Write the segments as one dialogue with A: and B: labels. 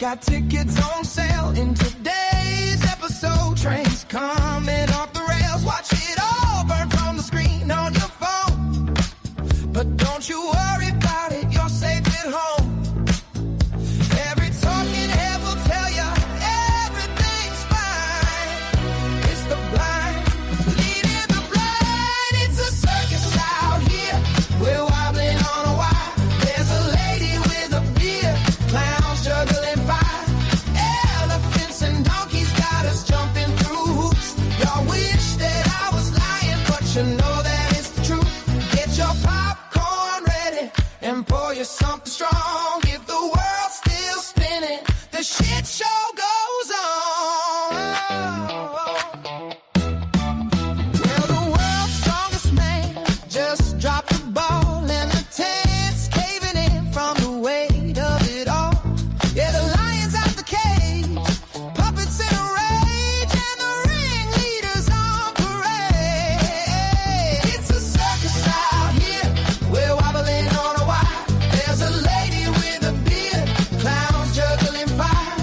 A: got tickets on sale in today's episode. Trains coming off the rails. Watch it all burn from the screen on your phone. But don't you worry about it, you're safe at home. Every talking head will tell you everything's fine. It's the blind leading the blind. It's a circus out here. We're wobbling on a wire. There's a lady with a beard, clowns juggling fire. Elephants and donkeys got us jumping through hoops. Y'all wish that I was lying, but you know that it's the truth. Get your popcorn ready and pour you something strong. If the world's still spinning, the shit show goes on. Well, the world's strongest man just dropped the ball, and the tent's caving in from the weight of it all. Yeah, the lion's out the cage, puppets in a rage, and the ringleader's on parade. It's a circus out here, we're wobbling on a wire. There's a lady with a beard, clowns juggling fire.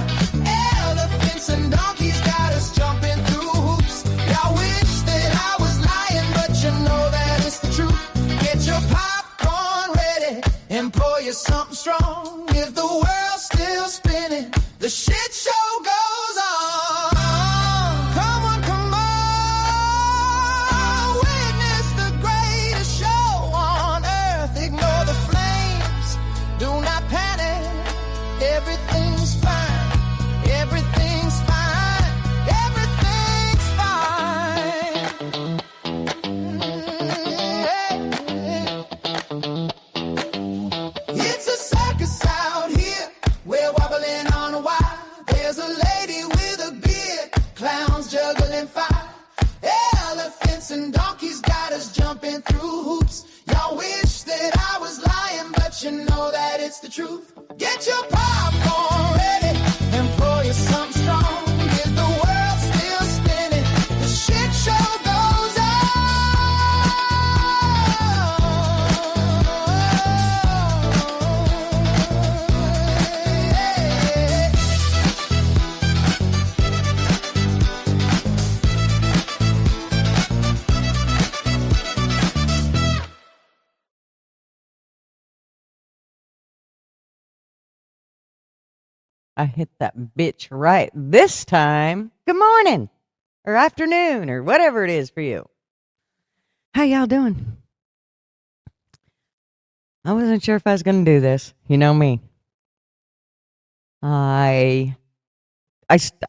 A: Elephants and donkeys got us jumping through hoops. Y'all wish that I was lying, but you know that it's the truth. Get your popcorn ready and pour you something strong. If the world's still spinning, the shit show goes on. Come on, come on. Witness the greatest show on earth. Ignore the flames. Do not panic. Everything's fine. Everything's fine. Everything's fine. It's a circus out here. We're wobbling on a wire. There's a lady with a beard, clowns juggling fire. Elephants and donkeys got us jumping through hoops. Y'all wish that I was lying, but you know that it's the truth. Get your popcorn ready and pour you something strong. If the world's still spinning, the shit show goes
B: I hit that bitch right this time. Good morning or afternoon or whatever it is for you. How y'all doing? I wasn't sure if I was going to do this. You know me. I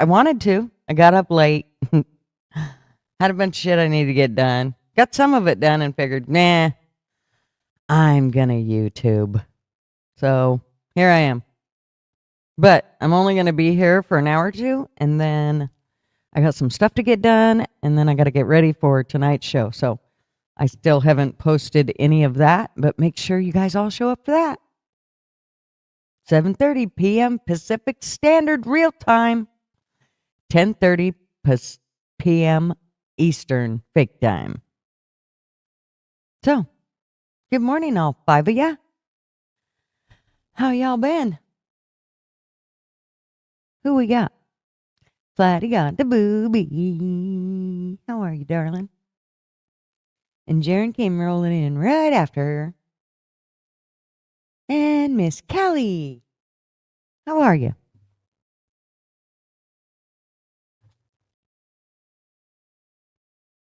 B: wanted to. I got up late. Had a bunch of shit I needed to get done. Got some of it done and figured, nah, I'm going to YouTube. So here I am. But I'm only going to be here for an hour or two, and then I got some stuff to get done, and then I got to get ready for tonight's show. So I still haven't posted any of that, but make sure you guys all show up for that. 7:30 p.m. Pacific Standard Real Time, 10:30 p.m. Eastern Fake Time. So, good morning, all five of ya. How y'all been? Who we got? Flatty got the booby. How are you, darling? And Jaren came rolling in right after her. And Miss Kelly. How are you?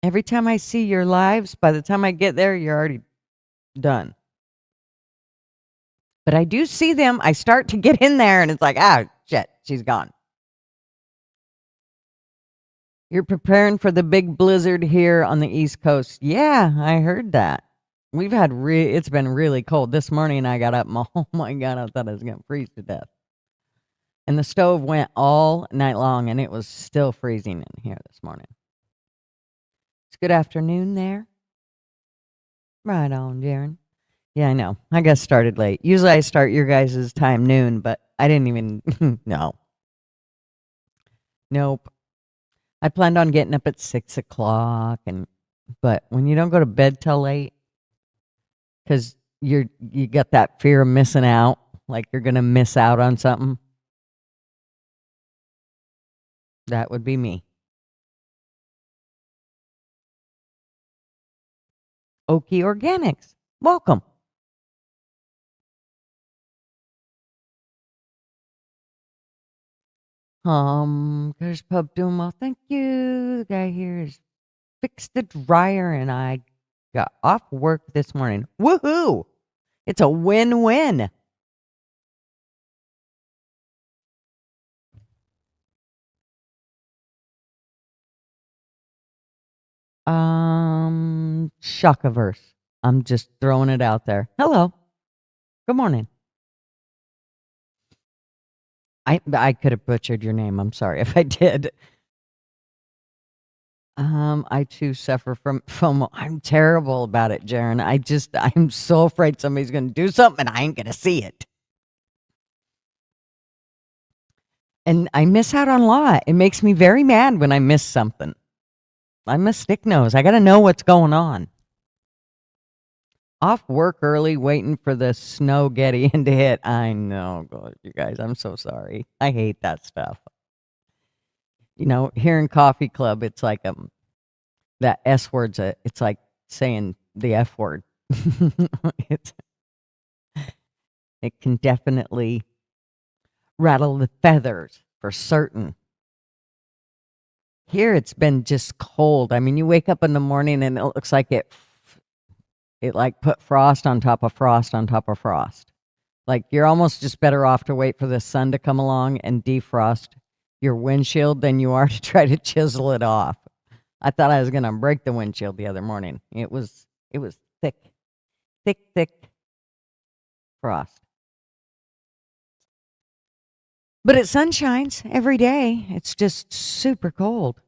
B: Every time I see your lives, by the time I get there, you're already done. But I do see them. I start to get in there, and it's like, shit, she's gone. You're preparing for the big blizzard here on the East Coast. Yeah, I heard that. We've had it's been really cold. This morning I got up and oh my God, I thought I was going to freeze to death. And the stove went all night long and it was still freezing in here this morning. It's good afternoon there. Right on, Jaren. Yeah, I know. I got started late. Usually I start your guys' time noon, but I didn't even, no. Nope. I planned on getting up at 6 o'clock, but when you don't go to bed till late, because you got that fear of missing out, like you're gonna miss out on something. That would be me. Okie Organics. Welcome. Gutter's Pub doing well. Thank you. The guy here is fixed the dryer and I got off work this morning. Woohoo! It's a win-win. Shockaverse. I'm just throwing it out there. Hello. Good morning. I could have butchered your name. I'm sorry if I did. I too suffer from FOMO. I'm terrible about it, Jaren. I'm so afraid somebody's going to do something and I ain't going to see it. And I miss out on a lot. It makes me very mad when I miss something. I'm a stick nose. I got to know what's going on. Off work early, waiting for the snow getting in to hit. I know, God, you guys, I'm so sorry. I hate that stuff. You know, here in Coffee Club, it's like that S word's it's like saying the F word. It can definitely rattle the feathers for certain. Here it's been just cold. I mean, you wake up in the morning and it looks like it like put frost on top of frost on top of frost. Like you're almost just better off to wait for the sun to come along and defrost your windshield than you are to try to chisel it off. I thought I was going to break the windshield the other morning. It was thick frost. But it sunshines every day. It's just super cold.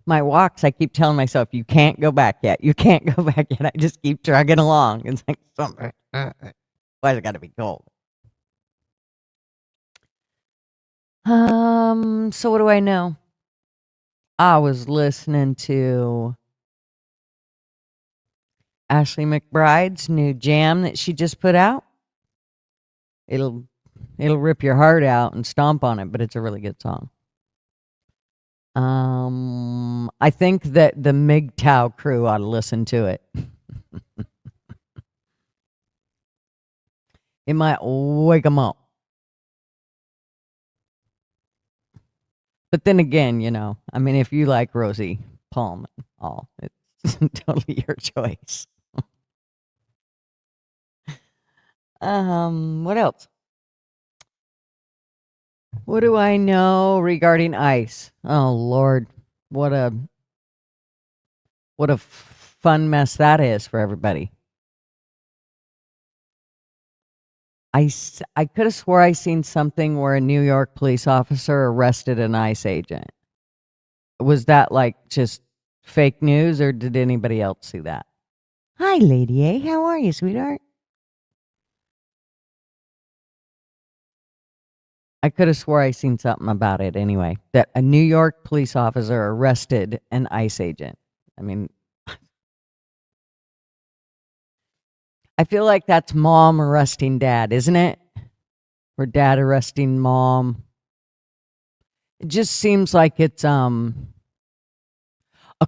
B: My walks, I keep telling myself, you can't go back yet. You can't go back yet. I just keep trugging along. It's like, why's it got to be cold? So what do I know? I was listening to Ashley McBride's new jam that she just put out. It'll rip your heart out and stomp on it, but it's a really good song. I think that the MGTOW crew ought to listen to it. It might wake them up. But then again, you know, I mean, if you like Rosie Palm and all, it's totally your choice. What else? What do I know regarding ice? Oh Lord, what a fun mess that is for everybody. I could have swore I seen something where a New York police officer arrested an ICE agent. Was that like just fake news or did anybody else see that? Hi, Lady A. How are you, sweetheart? I could have swore I seen something about it anyway, that a New York police officer arrested an ICE agent. I mean, I feel like that's mom arresting dad, isn't it? Or dad arresting mom. It just seems like it's a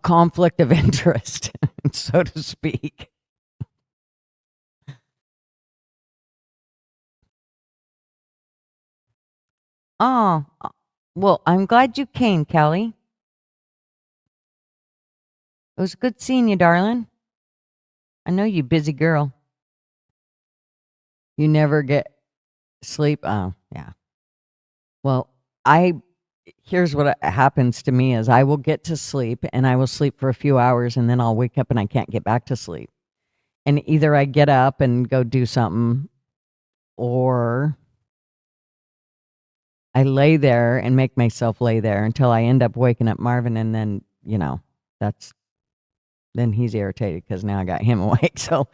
B: conflict of interest, so to speak. Oh, well, I'm glad you came, Kelly. It was good seeing you, darling. I know you busy girl. You never get sleep. Oh, yeah. Well, here's what happens to me is I will get to sleep and I will sleep for a few hours and then I'll wake up and I can't get back to sleep. And either I get up and go do something or I lay there and make myself lay there until I end up waking up Marvin and then, you know, then he's irritated because now I got him awake. So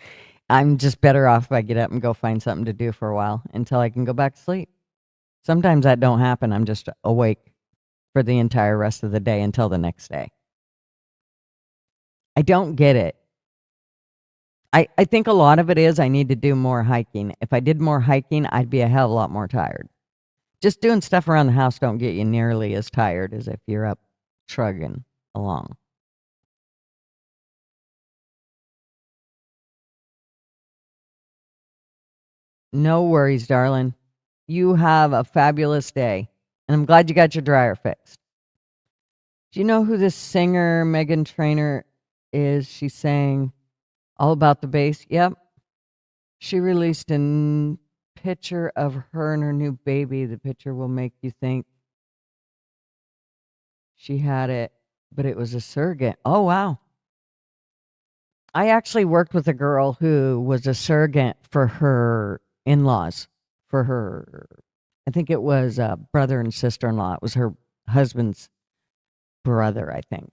B: I'm just better off if I get up and go find something to do for a while until I can go back to sleep. Sometimes that don't happen. I'm just awake for the entire rest of the day until the next day. I don't get it. I think a lot of it is I need to do more hiking. If I did more hiking, I'd be a hell of a lot more tired. Just doing stuff around the house don't get you nearly as tired as if you're up trudging along. No worries, darling. You have a fabulous day. And I'm glad you got your dryer fixed. Do you know who this singer, Megan Trainor, is? She sang All About the Bass. Yep. She released a picture of her and her new baby. The picture will make you think she had it, but it was a surrogate. Oh, wow. I actually worked with a girl who was a surrogate for her in-laws, for her, I think it was a brother and sister-in-law. It was her husband's brother, I think.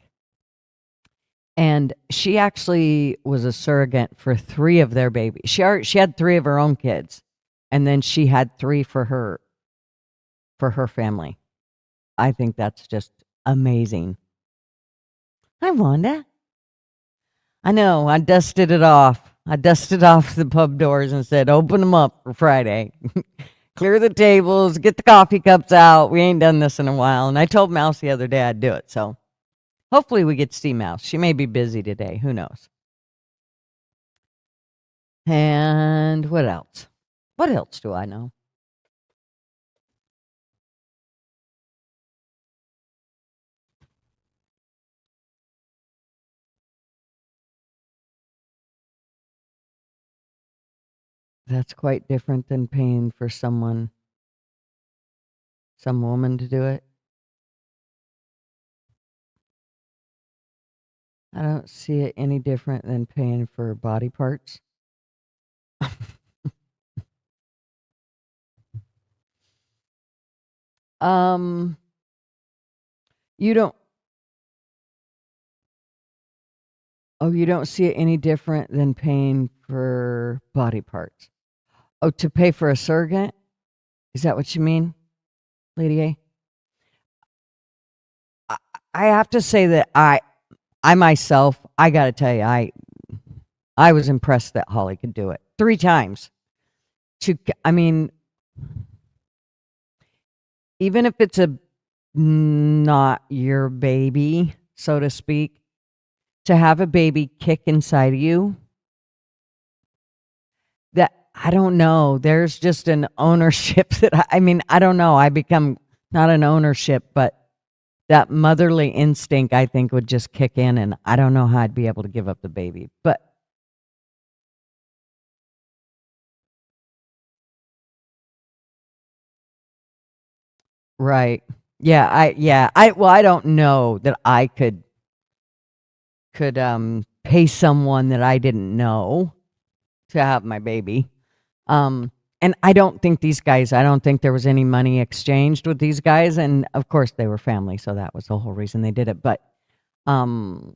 B: And she actually was a surrogate for 3 of their babies. She had 3 of her own kids, and then she had 3 for her family. I think that's just amazing. Hi, Wanda. I know. I dusted it off. I dusted off the pub doors and said, open them up for Friday. Clear the tables, get the coffee cups out. We ain't done this in a while. And I told Mouse the other day I'd do it. So hopefully we get to see Mouse. She may be busy today. Who knows? And what else? What else do I know? That's quite different than paying for some woman to do it. I don't see it any different than paying for body parts. You don't. Oh, you don't see it any different than paying for body parts. Oh, to pay for a surrogate? Is that what you mean, Lady A? I have to say that I myself, I got to tell you, I was impressed that Holly could do it 3 times. I mean, even if it's not your baby, so to speak, to have a baby kick inside of you, that I don't know. There's just an ownership that I mean, I don't know. I become not an ownership, but that motherly instinct, I think, would just kick in, and I don't know how I'd be able to give up the baby. But right, yeah, I don't know that I could pay someone that I didn't know to have my baby. And I don't think I don't think there was any money exchanged with these guys. And of course they were family, so that was the whole reason they did it. But when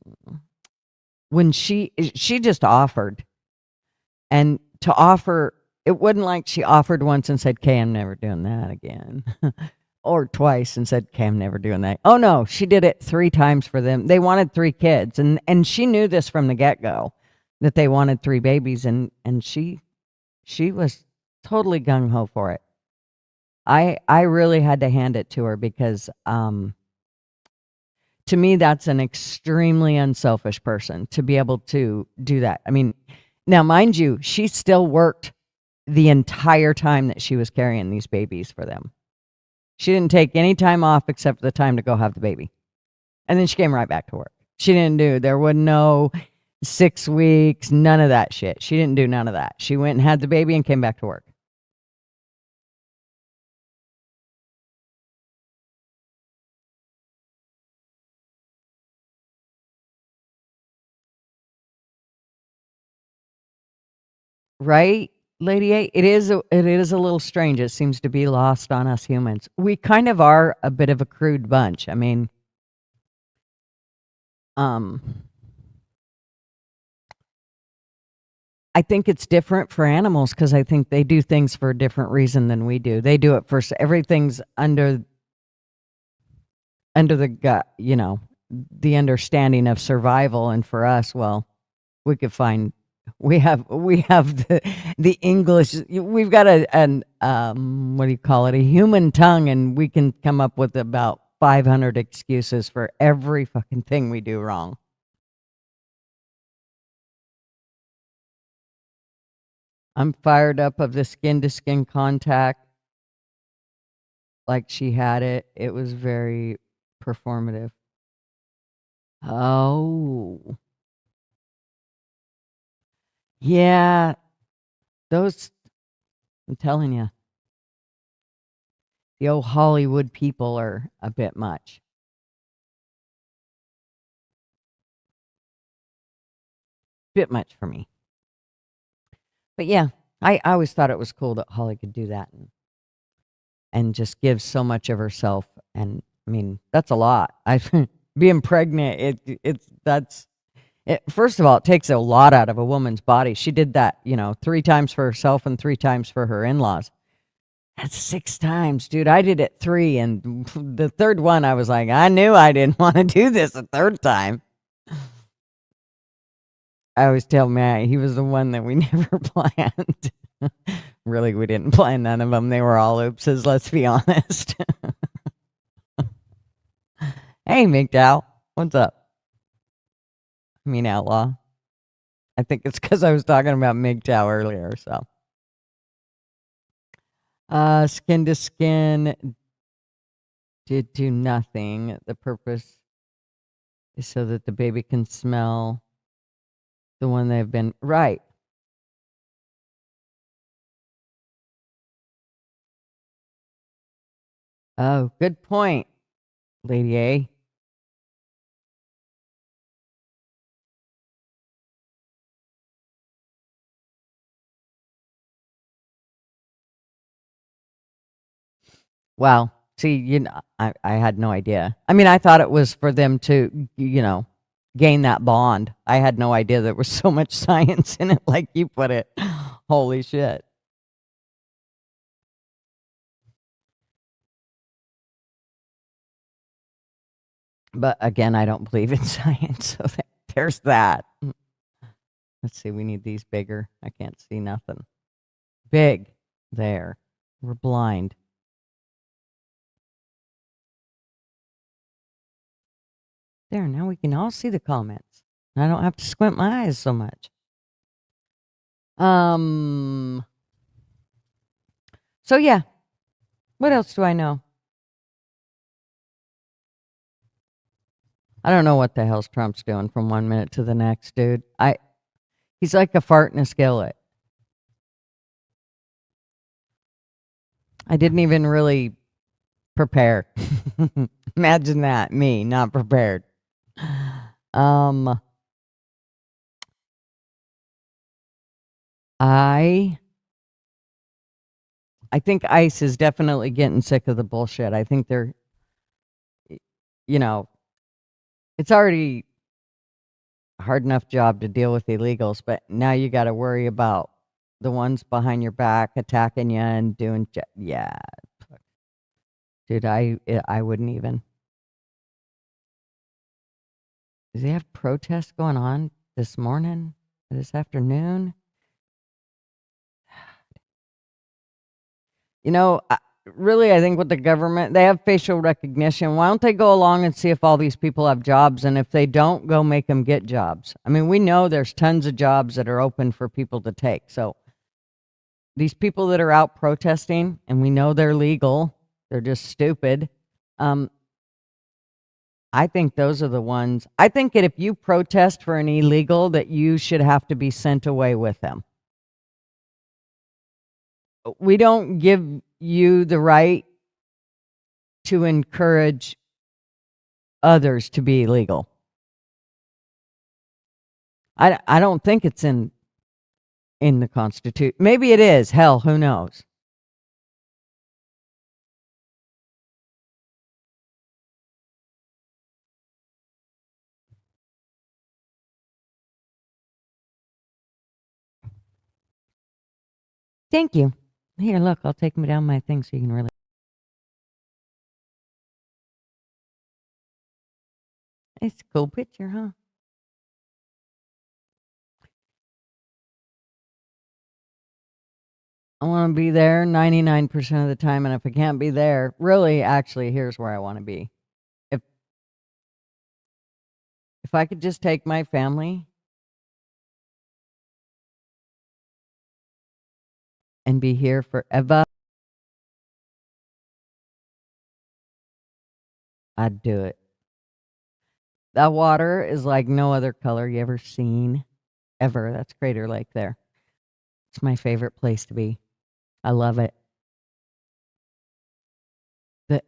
B: she just offered, and to offer, it wasn't like she offered once and said, "Okay, I'm never doing that again." Or twice and said, "Okay, I'm never doing that." Oh no, she did it 3 times for them. They wanted 3 kids, and she knew this from the get-go, that they wanted 3 babies, and she was totally gung-ho for it. I really had to hand it to her because to me that's an extremely unselfish person to be able to do that. I mean, now mind you, she still worked the entire time that she was carrying these babies for them. She didn't take any time off except for the time to go have the baby. And then she came right back to work. There was no 6 weeks, none of that shit. She didn't do none of that. She went and had the baby and came back to work. Right, Lady A? It is a little strange. It seems to be lost on us humans. We kind of are a bit of a crude bunch. I mean, I think it's different for animals because I think they do things for a different reason than we do. They do it for everything's under the gut, the understanding of survival. And for us, well, we could find we have the English. We've got an what do you call it? A human tongue, and we can come up with about 500 excuses for every fucking thing we do wrong. I'm fired up of the skin to skin contact like she had it. It was very performative. Oh, yeah. Those, I'm telling you, the old Hollywood people are a bit much. Bit much for me. But yeah, I always thought it was cool that Holly could do that and just give so much of herself. And I mean, that's a lot. I being pregnant, first of all, it takes a lot out of a woman's body. She did that, 3 times for herself and 3 times for her in-laws. That's 6 times, dude. I did it 3, and the third one, I was like, I knew I didn't want to do this a third time. I always tell Matt he was the one that we never planned. Really, we didn't plan none of them. They were all oopses, let's be honest. Hey, MGTOW. What's up? I mean, Outlaw. I think it's because I was talking about MGTOW earlier, so. Skin to skin did do nothing. The purpose is so that the baby can smell the one they've been. Right. Oh, good point, Lady A. Wow. See, I had no idea. I mean, I thought it was for them to, gain that bond. I had no idea there was so much science in it, like you put it. Holy shit. But again, I don't believe in science, so there's that. Let's see, we need these bigger. I can't see nothing. Big. There. We're blind. There, now we can all see the comments. I don't have to squint my eyes so much. So yeah. What else do I know? I don't know what the hell's Trump's doing from 1 minute to the next, dude. He's like a fart in a skillet. I didn't even really prepare. Imagine that, me not prepared. I think ICE is definitely getting sick of the bullshit. I think they're, it's already a hard enough job to deal with illegals, but now you got to worry about the ones behind your back attacking you and doing, yeah. Dude, I wouldn't even. Does he have protests going on this morning, this afternoon? Really, I think with the government, they have facial recognition. Why don't they go along and see if all these people have jobs? And if they don't, go make them get jobs. I mean, we know there's tons of jobs that are open for people to take. So these people that are out protesting, and we know they're legal, they're just stupid. I think those are the ones. I think that if you protest for an illegal, that you should have to be sent away with them. We don't give you the right to encourage others to be illegal. I don't think it's in the Constitution. Maybe it is. Hell, who knows? Thank you. Here, look, I'll take down my thing so you can really. It's a cool picture, huh? I want to be there 99% of the time. And if I can't be there, really, actually, here's where I want to be. If I could just take my family and be here forever, I'd do it. That water is like no other color you ever seen, ever. That's Crater Lake there. It's my favorite place to be. I love it. The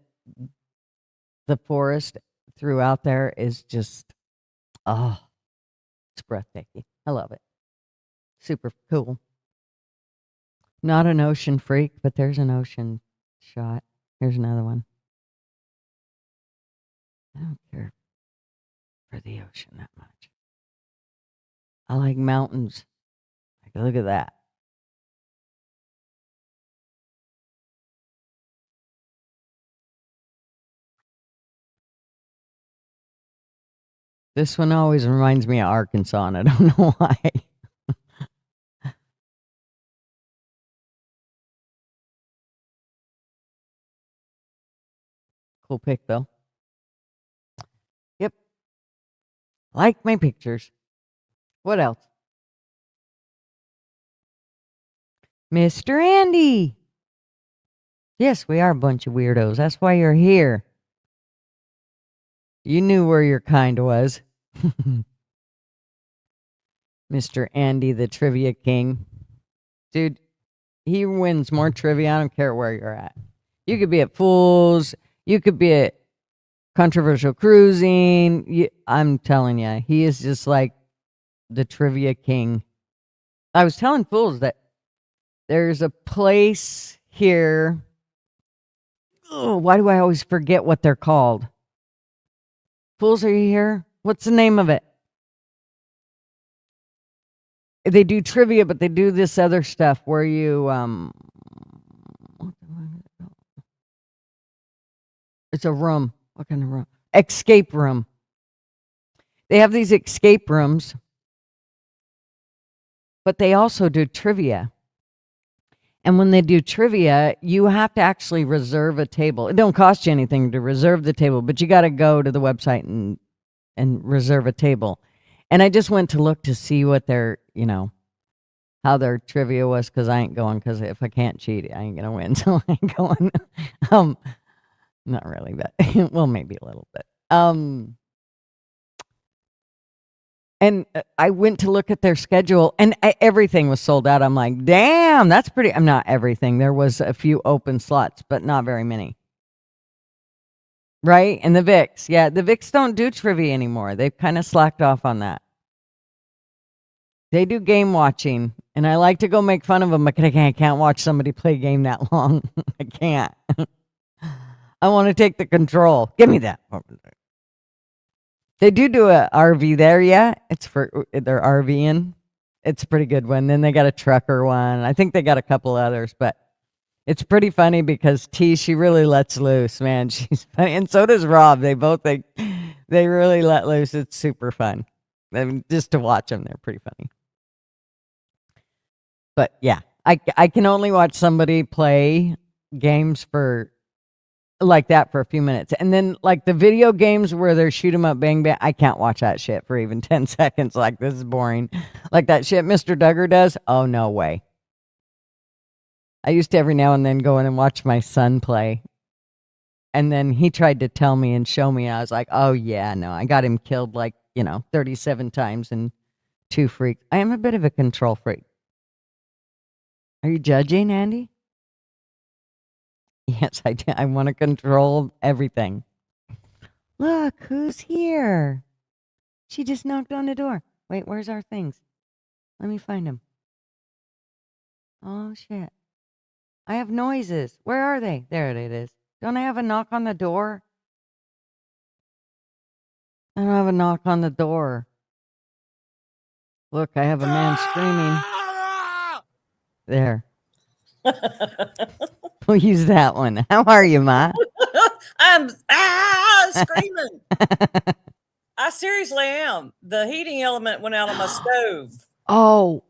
B: the forest throughout there is just, oh, it's breathtaking. I love it. Super cool. Not an ocean freak, but there's an ocean shot. Here's another one. I don't care for the ocean that much. I like mountains. Like, look at that. This one always reminds me of Arkansas, and I don't know why. Cool pic, though. Yep. Like my pictures. What else? Mr. Andy. Yes, we are a bunch of weirdos. That's why you're here. You knew where your kind was. Mr. Andy, the trivia king. Dude, he wins more trivia. I don't care where you're at. You could be at Fools. You could be at Controversial Cruising. I'm telling you, he is just like the trivia king. I was telling Fools that there's a place here. Oh, why do I always forget what they're called? Fools, are you here? What's the name of it? They do trivia, but they do this other stuff where you it's a room. What kind of room? Escape room. They have these escape rooms, but they also do trivia. And when they do trivia, you have to actually reserve a table. It don't cost you anything to reserve the table, but you got to go to the website and reserve a table. And I just went to look to see what their, how their trivia was, because I ain't going, because if I can't cheat, I ain't going to win. So I ain't going. Not really, but well, maybe a little bit. And I went to look at their schedule, and everything was sold out. I'm like, damn, that's pretty. I'm not everything. There was a few open slots, but not very many. Right? And the VIX. Yeah, the VIX don't do trivia anymore. They've kind of slacked off on that. They do game watching, and I like to go make fun of them, but I can't watch somebody play a game that long. I can't. I want to take the control. Give me that. They do a RV there, yeah. It's for their RVing. It's a pretty good one. Then they got a trucker one. I think they got a couple others, but it's pretty funny because T, she really lets loose, man. She's funny, and so does Rob. They both they really let loose. It's super fun. I mean, just to watch them, they're pretty funny. But yeah, I can only watch somebody play games for like that for a few minutes. And then like the video games where they're shoot 'em up, bang, bang, I can't watch that shit for even 10 seconds. Like, this is boring. Like that shit Mr. Duggar does. Oh, no way. I used to every now and then go in and watch my son play. And then he tried to tell me and show me. And I was like, oh, yeah, no, I got him killed like, 37 times and 2 freaks. I am a bit of a control freak. Are you judging, Andy? Yes, I do. I want to control everything. Look, who's here? She just knocked on the door. Wait, where's our things? Let me find them. Oh, shit. I have noises. Where are they? There it is. Don't I have a knock on the door? I don't have a knock on the door. Look, I have a man screaming. There. We'll use that one. How are you, Ma?
C: I'm screaming. I seriously am. The heating element went out on my stove.
B: Oh.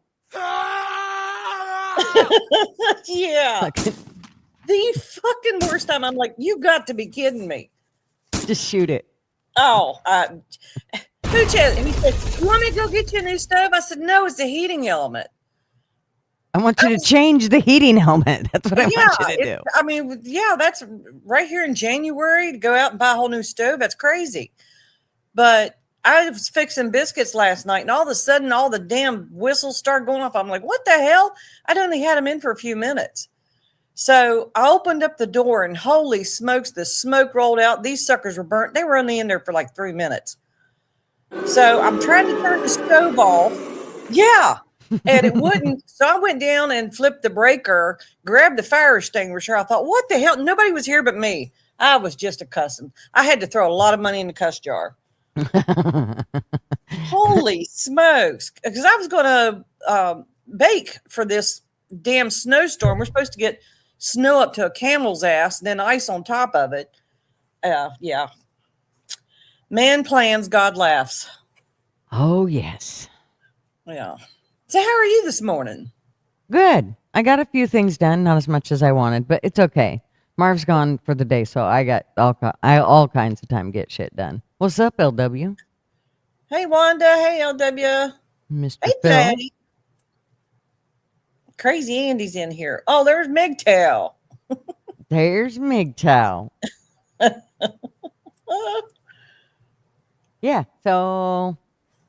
C: Yeah.
B: Fucking-
C: The fucking worst time. I'm like, you got to be kidding me.
B: Just shoot it.
C: Oh, who said? He said, "You want me to go get you a new stove?" I said, "No, it's a heating element."
B: I want you to change the heating helmet. That's what I want you to do.
C: I mean, yeah, that's right here in January to go out and buy a whole new stove. That's crazy. But I was fixing biscuits last night, and all of a sudden, all the damn whistles started going off. I'm like, "What the hell?" I'd only had them in for a few minutes. So I opened up the door, and holy smokes, the smoke rolled out. These suckers were burnt. They were only in there for like 3 minutes. So I'm trying to turn the stove off. Yeah. And it wouldn't. So I went down and flipped the breaker, grabbed the fire extinguisher. I thought, what the hell? Nobody was here but me. I was just a cussing. I had to throw a lot of money in the cuss jar. Holy smokes. Because I was going to bake for this damn snowstorm. We're supposed to get snow up to a camel's ass, and then ice on top of it. Yeah. Man plans, God laughs.
B: Oh, yes.
C: Yeah. So how are you this morning?
B: Good. I got a few things done, not as much as I wanted, but it's okay. Marv's gone for the day, so I got all kinds of time to get shit done. What's up, LW?
C: Hey, Wanda. Hey, LW.
B: Mr.
C: Hey,
B: Phil.
C: Daddy. Crazy Andy's in here. Oh, there's MGTOW.
B: There's MGTOW. Yeah, so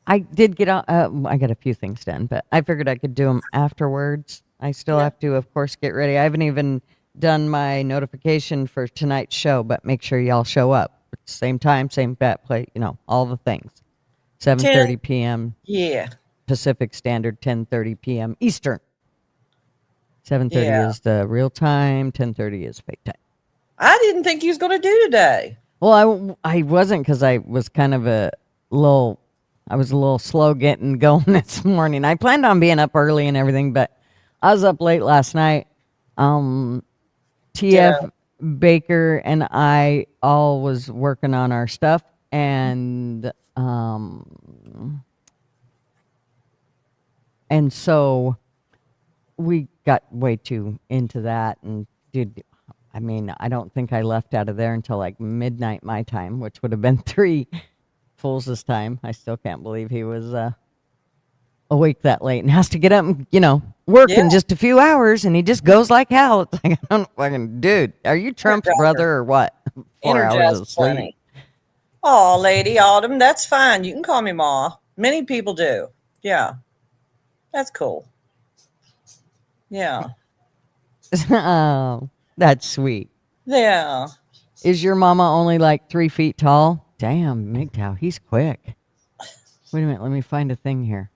B: I did get on. I got a few things done, but I figured I could do them afterwards. I still have to, of course, get ready. I haven't even done my notification for tonight's show, but make sure y'all show up. Same time, same bat play, all the things. 7:30 p.m.
C: Yeah.
B: Pacific Standard, 10:30 p.m. Eastern. 7:30 is the real time, 10:30 is fake time.
C: I didn't think you was going to do today.
B: Well, I wasn't, because I was kind of a little slow getting going this morning. I planned on being up early and everything, but I was up late last night. TF Baker and I all was working on our stuff, and so we got way too into that, and I don't think I left out of there until like midnight my time, which would have been 3 Fools' time. I still can't believe he was awake that late and has to get up and, work in just a few hours, and he just goes like hell. It's like, I don't fucking, dude, are you Trump's brother or what? 4 hours of sleep.
C: Oh, Lady Autumn, that's fine. You can call me Ma. Many people do. Yeah. That's cool. Yeah.
B: Oh, that's sweet.
C: Yeah.
B: Is your mama only like 3 feet tall? Damn, MGTOW, he's quick. Wait a minute, let me find a thing here.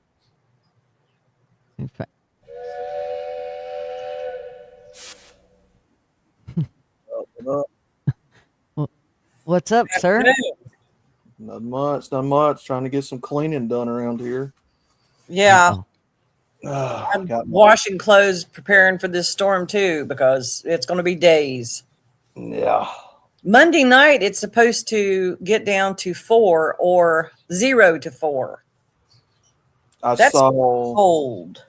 B: What's up, sir?
D: Not much. Trying to get some cleaning done around here.
C: Yeah.
D: Oh,
C: I'm washing clothes, preparing for this storm too, because it's going to be days.
D: Yeah.
C: Monday night, it's supposed to get down to 4 or 0 to 4. That's cold.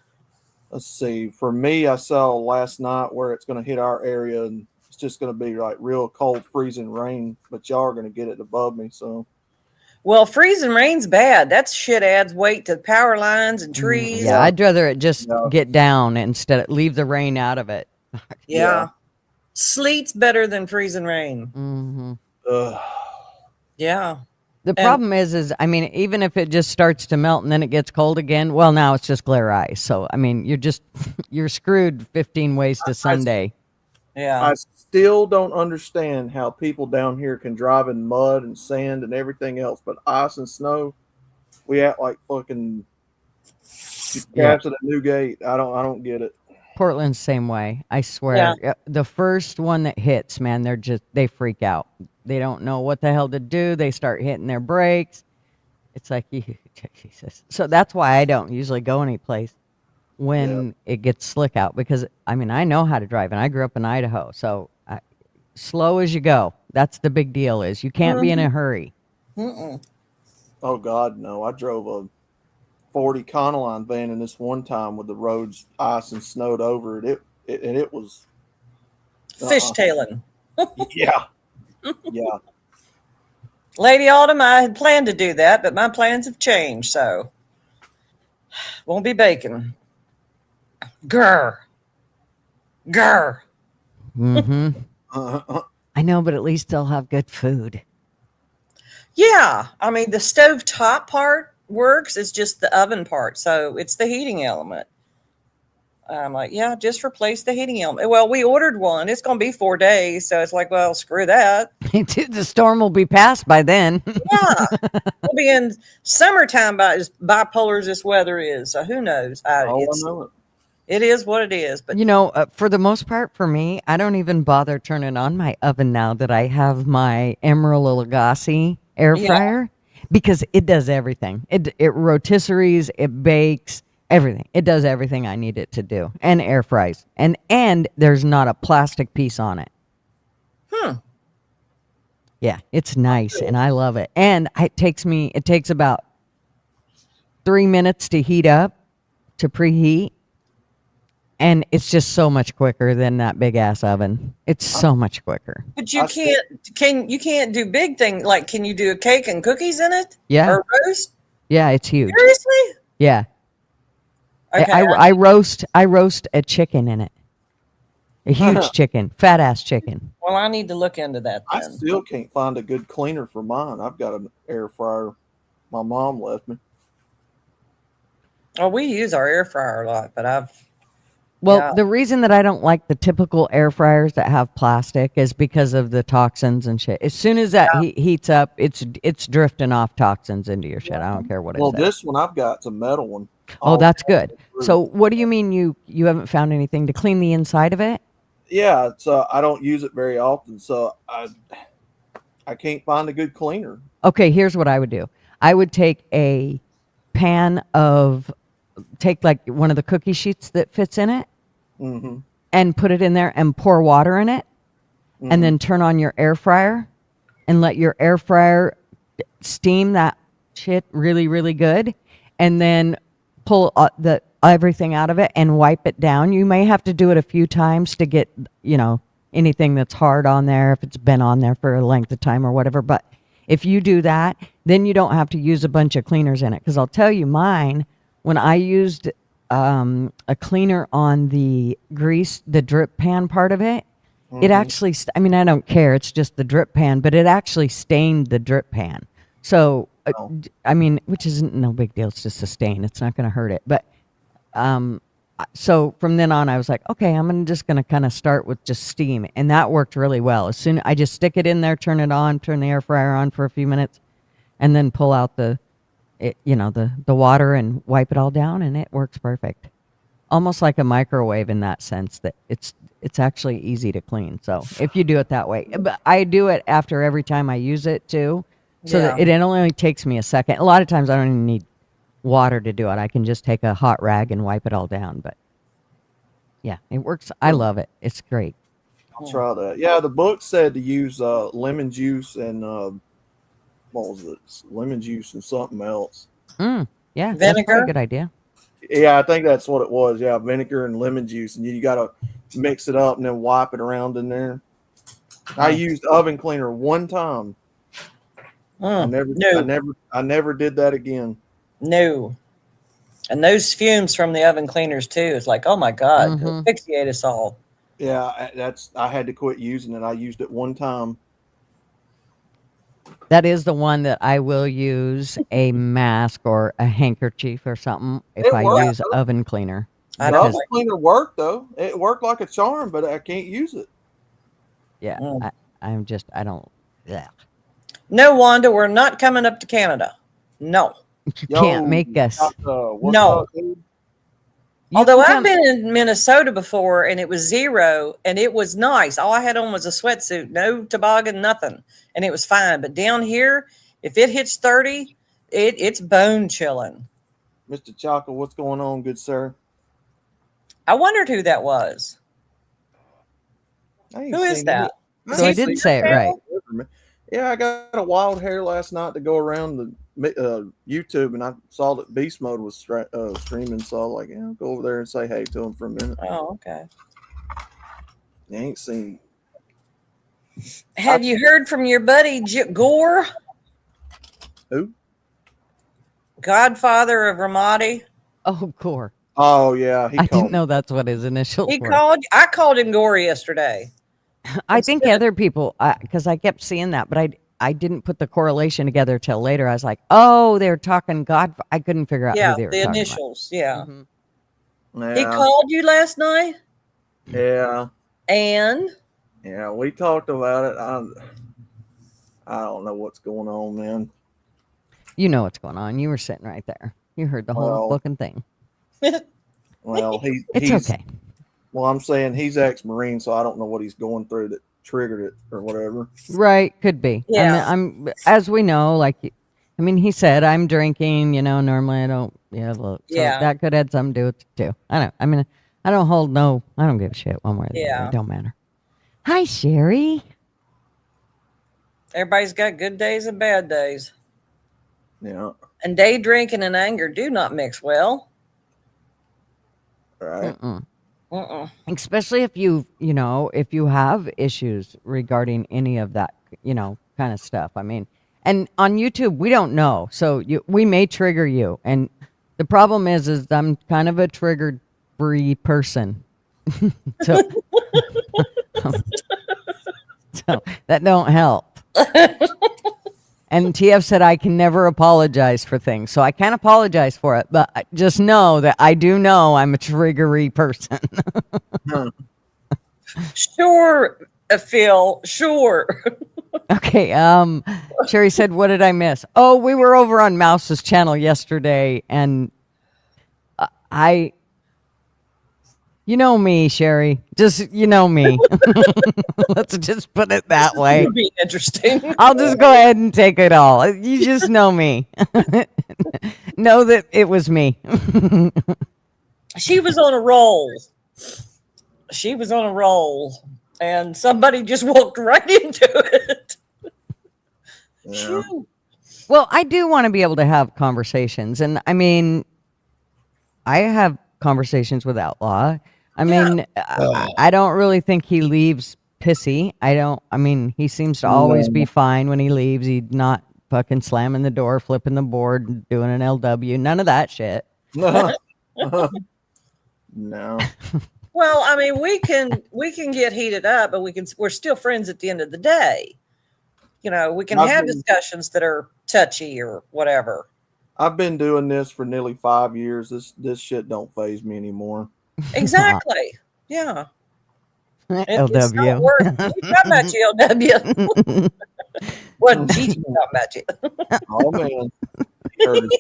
D: Let's see. For me, I saw last night where it's going to hit our area, and it's just going to be like real cold, freezing rain. But y'all are going to get it above me, so.
C: Well, freezing rain's bad. That shit adds weight to power lines and trees.
B: Yeah, I'd rather it just get down instead of leave the rain out of it.
C: Yeah. Sleet's better than freezing rain.
B: Mm-hmm.
C: Yeah.
B: The problem is, even if it just starts to melt and then it gets cold again, well, now it's just glare ice. So, you're screwed 15 ways to Sunday.
D: I still don't understand how people down here can drive in mud and sand and everything else, but ice and snow, we act like fucking cats at a new gate. I don't get it.
B: Portland's same way. I swear. Yeah. The first one that hits, man, they freak out. They don't know what the hell to do. They start hitting their brakes. It's like, Jesus. So that's why I don't usually go anyplace when it gets slick out, because I know how to drive, and I grew up in Idaho, so slow as you go. That's the big deal, is you can't be in a hurry.
C: Mm-mm.
D: Oh God, no. I drove a 40 Conaline van in this one time with the roads ice and snowed over it. It was
C: Fishtailing.
D: yeah, yeah.
C: Lady Autumn, I had planned to do that, but my plans have changed, so won't be baking. Grr. Grr.
B: Mm-hmm.
D: Uh,
B: I know, but at least they'll have good food.
C: Yeah, I mean, the stove top part works. It's just the oven part. So it's the heating element. I'm like, yeah, just replace the heating element. Well, we ordered one. It's going to be 4 days. So it's like, well, screw that.
B: The storm will be past by then.
C: Yeah. We'll be in summertime by as bipolar as this weather is. So who knows?
D: I know it.
C: It is what it is. But
B: You know, for the most part, for me, I don't even bother turning on my oven now that I have my Emerald Lagasse air
C: Yeah.
B: fryer because it does everything. It rotisseries, it bakes, everything. It does everything I need it to do, and air fries, and there's not a plastic piece on it. Yeah, it's nice, and I love it. And it takes about 3 minutes to heat up, to preheat. And it's just so much quicker than that big ass oven. It's so much quicker.
C: But you can't do big thing like can you do a cake and cookies in it?
B: Yeah.
C: Or roast?
B: Yeah, it's huge.
C: Seriously?
B: Yeah.
C: Okay.
B: I roast a chicken in it. A huge chicken, fat ass chicken.
C: Well, I need to look into that
D: I
C: then.
D: still can't find a good cleaner for mine. I've got an air fryer my mom left me.
C: Oh, we use our air fryer a lot, but
B: Well,
C: Yeah.
B: the reason that I don't like the typical air fryers that have plastic is because of the toxins and shit. As soon as that heats up, it's drifting off toxins into your shit. I don't care what it
D: Well,
B: says.
D: this one I've got is a metal one.
B: Oh, that's good.
D: through.
B: So, what do you mean you haven't found anything to clean the inside of it?
D: Yeah, it's I don't use it very often, so I can't find a good cleaner.
B: Okay, here's what I would do. I would take a pan take like one of the cookie sheets that fits in it
D: Mm-hmm.
B: and put it in there and pour water in it and then turn on your air fryer and let your air fryer steam that shit really, really good and then pull everything out of it and wipe it down. You may have to do it a few times to get, anything that's hard on there if it's been on there for a length of time or whatever. But if you do that, then you don't have to use a bunch of cleaners in it. Because I'll tell you mine, when I used a cleaner on the grease, the drip pan part of it, it actually, I don't care. It's just the drip pan, but it actually stained the drip pan. So, which isn't no big deal. It's just a stain. It's not going to hurt it. But so from then on, I was like, okay, just going to kind of start with just steam. And that worked really well. As soon I just stick it in there, turn it on, turn the air fryer on for a few minutes, and then pull out the water and wipe it all down, and it works perfect. Almost like a microwave in that sense that it's actually easy to clean. So if you do it that way, but I do it after every time I use it too, so that it only takes me a second. A lot of times I don't even need water to do it. I can just take a hot rag and wipe it all down. But yeah, it works. I love it. It's great.
D: I'll try that. Yeah, the book said to use lemon juice and what was it? Lemon juice and something else.
B: Yeah, that's
C: Vinegar?
B: a good idea.
D: Yeah, I think that's what it was. Yeah, vinegar and lemon juice, and you got to mix it up and then wipe it around in there. I used oven cleaner one time. I never did that again.
C: No. And those fumes from the oven cleaners too. It's like, oh my God, it'll asphyxiate us all.
D: Yeah, I had to quit using it. I used it one time.
B: That is the one that I will use a mask or a handkerchief or something if I use oven cleaner.
C: I
D: The
C: don't
D: oven cleaner worked though. It worked like a charm, but I can't use it.
B: Yeah, I don't. Yeah.
C: No, Wanda, we're not coming up to Canada. No.
B: You can't make us.
C: No. Although I've been in Minnesota before and it was 0 and it was nice. All I had on was a sweatsuit, no toboggan, nothing. And it was fine. But down here, if it hits 30, it's bone chilling.
D: Mr. Chaka, what's going on, good sir?
C: I wondered who that was.
D: Who
C: Who is that?
B: So I didn't say it right.
D: Yeah, I got a wild hair last night to go around YouTube, and I saw that Beast Mode was streaming, so I was like, yeah, I'll go over there and say hey to him for a minute.
C: Oh, okay.
D: You ain't seen.
C: Have you heard from your buddy Gore?
D: Who?
C: Godfather of Ramadi.
B: Oh, Gore.
D: Oh yeah,
B: I didn't know that's what his initials
C: He
B: were.
C: called. I called him Gore yesterday.
B: I think other people, because I kept seeing that, but I didn't put the correlation together till later. I was like, oh, they were talking God. I couldn't figure out
C: Yeah,
B: who they were
C: the
B: talking
C: initials. Yeah.
B: about.
D: Yeah.
C: He called you last night,
D: Yeah.
C: and
D: Yeah, we talked about it. I don't know what's going on, man.
B: You know what's going on. You were sitting right there. You heard the whole fucking thing.
D: Well,
B: It's
D: he's
B: okay.
D: Well, I'm saying he's ex-Marine, so I don't know what he's going through that triggered it or whatever.
B: Right, could be.
C: Yeah.
B: I'm as we know, like, I mean, he said, I'm drinking, normally I don't, look. So
C: Yeah.
B: that could have something to do with it too. I don't give a shit one way or the other. It don't matter. Hi, Sherry.
C: everybody's got good days and bad days.
D: Yeah.
C: And day drinking and anger do not mix well.
D: Right.
B: Especially if if you have issues regarding any of that, kind of stuff. I mean, and on YouTube, we don't know. So we may trigger you. And the problem is I'm kind of a triggered free person. so, so that don't help. And TF said I can never apologize for things. So I can't apologize for it, but just know that I do know I'm a triggery person.
C: Sure, Phil, sure.
B: Okay, Sherry said, what did I miss? Oh, we were over on Mouse's channel yesterday, and you know me, Sherry. Just, you know me. Let's just put it that way.
C: It'd be interesting.
B: I'll just go ahead and take it all. You just know me. Know that it was me.
C: She was on a roll. And somebody just walked right into it.
D: Yeah.
B: Well, I do want to be able to have conversations. And I mean, I have conversations with Outlaw. I mean, I don't really think he leaves pissy. He seems to always be fine when he leaves. He's not fucking slamming the door, flipping the board, doing an LW. None of that shit.
D: No.
C: Well, I mean, we can get heated up, but we're still friends at the end of the day. We can have discussions that are touchy or whatever.
D: I've been doing this for nearly 5 years. This shit don't faze me anymore.
C: Exactly. Yeah.
B: LW.
C: It's not worth it. You talking about you, LW. Wasn't Gigi talking about you.
D: Oh man. Curtis,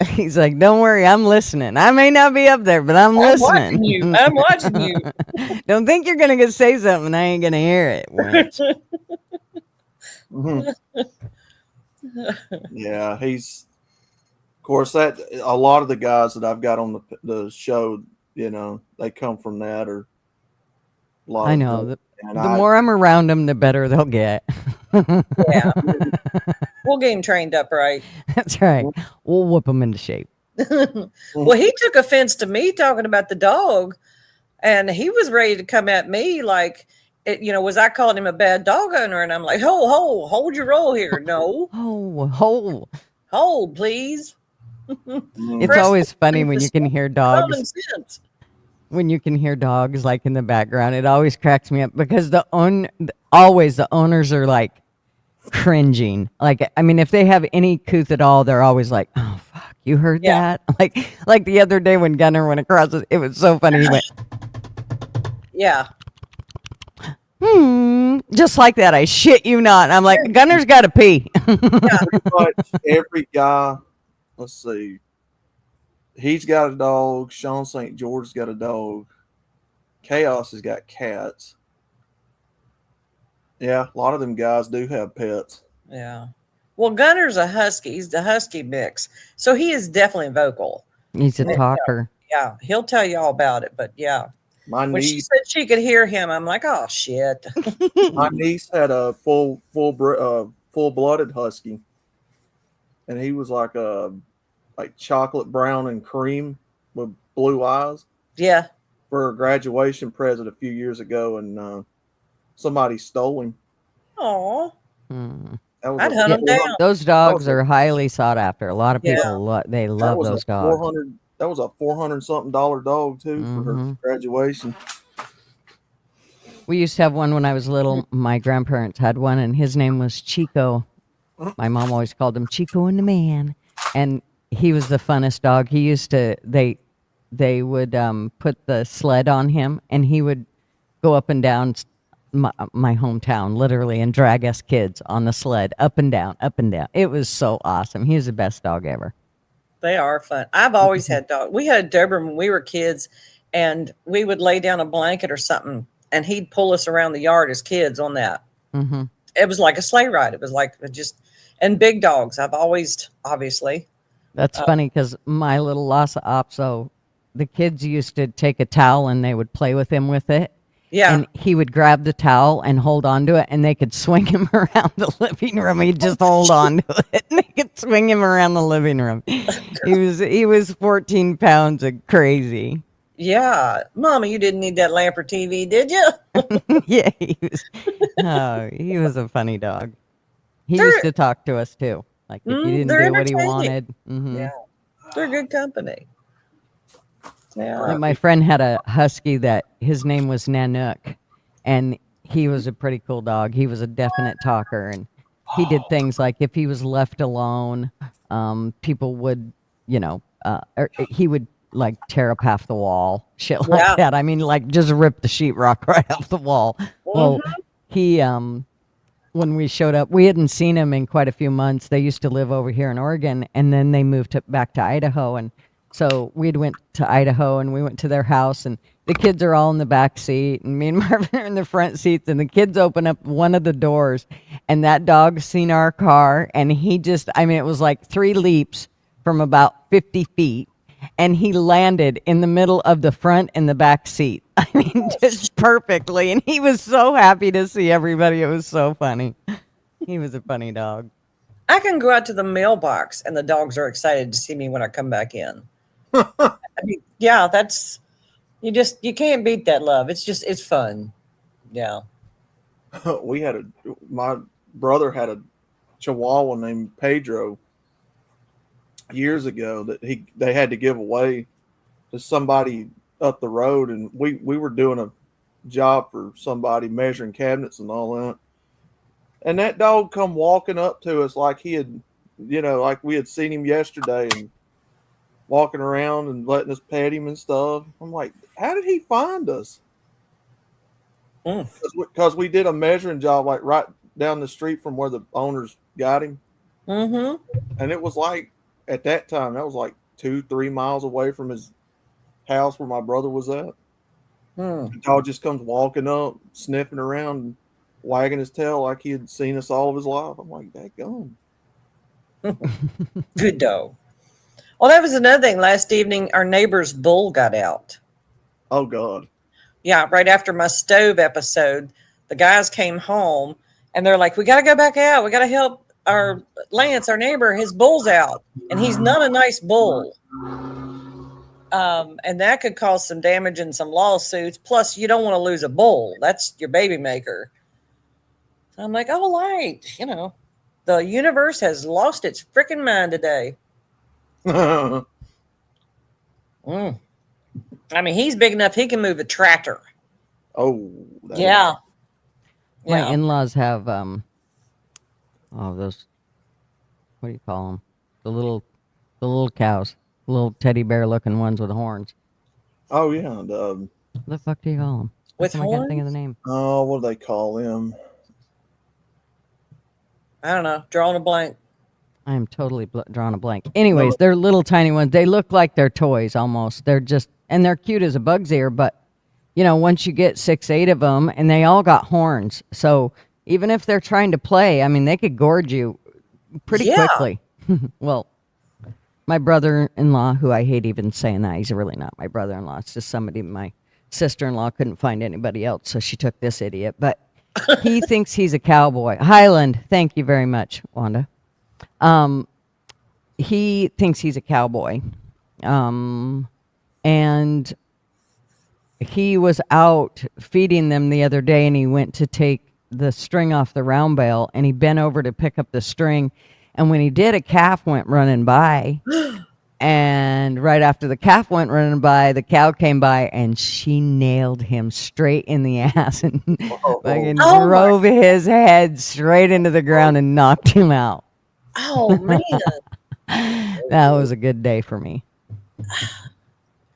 B: He's like, don't worry, I'm listening. I may not be up there, but I'm listening.
C: I'm watching you.
B: Don't think you're going to say something and I ain't going to hear it.
D: Yeah, he's, of course, that a lot of the guys that I've got on the show, they come from that or a lot.
B: I know. The more I'm around them, the better they'll get.
C: Yeah. We'll get him trained up right.
B: That's right. We'll whip them into shape.
C: Well, he took offense to me talking about the dog, and he was ready to come at me like, was I calling him a bad dog owner? And I'm like, hold your roll here. No. Hold, please.
B: It's always funny when you can hear dogs.
C: Common sense.
B: When you can hear dogs like in the background, it always cracks me up because the owners are like cringing. Like, I mean, if they have any couth at all, they're always like, "Oh fuck, you heard that?" Like the other day when Gunner went across, it was so funny. He went,
C: "Yeah,
B: just like that." I shit you not. And I'm like, Gunner's got to pee.
D: Pretty much every guy. Let's see. He's got a dog. Sean St. George's got a dog. Chaos has got cats. Yeah, a lot of them guys do have pets.
C: Yeah. Well, Gunner's a husky. He's the husky mix. So he is definitely vocal.
B: He's a talker.
C: Yeah, he'll tell you all about it. But yeah.
D: My
C: When she
D: niece,
C: said she could hear him, I'm like, oh shit.
D: my niece had a full-blooded husky, and he was like a chocolate brown and cream with blue eyes
C: Yeah.
D: for a graduation present a few years ago, and somebody stole him.
C: Oh,
B: Hmm.
D: That was
C: I'd
D: a
C: hunt
B: Yeah,
C: him down.
B: those dogs are highly sought after. A lot of
C: Yeah.
B: people they
D: that
B: love
D: was a
B: those dogs.
D: 400. That was a 400 something dollar dog too for her
B: Mhm.
D: graduation.
B: We used to have one when I was little. My grandparents had one, and his name was Chico. My mom always called him Chico and the Man, and he was the funnest dog. He used to they would put the sled on him, and he would go up and down my hometown, literally, and drag us kids on the sled up and down, up and down. It was so awesome. He was the best dog ever.
C: They are fun. I've always had dogs. We had a Doberman when we were kids, and we would lay down a blanket or something, and he'd pull us around the yard as kids on that.
B: Hmm.
C: It was like a sleigh ride. It was like just, and big dogs. I've always, obviously.
B: That's funny because my little Lhasa Apso, the kids used to take a towel and they would play with him with it.
C: Yeah.
B: And he would grab the towel and hold on to it, and they could swing him around the living room. He'd just hold on to it, and they could swing him around the living room. He was 14 pounds of crazy.
C: Yeah. Mama, you didn't need that lamp or TV, did you?
B: Yeah, he was a funny dog. He
C: They're-
B: used to talk to us too. Like if you didn't
C: they're
B: do what he
C: entertaining.
B: wanted. Mhm.
C: Yeah. They're good company. Yeah.
B: Like my friend had a husky that his name was Nanook, and he was a pretty cool dog. He was a definite talker, and he did things like if he was left alone, people would, or he would like tear up half the wall, shit
C: Yeah.
B: like that. I mean, like just rip the sheetrock right off the wall. Well, he when we showed up, we hadn't seen him in quite a few months. They used to live over here in Oregon, and then they moved back to Idaho, and so we'd went to Idaho, and we went to their house, and the kids are all in the back seat, and me and Marvin are in the front seats, and the kids open up one of the doors, and that dog seen our car, and he just, I mean, it was like 3 leaps from about 50 feet, and he landed in the middle of the front and the back seat. I mean, just perfectly, and he was so happy to see everybody. It was so funny. He was a funny dog.
C: I can go out to the mailbox, and the dogs are excited to see me when I come back in. I mean, yeah, that's you can't beat that love. It's fun. Yeah.
D: My brother had a Chihuahua named Pedro years ago that they had to give away to somebody up the road, and we were doing a job for somebody measuring cabinets and all that, and that dog come walking up to us like he had, like we had seen him yesterday, and walking around and letting us pet him and stuff. I'm like, how did he find us? Because we did a measuring job like right down the street from where the owners got him.
C: Mm-hmm.
D: And it was like, at that time, that was like 2-3 miles away from his house where my brother was at. The dog just comes walking up, sniffing around, wagging his tail like he had seen us all of his life. I'm like, daggone.
C: Good dog. Well, that was another thing. Last evening, our neighbor's bull got out.
D: Oh, God.
C: Yeah, right after my stove episode, the guys came home, and they're like, we got to go back out. We got to help our Lance, our neighbor. His bull's out, and he's not a nice bull. And that could cause some damage and some lawsuits. Plus, you don't want to lose a bull. That's your baby maker. So I'm like, oh, light. The universe has lost its freaking mind today. I mean, he's big enough he can move a tractor.
D: Oh,
C: Yeah.
B: My in-laws have those, what do you call them? The little cows, little teddy bear looking ones with horns.
D: Oh, yeah.
B: What the fuck do you call them?
C: With
B: I can't think of the name.
D: Oh, what do they call them?
C: I don't know. Drawing a blank.
B: I am totally drawing a blank. Anyways, they're little tiny ones. They look like they're toys almost. They're just, and they're cute as a bug's ear, but once you get 6-8 of them, and they all got horns. So even if they're trying to play, I mean, they could gorge you pretty quickly. Well, my brother-in-law, who I hate even saying that, he's really not my brother-in-law. It's just somebody my sister-in-law couldn't find anybody else, so she took this idiot. But he thinks he's a cowboy. Highland, thank you very much, Wanda. He thinks he's a cowboy. And he was out feeding them the other day, and he went to take the string off the round bale, and he bent over to pick up the string. And when he did, a calf went running by. And right after the calf went running by, the cow came by, and she nailed him straight in the ass and fucking drove his head straight into the ground and knocked him out.
C: Oh, man.
B: That was a good day for me.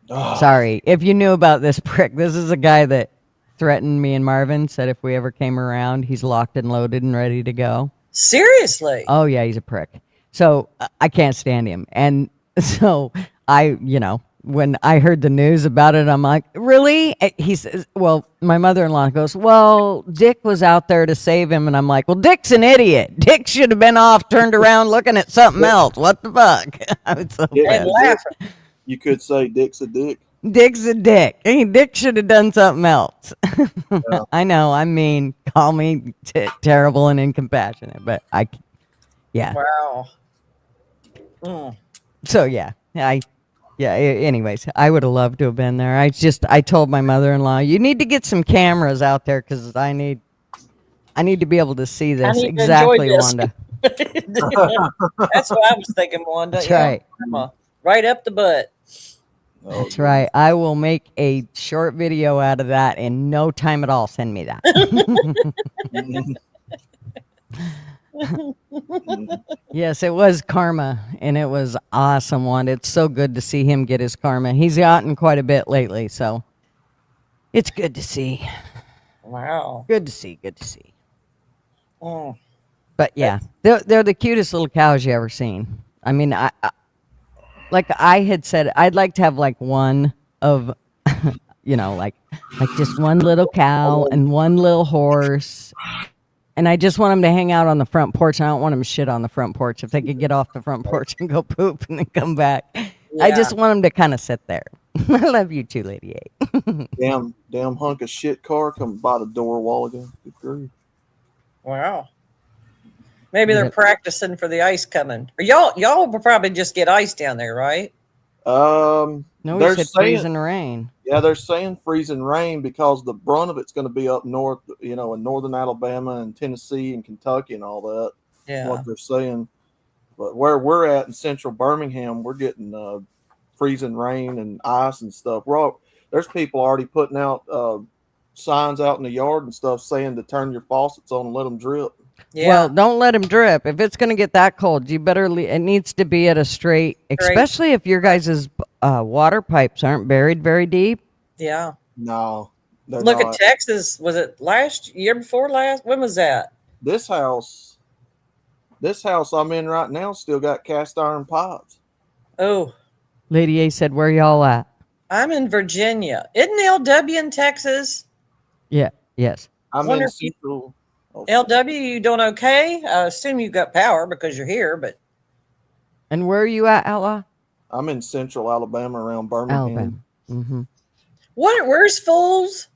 B: Sorry. If you knew about this prick, this is a guy that threatened me and Marvin, said if we ever came around, he's locked and loaded and ready to go.
C: Seriously?
B: Oh, yeah, he's a prick. So I can't stand him. And so when I heard the news about it, I'm like, really? He says, well, my mother-in-law goes, well, Dick was out there to save him. And I'm like, well, Dick's an idiot. Dick should have been off, turned around, looking at something else. What the fuck? I was so
C: And laughing.
D: You could say Dick's a dick.
B: Dick's a dick. Hey, Dick should have done something else. Yeah. I know. I mean, call me terrible and incompassionate, but yeah.
C: Wow. Mm.
B: So yeah. Anyways, I would have loved to have been there. I told my mother-in-law, you need to get some cameras out there because I need to be able to see this. Exactly, Wanda.
C: That's what I was thinking, Wanda.
B: That's right.
C: Right up the butt.
B: That's right. I will make a short video out of that in no time at all. Send me that. Yes, it was karma, and it was awesome one. It's so good to see him get his karma. He's gotten quite a bit lately, so it's good to see.
C: Wow.
B: Good to see.
C: Mm.
B: But yeah, they're the cutest little cows you ever seen. I mean, like I had said, I'd like to have like one of, like just one little cow and one little horse. And I just want them to hang out on the front porch. I don't want them to shit on the front porch. If they could get off the front porch and go poop and then come back. Yeah. I just want them to kind of sit there. I love you too, Lady A.
D: damn hunk of shit car come by the door a while ago. Good grief.
C: Wow. Maybe they're practicing for the ice coming. Or y'all will probably just get ice down there, right?
B: No, we said freezing rain.
D: Yeah, they're saying freezing rain because the brunt of it's going to be up north, in northern Alabama and Tennessee and Kentucky and all that.
C: Yeah.
D: What they're saying. But where we're at in central Birmingham, we're getting freezing rain and ice and stuff. There's people already putting out signs out in the yard and stuff saying to turn your faucets on and let them drip.
B: Yeah. Well, don't let them drip. If it's going to get that cold, you better it needs to be at a straight, especially if your guys' water pipes aren't buried very deep.
C: Yeah.
D: No.
C: Look at Texas. Was it year before last? When was that?
D: This house I'm in right now still got cast iron pipes.
C: Oh.
B: Lady A said, where y'all at?
C: I'm in Virginia. Isn't LW in Texas?
B: Yeah. Yes.
D: I'm in central.
C: LW, you doing okay? I assume you got power because you're here, but.
B: And where are you at, Outlaw?
D: I'm in central Alabama around Birmingham.
B: Alabama. Mm-hmm.
C: Where's Fools?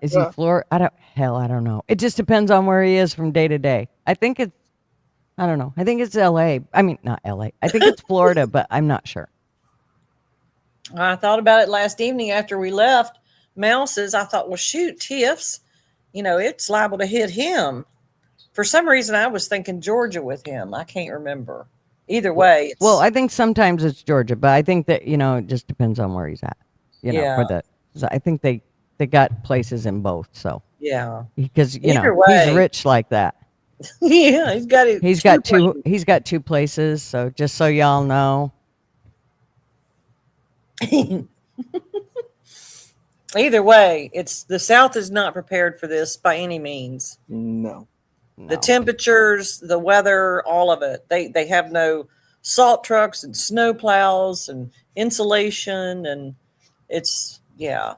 B: Is he Florida? I don't know. It just depends on where he is from day to day. I think it's LA. I mean, not LA. I think it's Florida, but I'm not sure.
C: I thought about it last evening after we left Mouse's. I thought, well, shoot, Tiff's. It's liable to hit him. For some reason, I was thinking Georgia with him. I can't remember. Either way.
B: Well, I think sometimes it's Georgia, but I think that, it just depends on where he's at. I think they got places in both. So,
C: yeah.
B: Because, he's rich like that.
C: Yeah,
B: he's got two places. So just so y'all know.
C: Either way, the South is not prepared for this by any means.
D: No.
C: The temperatures, the weather, all of it. They have no salt trucks and snow plows and insulation, and yeah.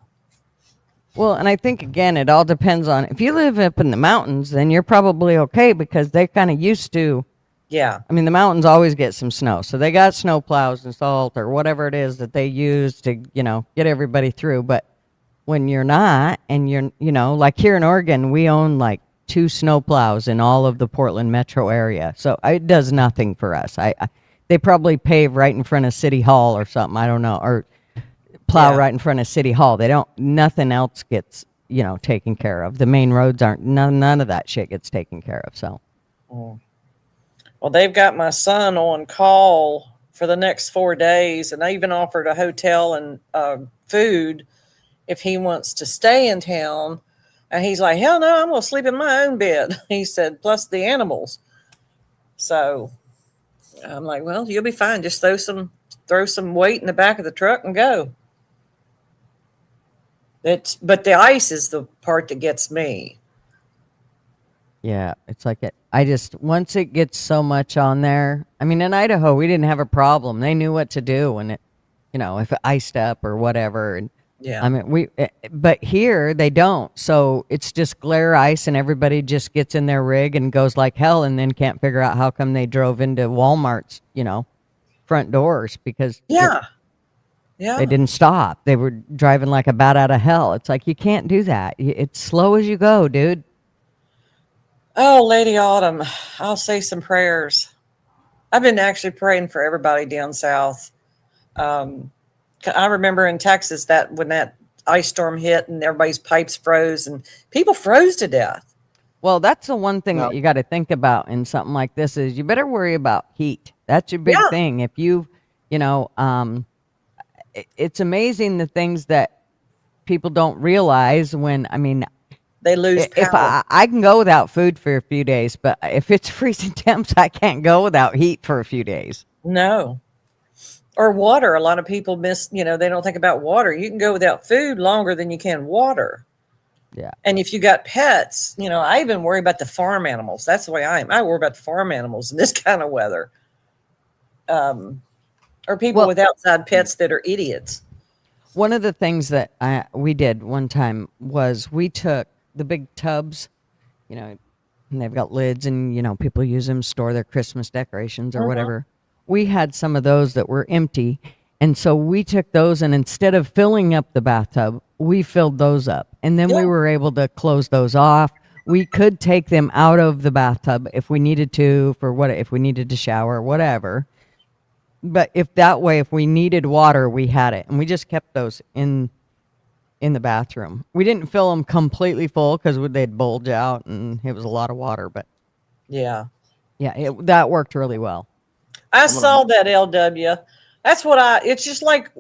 B: Well, and I think, again, it all depends on, if you live up in the mountains, then you're probably okay because they're kind of used to
C: Yeah.
B: I mean, the mountains always get some snow, so they got snow plows and salt or whatever it is that they use to, get everybody through. But when you're not, and like here in Oregon, we own like 2 snow plows in all of the Portland metro area, so it does nothing for us. They probably pave right in front of City Hall or something. I don't know, or plow
C: Yeah.
B: right in front of City Hall. They don't. Nothing else gets taken care of. The main roads aren't. None of that shit gets taken care of. So.
C: Mm. Well, they've got my son on call for the next 4 days, and I even offered a hotel and food if he wants to stay in town. And he's like, hell no, I'm going to sleep in my own bed. He said, plus the animals. So I'm like, well, you'll be fine. Just throw some weight in the back of the truck and go. But the ice is the part that gets me.
B: Yeah, it's like once it gets so much on there. I mean, in Idaho, we didn't have a problem. They knew what to do when if it iced up or whatever. And
C: Yeah.
B: I mean, but here they don't. So it's just glare ice, and everybody just gets in their rig and goes like hell, and then can't figure out how come they drove into Walmart's, front doors because
C: Yeah. Yeah.
B: they didn't stop. They were driving like a bat out of hell. It's like, you can't do that. It's slow as you go, dude.
C: Oh, Lady Autumn, I'll say some prayers. I've been actually praying for everybody down south. I remember in Texas that when that ice storm hit and everybody's pipes froze and people froze to death.
B: Well, that's the one thing
D: No.
B: that you got to think about in something like this is you better worry about heat. That's your big
C: Yeah.
B: thing. If it's amazing the things that people don't realize when, I mean,
C: They lose
B: if
C: power.
B: I can go without food for a few days, but if it's freezing temps, I can't go without heat for a few days.
C: No. Or water. A lot of people miss, they don't think about water. You can go without food longer than you can water.
B: Yeah.
C: And if you got pets, I even worry about the farm animals. That's the way I am. I worry about the farm animals in this kind of weather. Or people with outside pets that are idiots.
B: One of the things that we did one time was we took the big tubs, and they've got lids and, people use them to store their Christmas decorations or whatever. We had some of those that were empty. And so we took those, and instead of filling up the bathtub, we filled those up. And then we were able to close those off. We could take them out of the bathtub if we needed to, if we needed to shower, whatever. But if we needed water, we had it. And we just kept those in the bathroom. We didn't fill them completely full because they'd bulge out and it was a lot of water. But
C: Yeah.
B: that worked really well.
C: I saw that, LW. That's it's just like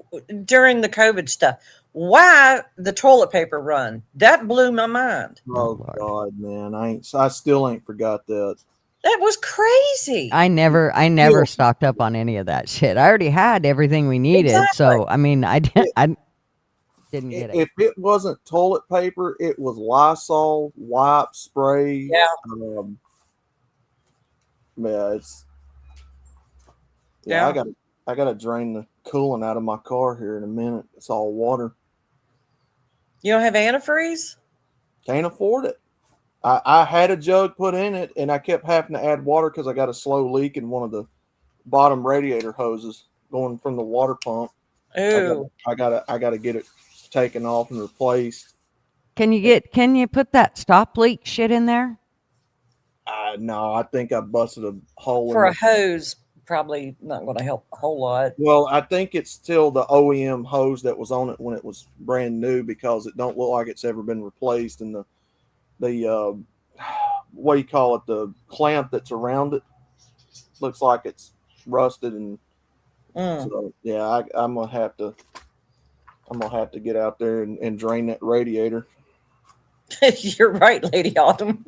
C: during the COVID stuff. Why the toilet paper run? That blew my mind.
D: Oh God, man, I still ain't forgot that.
C: That was crazy.
B: I never stocked up on any of that shit. I already had everything we needed.
C: Exactly.
B: So, I mean, I didn't get it.
D: If it wasn't toilet paper, it was Lysol, wipe, spray.
C: Yeah.
D: I gotta drain the coolant out of my car here in a minute. It's all water.
C: You don't have antifreeze?
D: Can't afford it. I had a jug put in it, and I kept having to add water because I got a slow leak in one of the bottom radiator hoses going from the water pump.
C: Ooh.
D: I gotta get it taken off and replaced.
B: Can you put that stop leak shit in there?
D: No, I think I busted a hole
C: For
D: in
C: a hose, probably not going to help a whole lot.
D: Well, I think it's still the OEM hose that was on it when it was brand new because it don't look like it's ever been replaced, and the what do you call it, the clamp that's around it looks like it's rusted, and so yeah, I'm gonna have to get out there and drain that radiator.
C: You're right, Lady Autumn.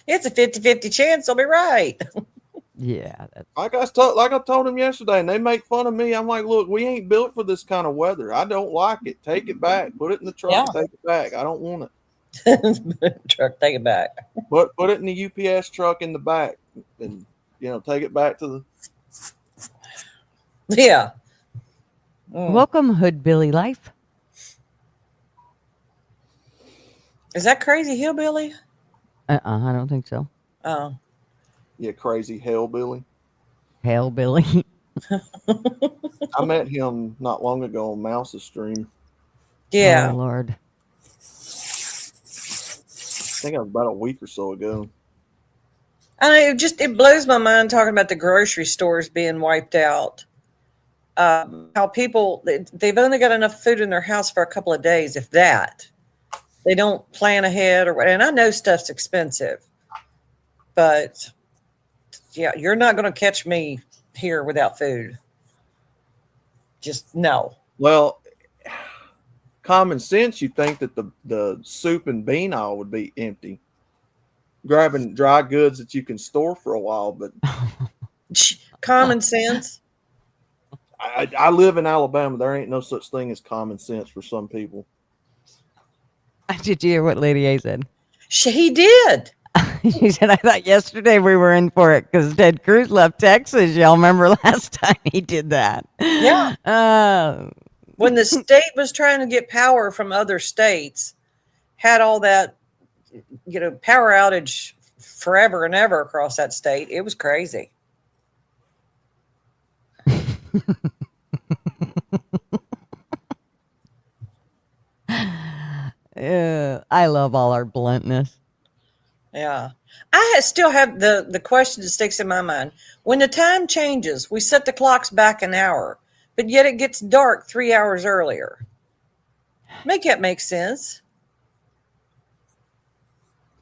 C: It's a 50-50 chance I'll be right.
B: Yeah.
D: Like I told him yesterday, and they make fun of me. I'm like, look, we ain't built for this kind of weather. I don't like it. Take it back. Put it in the truck.
C: Yeah.
D: Take it back. I don't want it.
C: Truck, take it back.
D: Put it in the UPS truck in the back, and take it back to the.
C: Yeah.
B: Welcome, Hood Billy Life.
C: Is that Crazy Hillbilly?
B: I don't think so.
C: Oh.
D: Yeah, crazy hellbilly.
B: Hail Billy.
D: I met him not long ago on Mouse's stream.
C: Yeah.
B: Oh Lord.
D: I think it was about a week or so ago.
C: And it blows my mind talking about the grocery stores being wiped out. How people, they've only got enough food in their house for a couple of days, if that. They don't plan ahead or and I know stuff's expensive, but yeah, you're not going to catch me here without food. Just no.
D: Well, common sense, you think that the soup and bean aisle would be empty, grabbing dry goods that you can store for a while. But
C: Common sense.
D: I live in Alabama. There ain't no such thing as common sense for some people.
B: Did you hear what Lady A said?
C: He did.
B: She said, I thought yesterday we were in for it because Ted Cruz left Texas. Y'all remember last time he did that?
C: Yeah. When the state was trying to get power from other states, had all that, power outage forever and ever across that state. It was crazy.
B: I love all our bluntness.
C: Yeah. Still have the question that sticks in my mind. When the time changes, we set the clocks back an hour, but yet it gets dark 3 hours earlier. Make that make sense.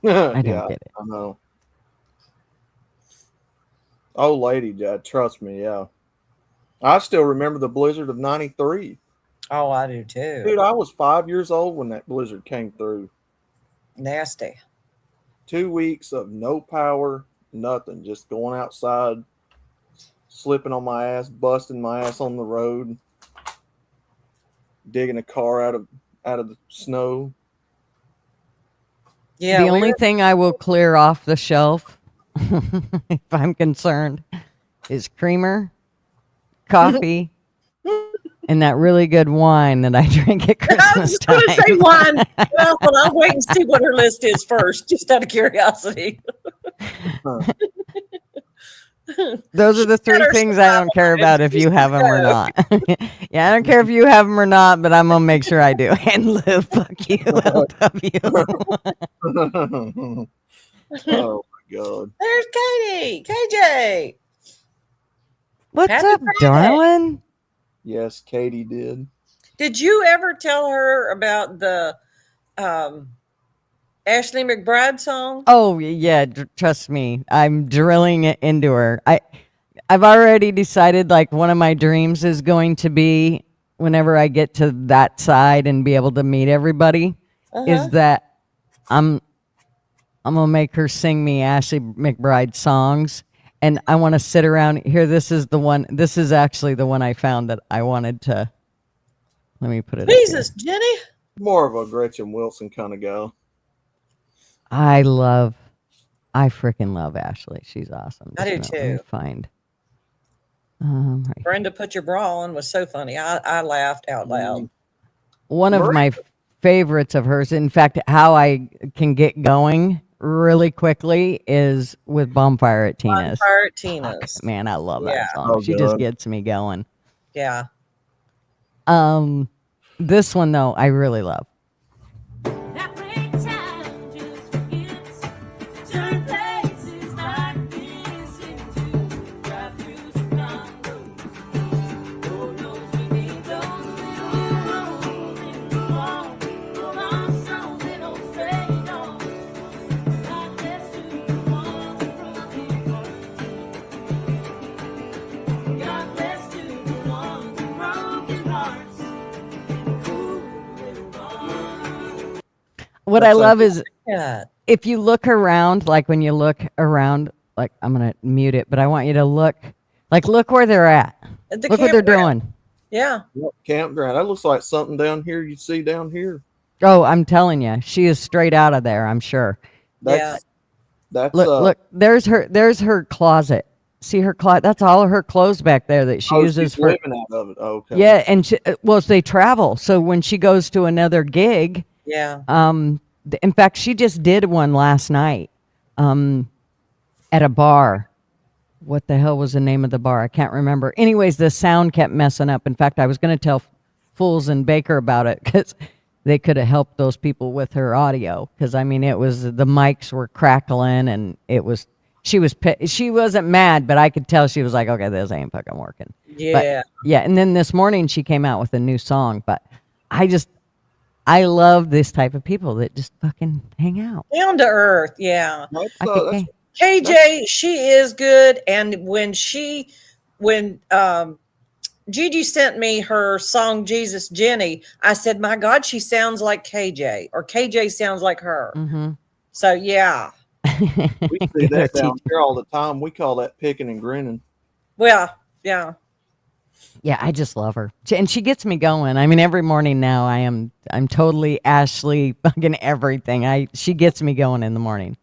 B: I don't get it.
D: I know. Oh, lady, Dad, trust me, yeah. I still remember the blizzard of '93.
C: Oh, I do too.
D: Dude, I was 5 years old when that blizzard came through.
C: Nasty.
D: 2 weeks of no power, nothing. Just going outside, slipping on my ass, busting my ass on the road, digging a car out of the snow.
C: Yeah.
B: The only thing I will clear off the shelf, if I'm concerned, is creamer, coffee, and that really good wine that I drink at Christmas time.
C: I was going to say wine. Well, I'll wait and see what her list is first, just out of curiosity.
B: Those are the three things I don't care about if you have them or not. Yeah, I don't care if you have them or not, but I'm going to make sure I do. And Lou, fuck you, LW.
D: Oh, my God.
C: There's Katie. KJ.
B: What's
C: Happy
B: up,
C: Friday.
B: darling?
D: Yes, Katie did.
C: Did you ever tell her about the Ashley McBride song?
B: Oh, yeah, trust me. I'm drilling it into her. I've already decided, like, one of my dreams is going to be, whenever I get to that side and be able to meet everybody, is that I'm going to make her sing me Ashley McBride songs. And I want to sit around here. This is actually the one I found that I wanted to. Let me put it.
C: Jesus, Jenny.
D: More of a Gretchen Wilson kind of gal.
B: I freaking love Ashley. She's awesome.
C: I do
B: Let me
C: too.
B: find. Right.
C: Brenda Put Your Bra On was so funny. I laughed out loud.
B: One of my favorites of hers, in fact, how I can get going really quickly is with Bonfire at Tina's.
C: Bonfire at Tina's.
B: Fuck, man, I love
C: Yeah.
B: that song.
D: Oh,
B: She
D: God.
B: just gets me going.
C: Yeah.
B: This one though, I really love. What I love is if you look around, like when you look around, like I'm going to mute it, but I want you to look where they're at. Look what they're doing.
C: Yeah.
D: Yep, campground. That looks like something down here you see down here.
B: Oh, I'm telling you, she is straight out of there, I'm sure.
D: That's
B: Look, there's her closet. See her closet? That's all of her clothes back there that she uses for
D: living out of it. Okay.
B: Yeah, and they travel. So when she goes to another gig,
C: Yeah.
B: in fact, she just did one last night at a bar, what the hell was the name of the bar? I can't remember. Anyways, the sound kept messing up. In fact, I was going to tell Fools and Baker about it because they could have helped those people with her audio. Because I mean, it was the mics were crackling, and it was she wasn't mad, but I could tell she was like, okay, this ain't fucking working.
C: Yeah.
B: But, yeah. And then this morning she came out with a new song, but I love this type of people that just fucking hang out.
C: Down to earth. Yeah.
D: That's,
C: KJ, she is good. And when Gigi sent me her song Jesus Jenny, I said, my God, she sounds like KJ, or KJ sounds like her.
B: Mm-hmm.
C: So yeah.
D: we see that down here all the time. We call that picking and grinning.
C: Well, yeah.
B: Yeah, I just love her. And she gets me going. I mean, every morning now I'm totally Ashley fucking everything. She gets me going in the morning.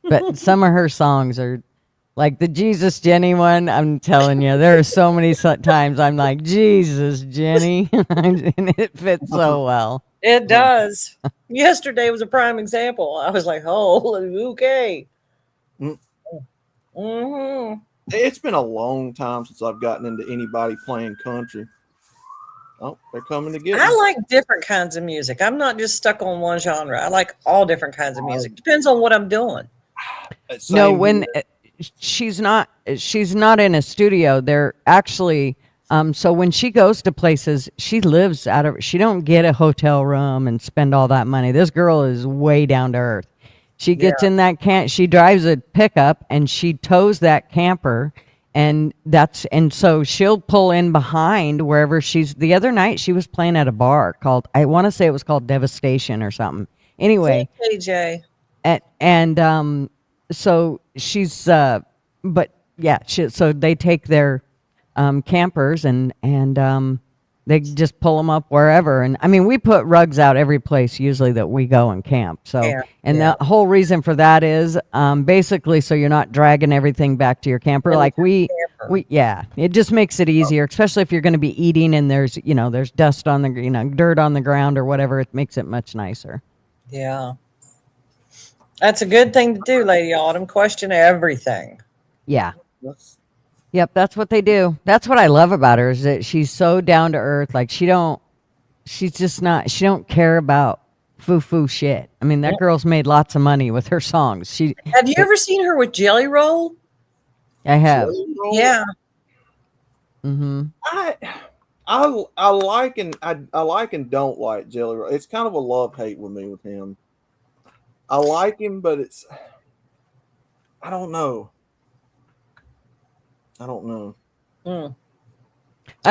B: But some of her songs are like the Jesus Jenny one. I'm telling you, there are so many times I'm like, Jesus Jenny. And it fits so well.
C: It does. Yesterday was a prime example. I was like, oh, okay. Mm-hmm.
D: It's been a long time since I've gotten into anybody playing country. Oh, they're coming to get me.
C: I like different kinds of music. I'm not just stuck on one genre. I like all different kinds of music. Depends on what I'm doing.
B: No, when she's not in a studio, they're actually so when she goes to places, she lives she don't get a hotel room and spend all that money. This girl is way down to earth. She gets in that she drives a pickup and she tows that camper, and so she'll pull in behind wherever the other night she was playing at a bar called, I want to say it was called Devastation or something. Anyway,
C: KJ.
B: And so she's but yeah, so they take their campers and they just pull them up wherever. And I mean, we put rugs out every place usually that we go and camp. So, the whole reason for that is basically so you're not dragging everything back to your camper. Like it just makes it easier, especially if you're going to be eating and there's dust on the, dirt on the ground or whatever. It makes it much nicer.
C: Yeah. That's a good thing to do, Lady Autumn. Question everything.
B: Yeah. Yep, that's what they do. That's what I love about her is that she's so down to earth. Like she don't care about foo shit. I mean, that girl's made lots of money with her songs.
C: Have you ever seen her with Jelly Roll?
B: I have.
C: Yeah.
B: Mm-hmm.
D: I like and don't like Jelly Roll. It's kind of a love-hate with me with him. I like him, but I don't know.
B: I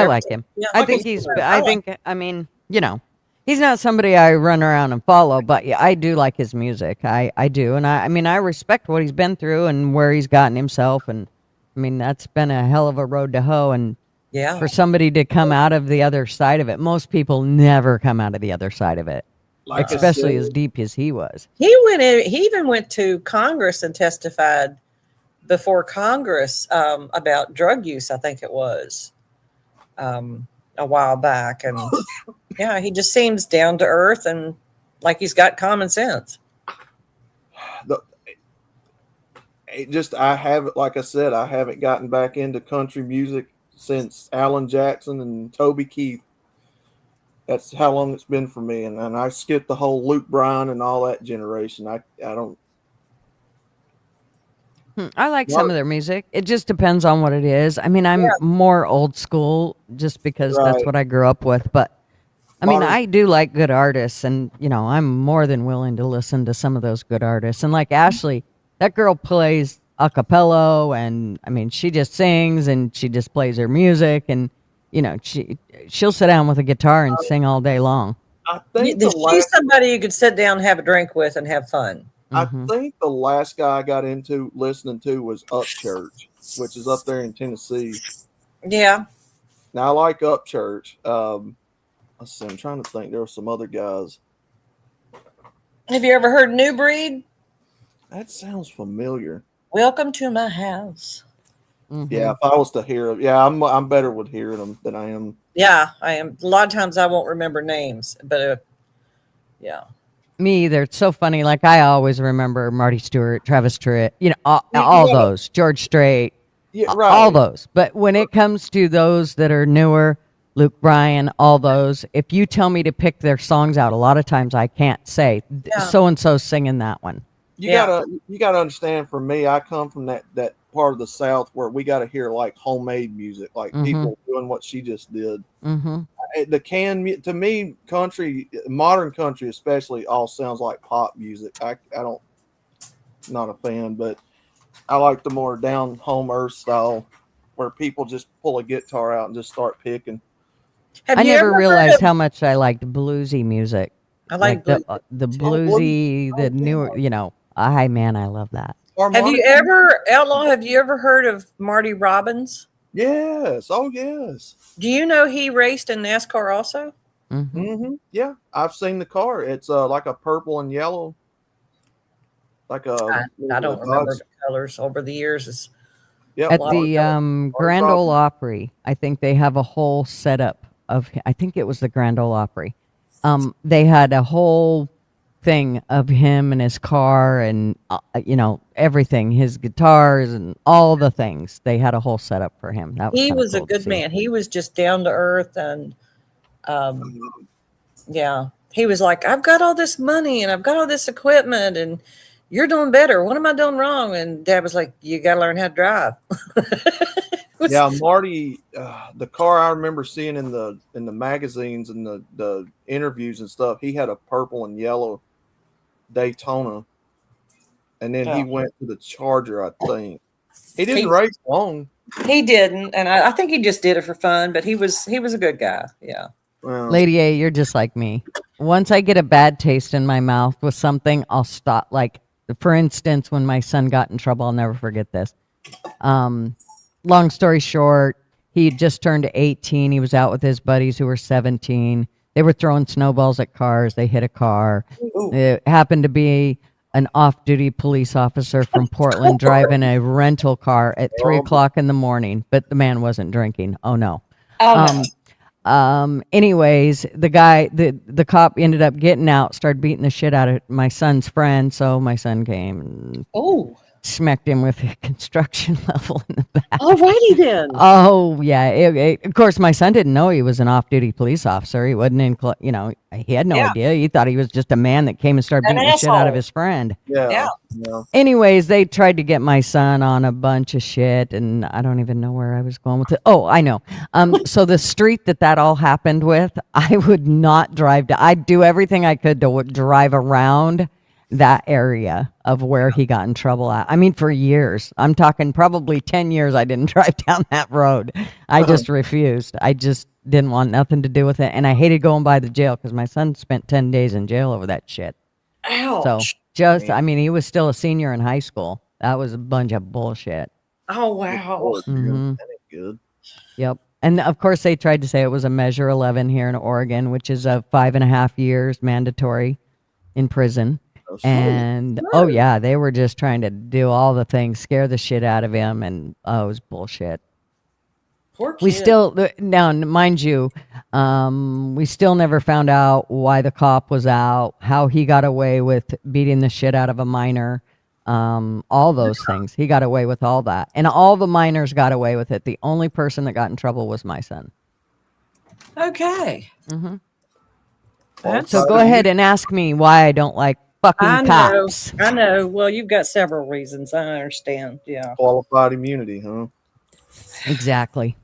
B: like him.
C: Yeah,
B: I think he's not somebody I run around and follow, but yeah, I do like his music. I do. And I respect what he's been through and where he's gotten himself. And I mean, that's been a hell of a road to hoe. And for somebody to come out of the other side of it, most people never come out of the other side of it. Especially as deep as he was.
C: He even went to Congress and testified before Congress about drug use, I think it was a while back. And yeah, he just seems down to earth and like he's got common sense.
D: I haven't gotten back into country music since Alan Jackson and Toby Keith. That's how long it's been for me. And I skipped the whole Luke Bryan and all that generation. I don't.
B: I like some of their music. It just depends on what it is. I mean, I'm more old school just because that's what I grew up with. But I mean, I do like good artists, and I'm more than willing to listen to some of those good artists. And like Ashley, that girl plays a cappella, and I mean, she just sings and she just plays her music, and she'll sit down with a guitar and sing all day long.
D: I think
C: she's somebody you could sit down, have a drink with, and have fun.
D: I think the last guy I got into listening to was Upchurch, which is up there in Tennessee.
C: Yeah.
D: Now I like Upchurch. Let's see, I'm trying to think. There were some other guys.
C: Have you ever heard New Breed?
D: That sounds familiar.
C: Welcome to my house.
B: Mm-hmm.
D: Yeah, if I was to hear it, I'm better with hearing them than I am.
C: Yeah, I am. A lot of times I won't remember names, but yeah.
B: Me either. It's so funny. Like I always remember Marty Stewart, Travis Tritt, all those, George Strait.
D: Yeah, right.
B: All those. But when it comes to those that are newer, Luke Bryan, all those, if you tell me to pick their songs out, a lot of times I can't say
C: Yeah.
B: so and so singing that one.
D: You
C: Yeah.
D: gotta understand. For me, I come from that part of the South where we got to hear like homemade music, like people doing what she just did.
B: Mm-hmm.
D: To me, country, modern country especially, all sounds like pop music. I don't, not a fan, but I like the more down home earth style where people just pull a guitar out and just start picking.
C: Have
B: I
C: you
B: never
C: ever heard
B: realized
C: of-
B: how much I liked bluesy music.
C: I like
B: the
C: blues.
B: the
D: blues.
B: bluesy, the newer, man, I love that.
C: Have you ever, Outlaw, have you ever heard of Marty Robbins?
D: Yes. Oh, yes.
C: Do you know he raced in NASCAR also?
B: Mm-hmm.
D: Mm-hmm. Yeah, I've seen the car. It's like a purple and yellow. Like a.
C: I don't remember the colors over the years. It's
D: Yep.
B: At the Grand Ole Opry, I think they have a whole setup of. I think it was the Grand Ole Opry. They had a whole thing of him and his car and everything, his guitars and all the things. They had a whole setup for him. That was
C: he
B: kinda
C: was
B: cool
C: a
B: to
C: good
B: see.
C: man. He was just down to earth and yeah. He was like, I've got all this money and I've got all this equipment and you're doing better. What am I doing wrong? And Dad was like, you got to learn how to drive.
D: Yeah, Marty, the car I remember seeing in the magazines and the interviews and stuff, he had a purple and yellow Daytona, and then he went to the Charger. I think he didn't race long.
C: He didn't, and I think he just did it for fun. But he was a good guy. Yeah.
D: Well,
B: Lady A, you're just like me. Once I get a bad taste in my mouth with something, I'll stop. Like, for instance, when my son got in trouble, I'll never forget this. Long story short, he had just turned 18. He was out with his buddies who were 17. They were throwing snowballs at cars. They hit a car.
C: Ooh.
B: It happened to be an off-duty police officer from Portland driving a rental car at 3 o'clock in the morning, but the man wasn't drinking. Oh, no.
C: Oh, no.
B: Anyways, the guy, the cop ended up getting out, started beating the shit out of my son's friend. So my son came and
C: Oh,
B: smacked him with a construction level in the back.
C: alrighty then.
B: Oh yeah. Of course, my son didn't know he was an off-duty police officer. He wasn't in, he had no idea. He thought he was just a man that came and started beating the shit out of his friend.
D: yeah.
B: Anyways, they tried to get my son on a bunch of shit, and I don't even know where I was going with it. Oh, I know. So the street that all happened with, I would not drive to. I'd do everything I could to drive around that area of where he got in trouble at. I mean, for years. I'm talking probably 10 years I didn't drive down that road. I just refused. I just didn't want nothing to do with it, and I hated going by the jail because my son spent 10 days in jail over that shit.
C: Ouch.
B: So he was still a senior in high school. That was a bunch of bullshit.
C: Oh, wow.
B: Mhm.
D: That ain't good.
B: Yep. And of course, they tried to say it was a Measure 11 here in Oregon, which is a 5.5 years mandatory in prison. And they were just trying to do all the things, scare the shit out of him, and it was bullshit.
C: Poor kid.
B: We still now, mind you, we still never found out why the cop was out, how he got away with beating the shit out of a minor, all those things. He got away with all that, and all the minors got away with it. The only person that got in trouble was my son.
C: Okay.
B: Mm-hmm.
C: That's
B: So go ahead and ask me why I don't like fucking cops.
C: I know. Well, you've got several reasons. I understand. Yeah.
D: Qualified immunity, huh?
B: Exactly.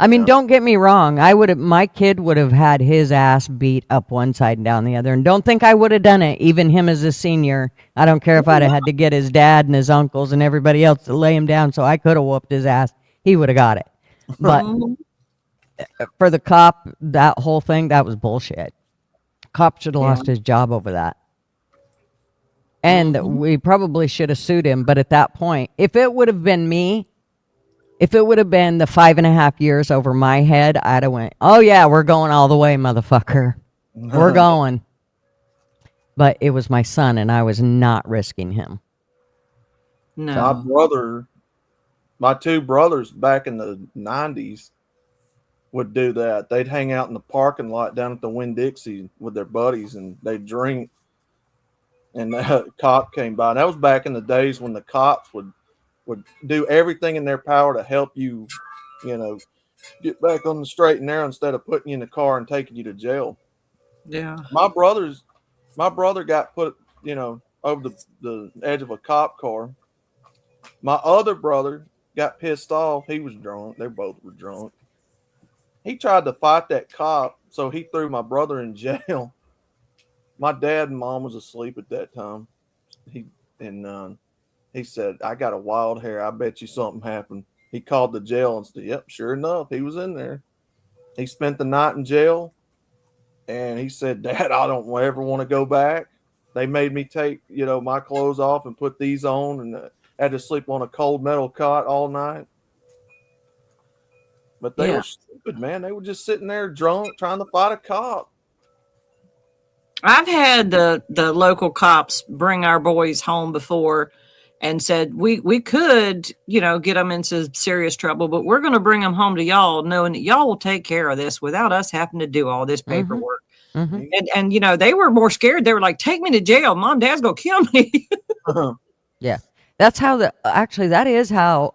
B: I mean, don't get me wrong. My kid would have had his ass beat up one side and down the other. And don't think I would have done it, even him as a senior. I don't care if I'd have had to get his dad and his uncles and everybody else to lay him down so I could have whooped his ass. He would have got it. But for the cop, that whole thing, that was bullshit. Cop should have lost his job over that. And we probably should have sued him. But at that point, if it would have been me, if it would have been the 5.5 years over my head, I'd have went, oh yeah, we're going all the way, motherfucker. We're going. But it was my son, and I was not risking him.
C: No.
D: My two brothers back in the 90s would do that. They'd hang out in the parking lot down at the Winn-Dixie with their buddies, and they'd drink. And the cop came by. And that was back in the days when the cops would would do everything in their power to help you, get back on the straight and narrow instead of putting you in the car and taking you to jail.
C: Yeah.
D: My brother got put, over the edge of a cop car. My other brother got pissed off. He was drunk. They both were drunk. He tried to fight that cop, so he threw my brother in jail. My dad and mom was asleep at that time. He said, "I got a wild hair. I bet you something happened." He called the jail and said, "Yep, sure enough, he was in there." He spent the night in jail, and he said, "Dad, I don't ever want to go back. They made me take, my clothes off and put these on, and had to sleep on a cold metal cot all night." But they were stupid, man. They were just sitting there drunk, trying to fight a cop.
C: I've had the local cops bring our boys home before and said, we could, get them into serious trouble, but we're going to bring them home to y'all, knowing that y'all will take care of this without us having to do all this paperwork.
B: Mm-hmm.
C: And they were more scared. They were like, "Take me to jail. Mom, Dad's going to kill me."
B: Yeah. That's how that is how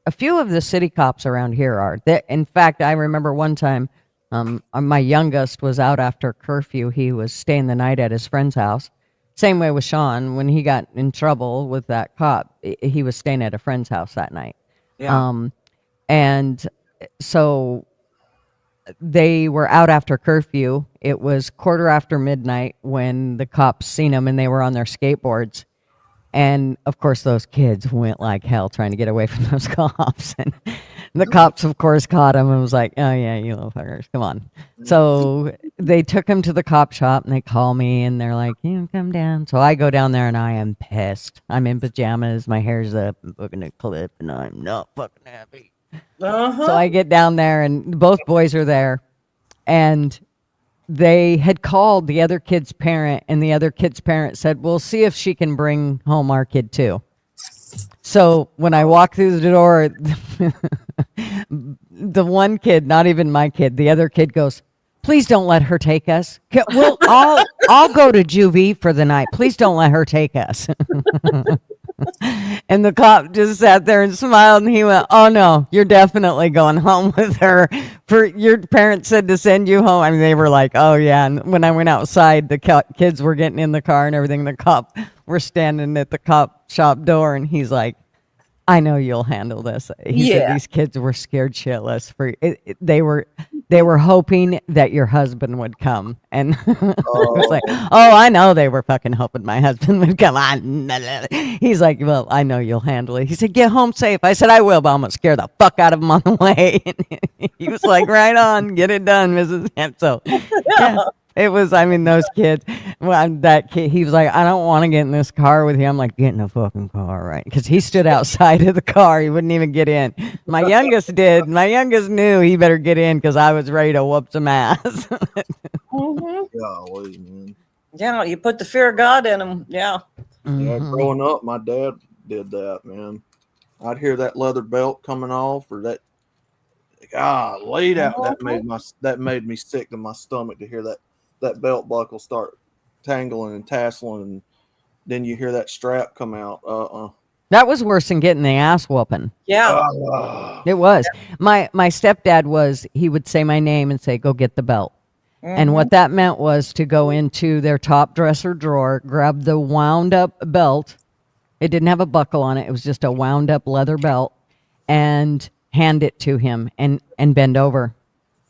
B: a few of the city cops around here are. In fact, I remember one time, my youngest was out after curfew. He was staying the night at his friend's house. Same way with Sean. When he got in trouble with that cop, he was staying at a friend's house that night.
C: Yeah.
B: And so they were out after curfew. It was midnight when the cops seen him, and they were on their skateboards. And of course, those kids went like hell trying to get away from those cops. And the cops, of course, caught him and was like, "Oh, yeah, you little fuckers, come on." So they took him to the cop shop, and they call me, and they're like, "Come down." So I go down there, and I am pissed. I'm in pajamas. My hair's up. I'm booking a clip, and I'm not fucking happy.
C: Uh-huh.
B: So I get down there, and both boys are there. And they had called the other kid's parent, and the other kid's parent said, "We'll see if she can bring home our kid too." So when I walk through the door, the one kid, not even my kid, the other kid goes, "Please don't let her take us. I'll go to juvie for the night. Please don't let her take us." And the cop just sat there and smiled, and he went, "Oh no, you're definitely going home with her. For your parents said to send you home." I mean, they were like, "Oh yeah." And when I went outside, the kids were getting in the car and everything. The cop were standing at the cop shop door, and he's like, "I know you'll handle this." He said these kids were scared shitless for it. They were hoping that your husband would come, and I was like, "Oh, I know they were fucking hoping my husband would come." He's like, "Well, I know you'll handle it." He said, "Get home safe." I said, "I will, but I'm gonna scare the fuck out of him on the way." And he was like, "Right on, get it done, Mrs. Hemp." So, yeah. It was, I mean, those kids, that kid, he was like, "I don't want to get in this car with you." I'm like, "Get in the fucking car," right? Because he stood outside of the car. He wouldn't even get in. My youngest did. My youngest knew he better get in because I was ready to whoop some ass.
C: Mm-hmm.
D: Golly, man.
C: Yeah, you put the fear of God in them. Yeah.
D: Yeah, growing up, my dad did that, man. I'd hear that leather belt coming off, or that, laid out. That made me sick to my stomach to hear that belt buckle start tangling and tasseling, and then you hear that strap come out.
B: That was worse than getting the ass whooping.
C: Yeah.
B: It was. My stepdad he would say my name and say, "Go get the belt." Mm-hmm. And what that meant was to go into their top dresser drawer, grab the wound up belt. It didn't have a buckle on it. It was just a wound up leather belt, and hand it to him and bend over.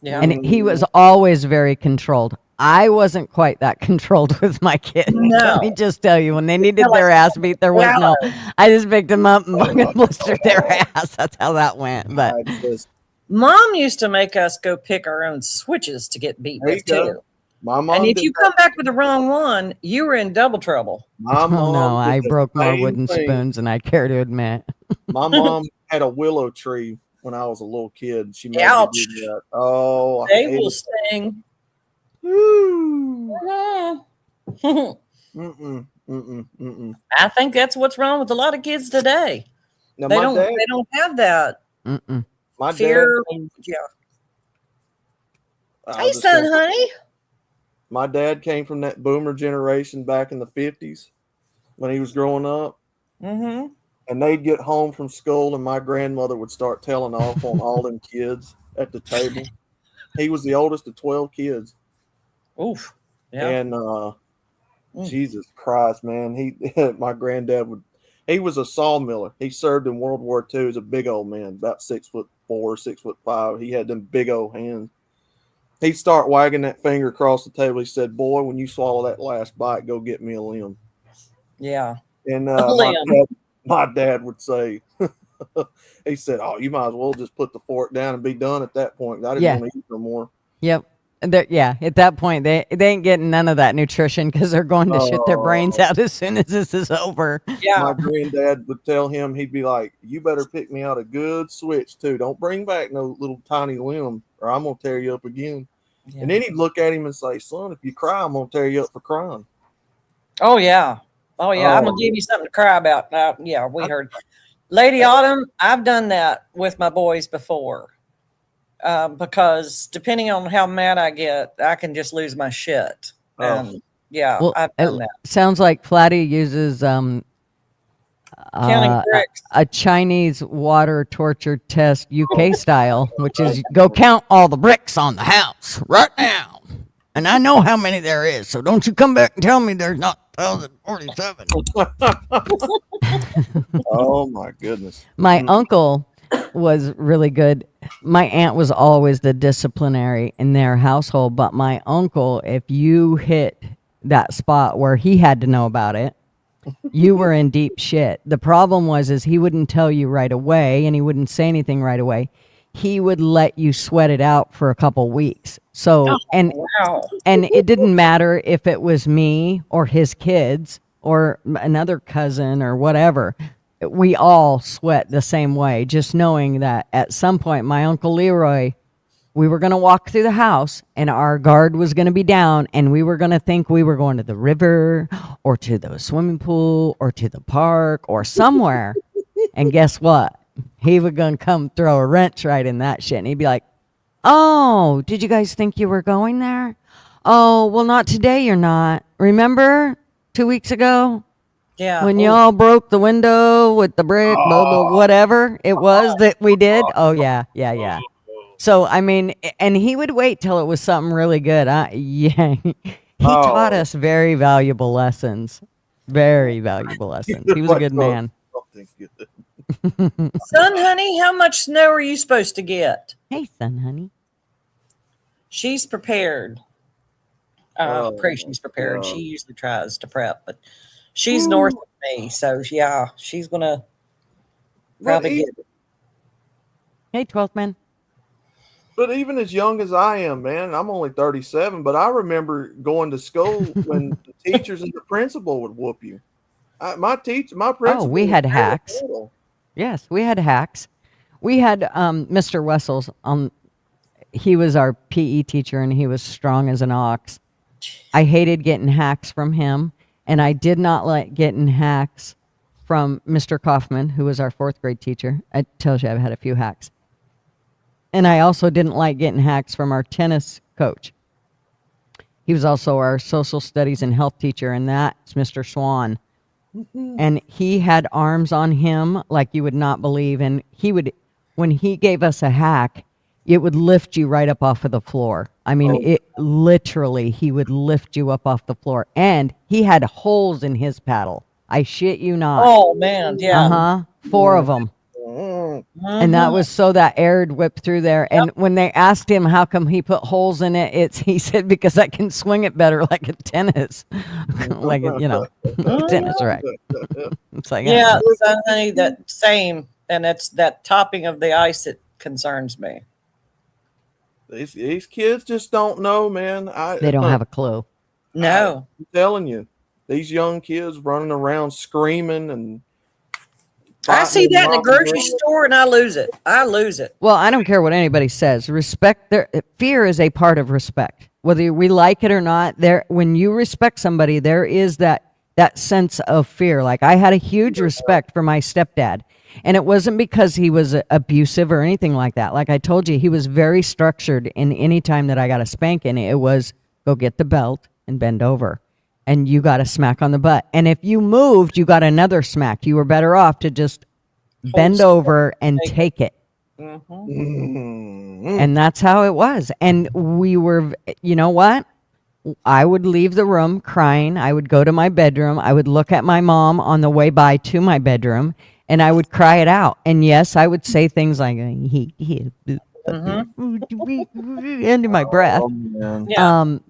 B: Yeah. And he was always very controlled. I wasn't quite that controlled with my kids. No. Let me just tell you, when they needed their ass beat, there was no. I just picked them up and fucking blistered their ass. That's how that went. But
C: Mom used to make us go pick our own switches to get beat with too.
D: My mom.
C: And if you come back with the wrong one, you were in double trouble.
D: My mom
B: no, I broke more wooden spoons than I care to admit.
D: My mom had a willow tree when I was a little kid. She made me do that. Oh,
C: they will sting. I think that's what's wrong with a lot of kids today. Now, they don't have that
D: my
C: fear.
D: Dad,
C: hey, son, honey.
D: My dad came from that boomer generation back in the 50s when he was growing up.
C: Mm-hmm.
D: and they'd get home from school, and my grandmother would start telling off on all them kids at the table. He was the oldest of 12 kids.
C: Oof. Yeah.
D: And Jesus Christ, man. My granddad he was a sawmiller. He served in World War II. He was a big old man, about 6'4", 6'5". He had them big old hands. He'd start wagging that finger across the table. He said, "Boy, when you swallow that last bite, go get me a limb."
C: Yeah.
D: And my dad would say, he said, "Oh, you might as well just put the fork down and be done at that point. I didn't want to eat no more."
B: Yep. At that point, they ain't getting none of that nutrition because they're going to shit their brains out as soon as this is over.
C: Yeah.
D: My granddad would tell him, he'd be like, "You better pick me out a good switch, too. Don't bring back no little tiny limb or I'm going to tear you up again." Yeah. And then he'd look at him and say, "Son, if you cry, I'm going to tear you up for crying."
C: Oh, yeah. I'm going to give you something to cry about. Yeah, we heard. Lady Autumn, I've done that with my boys before. Because depending on how mad I get, I can just lose my shit. I've done that.
B: Sounds like Flatty uses
C: counting bricks.
B: A Chinese water torture test UK style, which is go count all the bricks on the house right now. And I know how many there is, so don't you come back and tell me there's not 1,047.
D: Oh my goodness.
B: My uncle was really good. My aunt was always the disciplinary in their household, but my uncle, if you hit that spot where he had to know about it, you were in deep shit. The problem was he wouldn't tell you right away, and he wouldn't say anything right away. He would let you sweat it out for a couple weeks. So, and it didn't matter if it was me or his kids or another cousin or whatever. We all sweat the same way, just knowing that at some point, my Uncle Leroy, we were going to walk through the house and our guard was going to be down and we were going to think we were going to the river or to the swimming pool or to the park or somewhere. And guess what? He was going to come throw a wrench right in that shit. And he'd be like, "Oh, did you guys think you were going there? Oh, well, not today. You're not. Remember 2 weeks ago?
C: Yeah.
B: When y'all broke the window with the brick, blah, blah, whatever it was that we did." Oh, yeah. So, I mean, and he would wait till it was something really good. He taught us very valuable lessons. Very valuable lessons. He was a good man.
C: Son, honey, how much snow are you supposed to get?
B: Hey, son, honey.
C: She's prepared. Pray she's prepared. She usually tries to prep, but she's north of me, so yeah, she's gonna probably get it.
B: Hey, 12th man.
D: But even as young as I am, man, I'm only 37, but I remember going to school when the teachers and the principal would whoop you. My principal.
B: Oh, we had hacks. Yes, we had hacks. We had Mr. Wessels on. He was our PE teacher, and he was strong as an ox. I hated getting hacks from him, and I did not like getting hacks from Mr. Kaufman, who was our 4th grade teacher. I tells you I've had a few hacks. And I also didn't like getting hacks from our tennis coach. He was also our social studies and health teacher, and that's Mr. Swan. And he had arms on him like you would not believe. And when he gave us a hack, it would lift you right up off of the floor. I mean, it literally, he would lift you up off the floor. And he had holes in his paddle. I shit you not.
C: Oh, man. Yeah.
B: 4 of them. And that was so that air would whip through there. And when they asked him how come he put holes in it, he said, because I can swing it better like a tennis. Like, tennis racket. It's like,
C: yeah, honey, that same. And it's that topping of the ice that concerns me.
D: These kids just don't know, man.
B: They don't have a clue.
C: No.
D: I'm telling you, these young kids running around screaming and
C: I see that in the grocery store and I lose it.
B: Well, I don't care what anybody says. Fear is a part of respect. Whether we like it or not, when you respect somebody, there is that sense of fear. Like I had a huge respect for my stepdad. And it wasn't because he was abusive or anything like that. Like I told you, he was very structured in any time that I got a spanking. It was go get the belt and bend over. and you got a smack on the butt. And if you moved, you got another smack. You were better off to just bend
C: still,
B: over and take it. And that's how it was. And we were, you know what? I would leave the room crying. I would go to my bedroom. I would look at my mom on the way by to my bedroom, and I would cry it out. And yes, I would say things like, under my breath.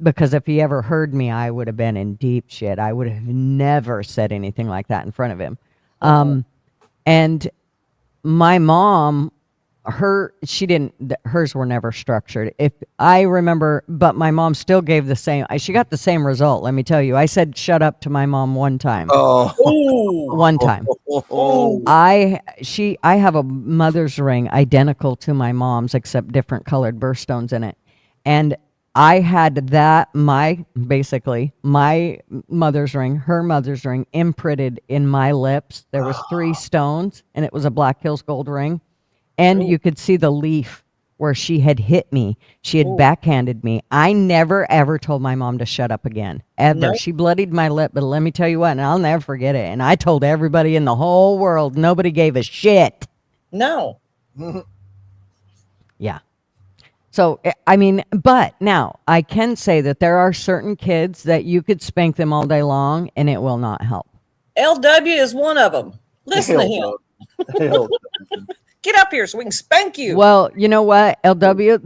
B: Because if he ever heard me, I would have been in deep shit. I would have never said anything like that in front of him. And my mom, hers were never structured. If I remember, but my mom still gave the same, she got the same result. Let me tell you, I said, shut up to my mom one time. One time. I have a mother's ring identical to my mom's, except different colored birthstones in it. And I had that, basically my mother's ring, her mother's ring imprinted in my lips. There was 3 stones, and it was a Black Hills gold ring. And you could see the leaf where she had hit me. She had backhanded me. I never, ever told my mom to shut up again, ever. Nope. She bloodied my lip, but let me tell you what, and I'll never forget it. And I told everybody in the whole world, nobody gave a shit.
C: No.
B: Yeah. So, I mean, but now I can say that there are certain kids that you could spank them all day long and it will not help.
C: LW is one of them. Listen to him. Get up here so we can spank you.
B: Well, you know what, LW,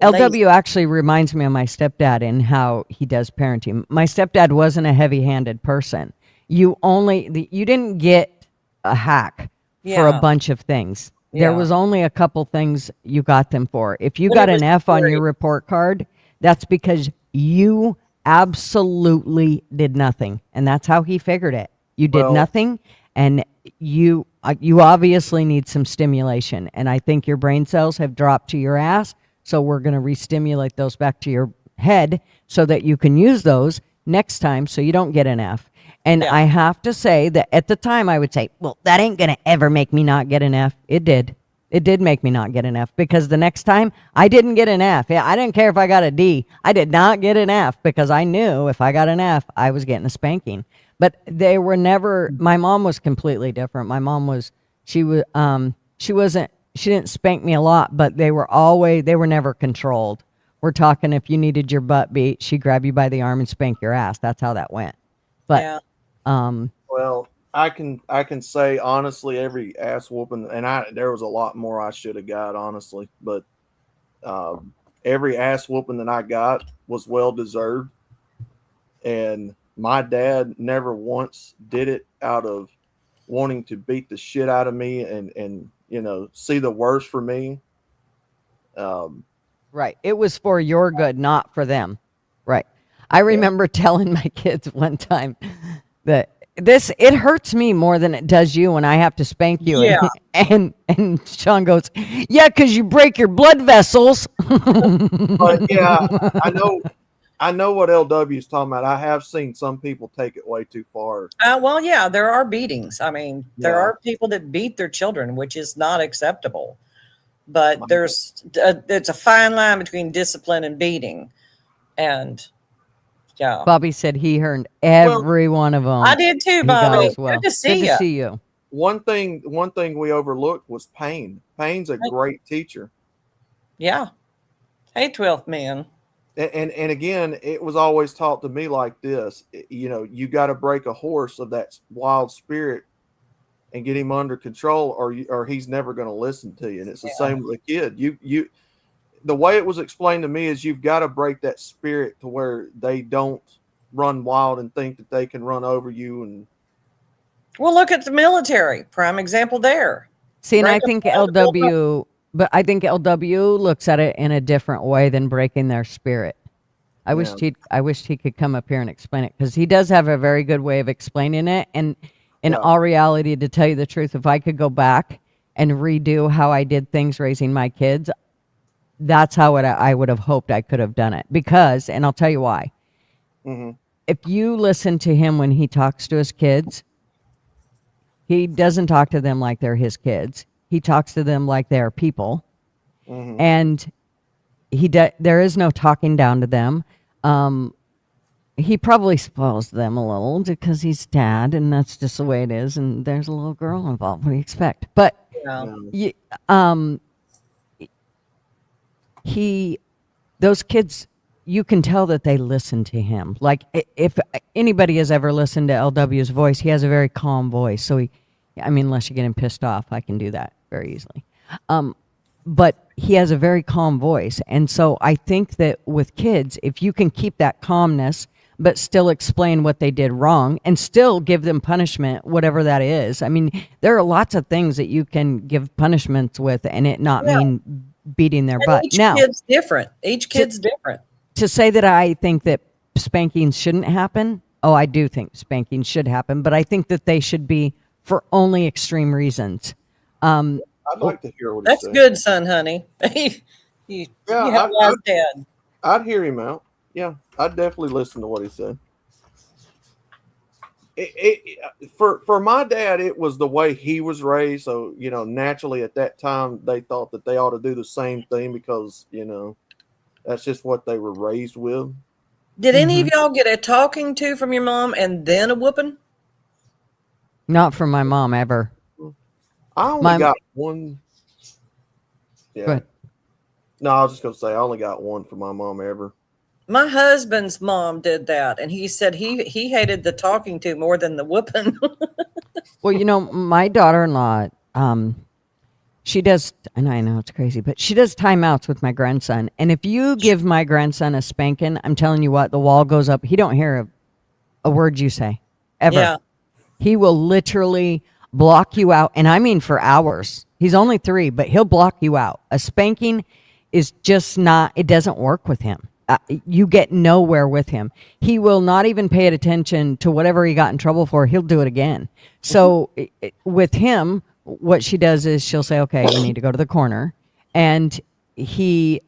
B: LW actually reminds me of my stepdad in how he does parenting. My stepdad wasn't a heavy-handed person. You didn't get a hack for a bunch of things. There was only a couple things you got them for. If you got an F on your report card, that's because you absolutely did nothing. And that's how he figured it. You did nothing, and you obviously need some stimulation. And I think your brain cells have dropped to your ass, so we're going to re-stimulate those back to your head so that you can use those next time so you don't get an F. And I have to say that at the time I would say, well, that ain't going to ever make me not get an F. It did. It did make me not get an F, because the next time I didn't get an F. I didn't care if I got a D. I did not get an F because I knew if I got an F, I was getting a spanking. But they were never, my mom was completely different. My mom she didn't spank me a lot, but they were never controlled. We're talking, if you needed your butt beat, she'd grab you by the arm and spank your ass. That's how that went. But,
D: well, I can say honestly, every ass whooping, and there was a lot more I should have got, honestly, but every ass whooping that I got was well deserved. And my dad never once did it out of wanting to beat the shit out of me and see the worst for me.
B: Right. It was for your good, not for them. Right. I remember telling my kids one time that it hurts me more than it does you when I have to spank you.
C: Yeah.
B: And Sean goes, yeah, because you break your blood vessels.
D: But yeah, I know what LW is talking about. I have seen some people take it way too far.
C: Well, yeah, there are beatings. I mean, there are people that beat their children, which is not acceptable. But it's a fine line between discipline and beating. And yeah,
B: Bobby said he earned every one of them.
C: I did too, Bobby. Good to see you.
B: Good to see you.
D: One thing we overlooked was pain. Pain's a great teacher.
C: Yeah. Hey, 12th man.
D: And again, it was always taught to me like this. You got to break a horse of that wild spirit and get him under control, or he's never going to listen to you. And it's the same with a kid. The way it was explained to me is you've got to break that spirit to where they don't run wild and think that they can run over you. And
C: well, look at the military. Prime example there.
B: See, and I think LW looks at it in a different way than breaking their spirit. I wished he could come up here and explain it, because he does have a very good way of explaining it. And in all reality, to tell you the truth, if I could go back and redo how I did things raising my kids, that's how I would have hoped I could have done it. Because, and I'll tell you why. Mm-hmm. If you listen to him when he talks to his kids, he doesn't talk to them like they're his kids. He talks to them like they're people. Mm-hmm. And there is no talking down to them. he probably spoils them a little because he's dad, and that's just the way it is. And there's a little girl involved. What do you expect? But
C: Yeah.
B: you, those kids, you can tell that they listen to him. Like if anybody has ever listened to LW's voice, he has a very calm voice. So unless you get him pissed off, I can do that very easily. But he has a very calm voice. And so I think that with kids, if you can keep that calmness, but still explain what they did wrong and still give them punishment, whatever that is. I mean, there are lots of things that you can give punishments with and it not mean beating their butt.
C: Each
B: Now,
C: kid's different. Each kid's different.
B: To say that I think that spankings shouldn't happen, I do think spankings should happen, but I think that they should be for only extreme reasons.
D: I'd like to hear what he
C: That's
D: said.
C: good, son, honey. you have a lot of dad.
D: I'd hear him out. Yeah, I'd definitely listen to what he said. For my dad, it was the way he was raised. So, naturally at that time, they thought that they ought to do the same thing because, that's just what they were raised with.
C: Did any of y'all get a talking to from your mom and then a whooping?
B: Not from my mom ever.
D: I only got one. Yeah.
B: Go ahead.
D: No, I was just going to say, I only got one from my mom ever.
C: My husband's mom did that, and he said he hated the talking to more than the whooping.
B: Well, my daughter-in-law, she does, and I know it's crazy, but she does timeouts with my grandson. And if you give my grandson a spanking, I'm telling you what, the wall goes up. He don't hear a word you say, ever.
C: Yeah.
B: He will literally block you out, and I mean for hours. He's only 3, but he'll block you out. A spanking is just not, it doesn't work with him. You get nowhere with him. He will not even pay attention to whatever he got in trouble for. He'll do it again. So with him, what she does is she'll say, okay, you need to go to the corner. And he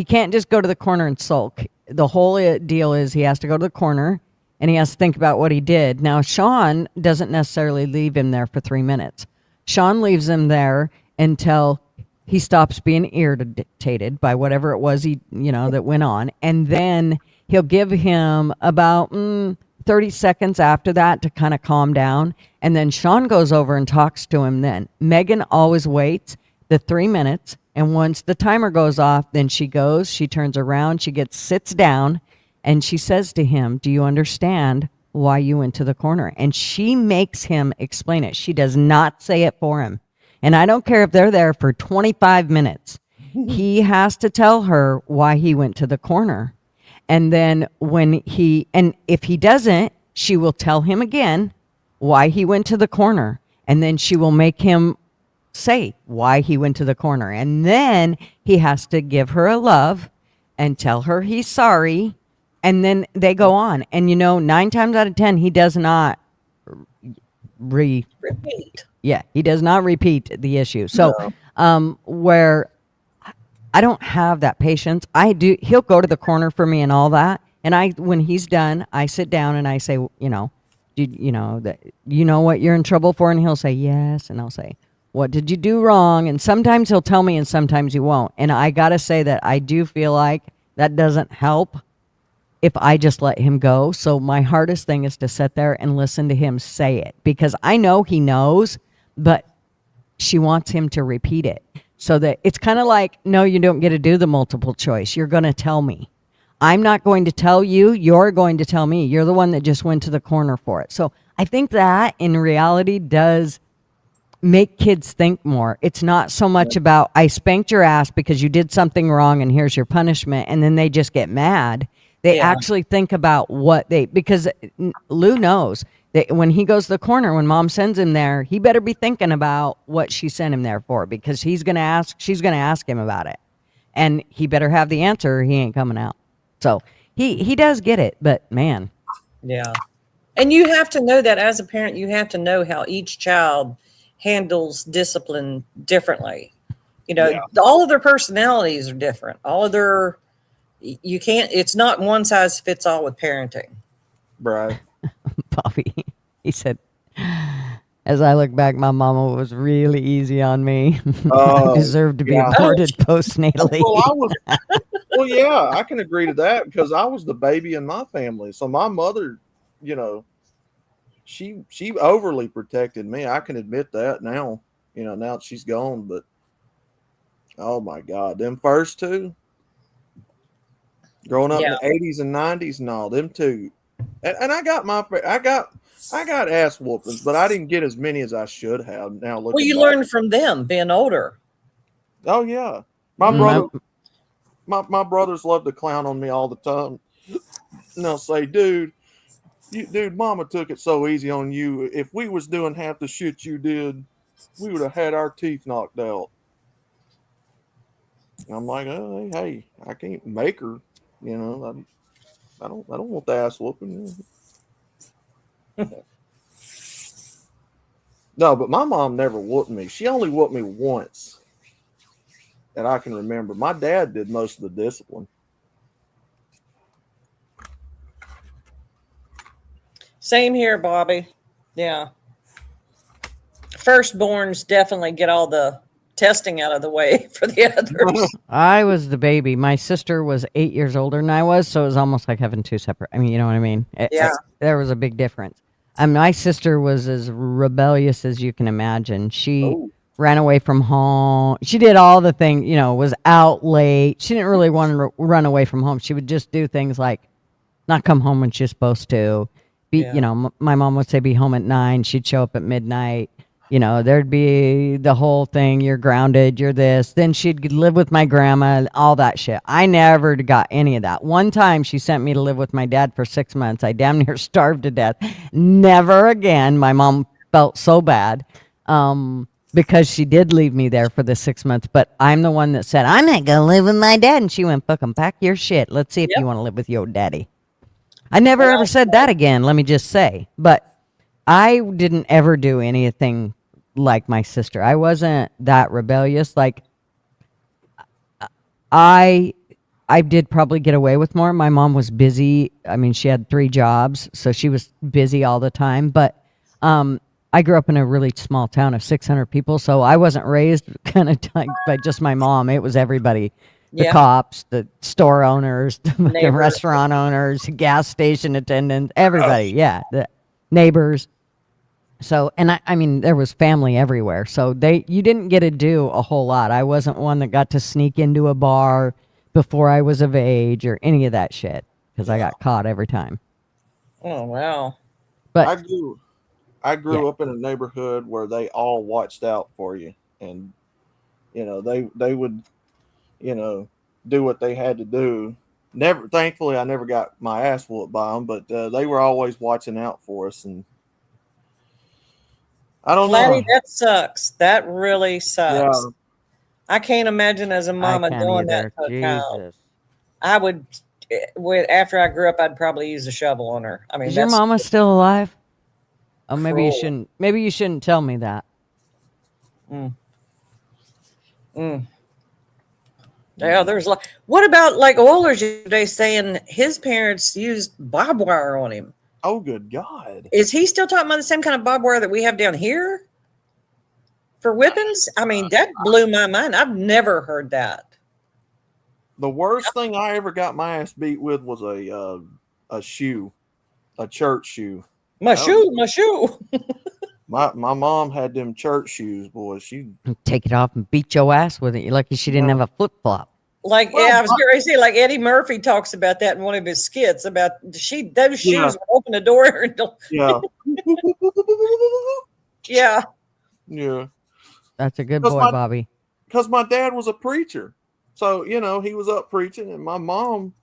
B: can't just go to the corner and sulk. The whole deal is he has to go to the corner and he has to think about what he did. Now, Sean doesn't necessarily leave him there for 3 minutes. Sean leaves him there until he stops being irritated by whatever it was that went on. And then he'll give him about 30 seconds after that to kind of calm down. And then Sean goes over and talks to him then. Megan always waits the 3 minutes. And once the timer goes off, then she goes, she turns around, sits down, and she says to him, do you understand why you went to the corner? And she makes him explain it. She does not say it for him. And I don't care if they're there for 25 minutes. He has to tell her why he went to the corner. And then if he doesn't, she will tell him again why he went to the corner. And then she will make him say why he went to the corner. And then he has to give her a love and tell her he's sorry. And then they go on. And 9 times out of 10, he does not repeat. Yeah, he does not repeat the issue. So where I don't have that patience, he'll go to the corner for me and all that. And when he's done, I sit down and I say, that what you're in trouble for? And he'll say, yes. And I'll say, what did you do wrong? And sometimes he'll tell me and sometimes he won't. And I got to say that I do feel like that doesn't help if I just let him go. So my hardest thing is to sit there and listen to him say it, because I know he knows, but she wants him to repeat it. So that it's kind of like, no, you don't get to do the multiple choice. You're going to tell me. I'm not going to tell you. You're going to tell me. You're the one that just went to the corner for it. So I think that in reality does make kids think more. It's not so much about, I spanked your ass because you did something wrong and here's your punishment. And then they just get mad. They actually think about because Lou knows that when he goes to the corner, when mom sends him there, he better be thinking about what she sent him there for, because she's going to ask him about it. And he better have the answer or he ain't coming out. So he does get it, but man.
C: Yeah. And you have to know that as a parent, you have to know how each child handles discipline differently. All of their personalities are different. It's not one size fits all with parenting.
D: Right.
B: Bobby, he said, as I look back, my mama was really easy on me. I deserve to be aborted postnatally.
D: Well, Well, yeah, I can agree to that because I was the baby in my family. So my mother, you know, she overly protected me. I can admit that now. You know, now that she's gone, but oh my God, them first two growing up in
C: Yeah.
D: the 80s and 90s and all them two. And I got ass whoopings, but I didn't get as many as I should have. Now
C: Well,
D: looking
C: you
D: back.
C: learned from them being older.
D: Oh yeah. My
C: Mhm.
D: brother my brothers love to clown on me all the time. And they'll say, dude, mama took it so easy on you. If we was doing half the shit you did, we would have had our teeth knocked out. And I'm like, oh, hey, I can't make her. You know, I don't want the ass whooping. No, but my mom never whooped me. She only whooped me once that I can remember. My dad did most of the discipline.
C: Same here, Bobby. Yeah. Firstborns definitely get all the testing out of the way for the others.
B: I was the baby. My sister was 8 years older than I was, so it was almost like having two separate. I mean, you know what I mean?
C: Yeah.
B: There was a big difference. My sister was as rebellious as you can imagine. She ran away from home. She did all the things, you know, was out late. She didn't really want to run away from home. She would just do things like not come home when she's supposed to. You know, my mom would say be home at 9. She'd show up at midnight. You know, there'd be the whole thing. You're grounded. You're this. Then she'd live with my grandma, all that shit. I never got any of that. One time she sent me to live with my dad for 6 months. I damn near starved to death. Never again. My mom felt so bad because she did leave me there for the 6 months. But I'm the one that said, I'm not going to live with my dad. And she went, fucking pack your shit. Let's see if you want to live with your daddy. I never ever said that again, let me just say. But I didn't ever do anything like my sister. I wasn't that rebellious. Like, I did probably get away with more. My mom was busy. I mean, she had 3 jobs, so she was busy all the time. But I grew up in a really small town of 600 people, so I wasn't raised kind of by just my mom. It was everybody. The cops, the store owners, the restaurant owners, gas station attendants, everybody. Yeah, the neighbors. So, and I mean, there was family everywhere. So you didn't get to do a whole lot. I wasn't one that got to sneak into a bar before I was of age or any of that shit because I got caught every time.
C: Oh, wow.
B: But
D: I grew up in a neighborhood where they all watched out for you, and you know they would, you know, do what they had to do. Thankfully, I never got my ass whooped by them, but they were always watching out for us. And I don't know.
C: That sucks. That really sucks.
D: Yeah.
C: I can't imagine as a mama doing that to a child. I would, after I grew up, I'd probably use a shovel on her. I mean,
B: is your mama still alive? Oh, maybe you shouldn't. Maybe you shouldn't tell me that.
C: Yeah, there's like. What about like Oilers today saying his parents used barbed wire on him?
D: Oh, good God!
C: Is he still talking about the same kind of barbed wire that we have down here for whippings? I mean, that blew my mind. I've never heard that.
D: The worst thing I ever got my ass beat with was a shoe, a church shoe.
C: My shoe.
D: My mom had them church shoes, boy. She
B: take it off and beat your ass with it. You're lucky she didn't have a flip flop.
C: Like, I was going to say, like Eddie Murphy talks about that in one of his skits about those shoes would open the door.
D: Yeah.
B: That's a good boy, Bobby.
D: Because my dad was a preacher. So, you know, he was up preaching, and my mom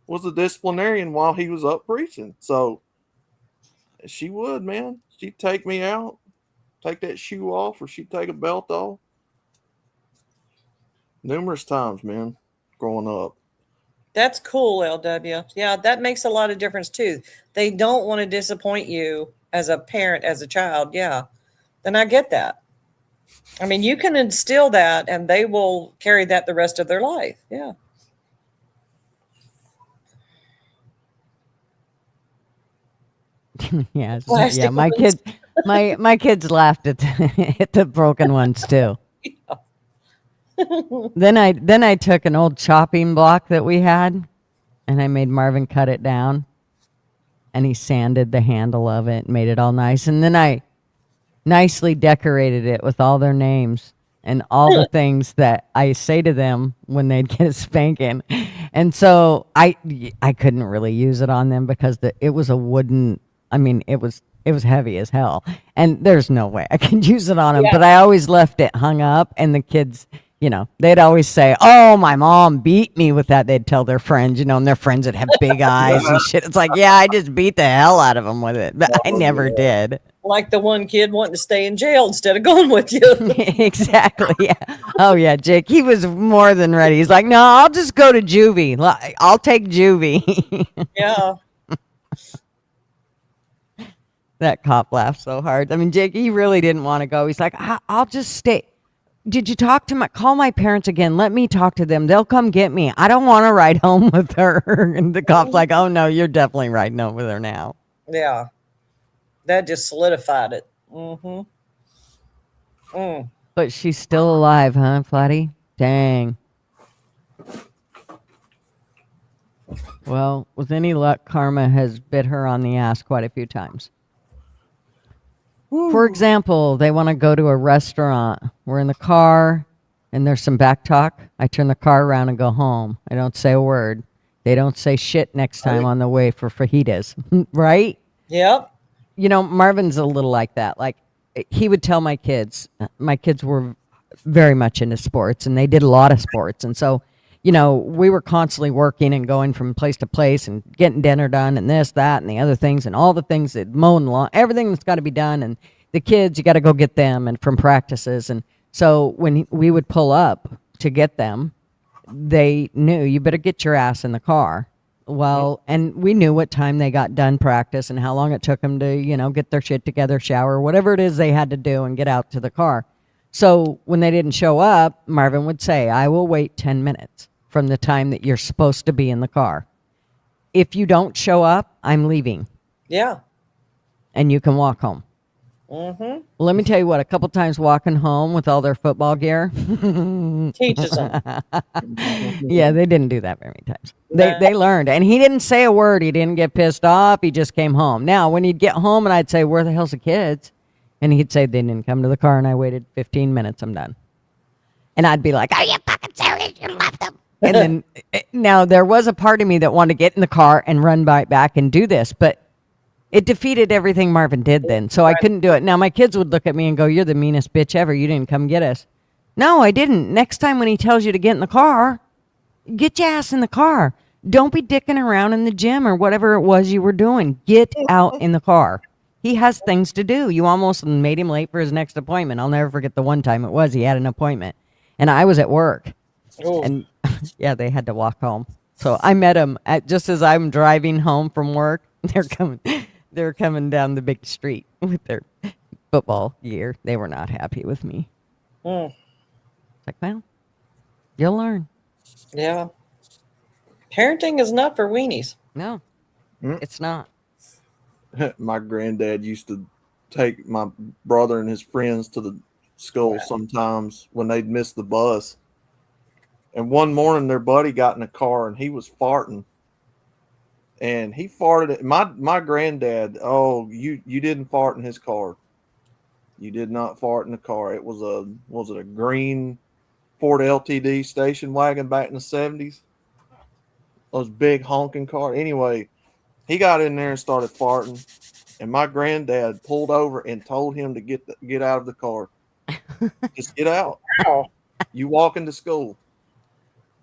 D: was a disciplinarian while he was up preaching. So she would, man. She'd take me out, take that shoe off, or she'd take a belt off. Numerous times, man, growing up.
C: That's cool, LW. Yeah, that makes a lot of difference, too. They don't want to disappoint you as a parent, as a child. Yeah. Then I get that. I mean, you can instill that, and they will carry that the rest of their life. Yeah.
B: Yeah. My kids laughed at the broken ones too. Then I took an old chopping block that we had, and I made Marvin cut it down, and he sanded the handle of it and made it all nice. And then I nicely decorated it with all their names and all the things that I say to them when they'd get a spanking. And so I couldn't really use it on them because it was a wooden. I mean, it was heavy as hell, and there's no way I could use it on them.
C: Yeah.
B: But I always left it hung up, and the kids, they'd always say, "Oh, my mom beat me with that." They'd tell their friends, and their friends would have big eyes and shit. It's like, yeah, I just beat the hell out of them with it, but I never did.
C: Like the one kid wanting to stay in jail instead of going with you.
B: Exactly. Yeah. Oh yeah, Jake. He was more than ready. He's like, no, I'll just go to juvie. I'll take juvie.
C: Yeah.
B: That cop laughed so hard. I mean, Jake, he really didn't want to go. He's like, I'll just stay. Did you call my parents again? Let me talk to them. They'll come get me. I don't want to ride home with her. And the cop's like, oh no, you're definitely riding home with her now.
C: Yeah. That just solidified it. Mm-hmm. Mm.
B: But she's still alive, huh, Flatty? Dang. Well, with any luck, karma has bit her on the ass quite a few times. For example, they want to go to a restaurant. We're in the car, and there's some back talk. I turn the car around and go home. I don't say a word. They don't say shit next time on the way for fajitas, right?
C: Yep.
B: Marvin's a little like that. Like, he would tell my kids were very much into sports, and they did a lot of sports. And so, we were constantly working and going from place to place and getting dinner done and this, that, and the other things and all the things that mowing the lawn, everything that's got to be done. And the kids, you got to go get them and from practices. And so when we would pull up to get them, they knew you better get your ass in the car. Well, and we knew what time they got done practice and how long it took them to, get their shit together, shower, whatever it is they had to do and get out to the car. So when they didn't show up, Marvin would say, I will wait 10 minutes from the time that you're supposed to be in the car. If you don't show up, I'm leaving.
C: Yeah.
B: And you can walk home.
C: Mm-hmm.
B: Let me tell you what, a couple times walking home with all their football gear.
C: Teaches them.
B: Yeah, they didn't do that very many times.
C: Nah.
B: They learned. And he didn't say a word. He didn't get pissed off. He just came home. Now, when he'd get home and I'd say, where the hell's the kids? And he'd say, they didn't come to the car, and I waited 15 minutes. I'm done. And I'd be like, are you fucking serious? You left them. And then, now there was a part of me that wanted to get in the car and run back and do this, but it defeated everything Marvin did then. So I couldn't do it. Now my kids would look at me and go, you're the meanest bitch ever. You didn't come get us. No, I didn't. Next time when he tells you to get in the car, get your ass in the car. Don't be dicking around in the gym or whatever it was you were doing. Get out in the car. He has things to do. You almost made him late for his next appointment. I'll never forget the one time it was. He had an appointment and I was at work.
C: Oh.
B: And yeah, they had to walk home. So I met him just as I'm driving home from work. They're coming down the big street with their football gear. They were not happy with me.
C: Mm.
B: It's like, well, you'll learn.
C: Yeah. Parenting is not for weenies.
B: No, it's not.
D: My granddad used to take my brother and his friends to the school sometimes when they'd miss the bus. And one morning their buddy got in a car and he was farting. And he farted. My granddad, you didn't fart in his car. You did not fart in the car. It was a green Ford LTD station wagon back in the 70s? Those big honking cars. Anyway, he got in there and started farting. And my granddad pulled over and told him to get out of the car. Just get out.
C: Wow.
D: You walk into school.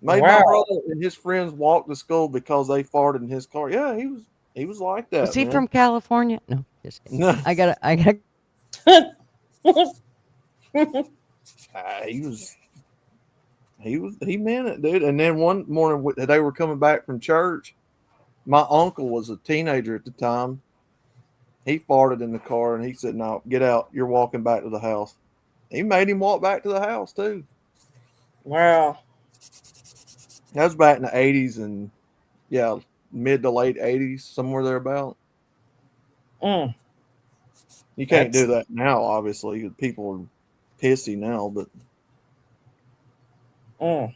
D: Made my brother and his friends walk to school because they farted in his car. Yeah, he was like that.
B: Was he from California? No, just kidding.
D: No.
B: I got
D: he meant it, dude. And then one morning they were coming back from church. My uncle was a teenager at the time. He farted in the car and he said, "No, get out. You're walking back to the house." He made him walk back to the house too.
C: Wow.
D: That was back in the 80s and mid to late 80s, somewhere thereabout.
C: Mm.
D: You can't do that now, obviously. People are pissy now, but
C: I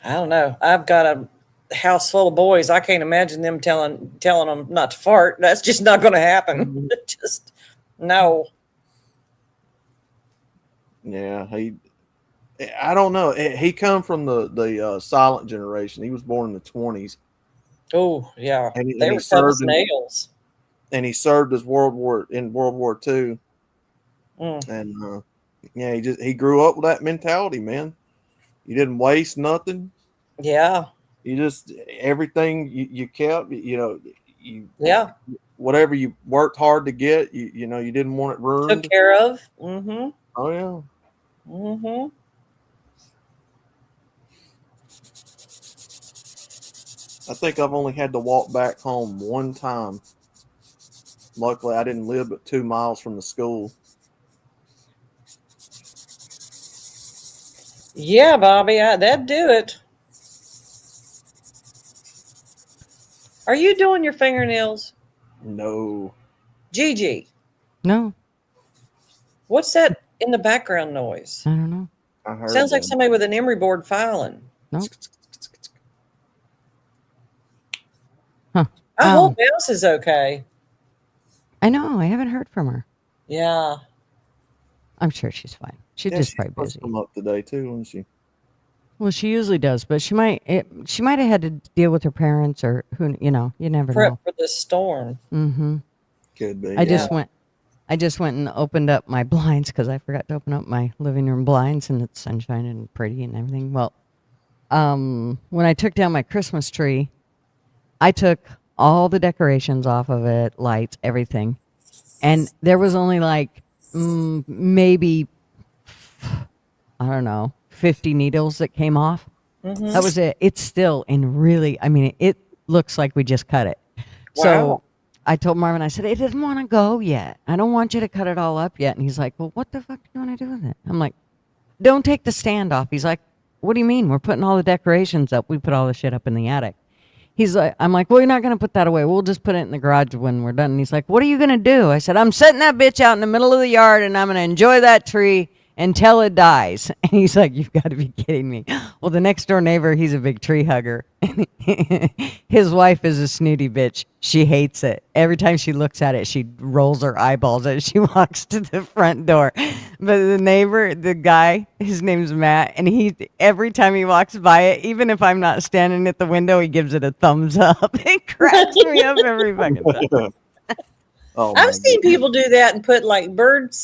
C: don't know. I've got a house full of boys. I can't imagine them telling them not to fart. That's just not going to happen. Just no.
D: Yeah, I don't know. He come from the silent generation. He was born in the 20s.
C: Oh yeah,
D: And
C: they were tough as nails.
D: And he served as World War II. And yeah, he grew up with that mentality, man. You didn't waste nothing.
C: Yeah.
D: You just everything you kept, you whatever you worked hard to get, you didn't want it ruined.
C: Took care of. Mm-hmm.
D: Oh yeah.
C: Mm-hmm.
D: I think I've only had to walk back home one time. Luckily, I didn't live but 2 miles from the school.
C: Yeah, Bobby, that'd do it. Are you doing your fingernails?
D: No.
C: Gigi,
B: No,
C: what's that in the background noise?
B: I don't know.
D: I heard
C: Sounds like
D: them.
C: somebody with an emery board filing.
B: Nope. Huh.
C: I hope Mouse is okay.
B: I know. I haven't heard from her.
C: Yeah.
B: I'm sure she's fine. She's
D: Yeah,
B: just
D: she
B: probably
D: must
B: busy.
D: come up today too, wasn't she?
B: Well, she usually does, but she might have had to deal with her parents or who, you never know.
C: For this storm.
B: Mm-hmm.
D: Could be.
B: I just went and opened up my blinds because I forgot to open up my living room blinds, and it's sunshine and pretty and everything. Well, when I took down my Christmas tree, I took all the decorations off of it, lights, everything, and there was only like maybe, I don't know, 50 needles that came off.
C: Mm-hmm.
B: That was it. It's still in really, I mean, it looks like we just cut it.
C: Wow.
B: So I told Marvin, I said, it didn't want to go yet. I don't want you to cut it all up yet. And he's like, well, what the fuck do you want to do with it? I'm like, don't take the stand off. He's like, what do you mean? We're putting all the decorations up. We put all the shit up in the attic. He's like, I'm like, well, you're not going to put that away. We'll just put it in the garage when we're done. And he's like, what are you going to do? I said, I'm setting that bitch out in the middle of the yard and I'm going to enjoy that tree until it dies. And he's like, you've got to be kidding me. Well, the next door neighbor, he's a big tree hugger. His wife is a snooty bitch. She hates it. Every time she looks at it, she rolls her eyeballs as she walks to the front door. But the neighbor, the guy, his name's Matt, and every time he walks by it, even if I'm not standing at the window, he gives it a thumbs up. It cracks me up every fucking time.
D: Oh,
C: I've seen people do that and put like bird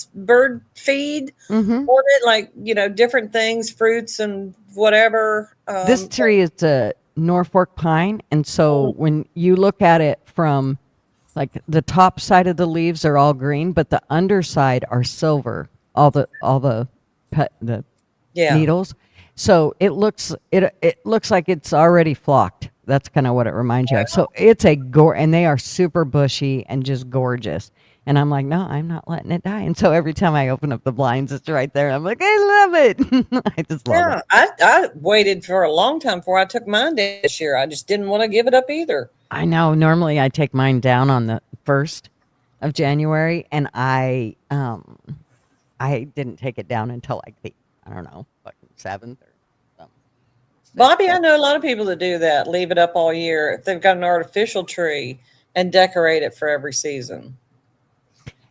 C: feed on it, like, different things, fruits and whatever.
B: This tree is a Norfolk pine. And so when you look at it from like the top side of the leaves are all green, but the underside are silver, all the needles. So it looks like it's already flocked. That's kind of what it reminds you of. So it's and they are super bushy and just gorgeous. And I'm like, no, I'm not letting it die. And so every time I open up the blinds, it's right there. I'm like, I love it. I just love it.
C: I waited for a long time before I took mine this year. I just didn't want to give it up either.
B: I know. Normally I take mine down on the 1st of January, and I didn't take it down until like the, I don't know, fucking 7th or something.
C: Bobby, I know a lot of people that do that, leave it up all year. If they've got an artificial tree and decorate it for every season.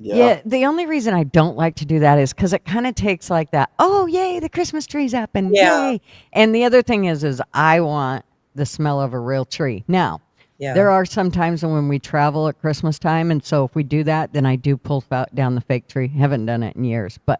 B: Yeah, the only reason I don't like to do that is because it kind of takes like that, oh, yay, the Christmas tree's up, and yay. And the other thing is I want the smell of a real tree. Now, there are some times when we travel at Christmas time, and so if we do that, then I do pull down the fake tree. Haven't done it in years, but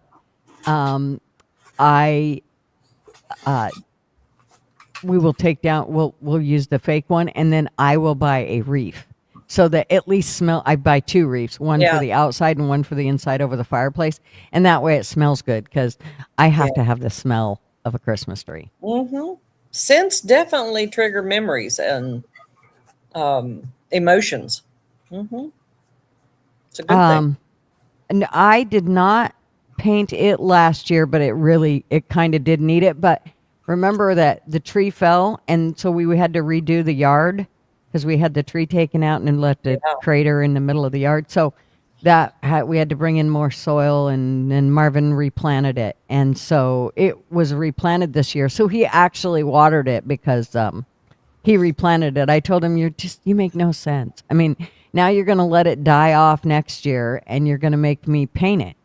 B: we will take down, we'll use the fake one, and then I will buy a wreath. So that at least I buy 2 wreaths, one for the outside and one for the inside over the fireplace. And that way it smells good because I have to have the smell of a Christmas tree.
C: Mm-hmm. Scents definitely trigger memories and emotions. Mm-hmm. It's a good thing.
B: And I did not paint it last year, but it kind of did need it. But remember that the tree fell, and so we had to redo the yard. Because we had the tree taken out and left a crater in the middle of the yard. So we had to bring in more soil, and then Marvin replanted it, and so it was replanted this year. So he actually watered it because he replanted it. I told him, you make no sense. I mean, now you're going to let it die off next year, and you're going to make me paint it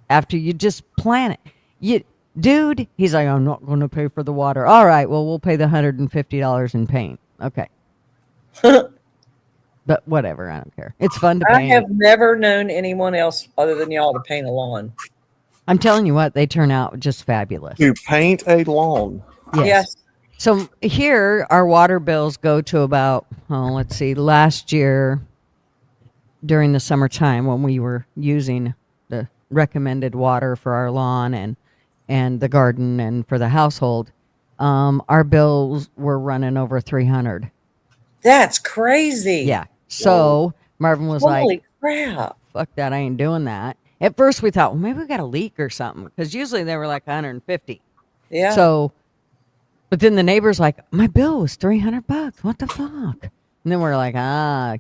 B: after you just plant it. Dude, he's like, I'm not going to pay for the water. All right, well, we'll pay the $150 in paint. Okay. But whatever, I don't care. It's fun to
C: I
B: paint.
C: have never known anyone else other than y'all to paint a lawn.
B: I'm telling you what, they turn out just fabulous.
D: To paint a lawn.
C: Yes.
B: So here, our water bills go to about, let's see, last year during the summertime when we were using the recommended water for our lawn and the garden and for the household, our bills were running over 300.
C: That's crazy.
B: Yeah. So Marvin was
C: Holy
B: like,
C: crap.
B: fuck that, I ain't doing that. At first we thought, well, maybe we got a leak or something, because usually they were like 150.
C: Yeah.
B: So, but then the neighbor's like, my bill was $300. What the fuck? And then we're like,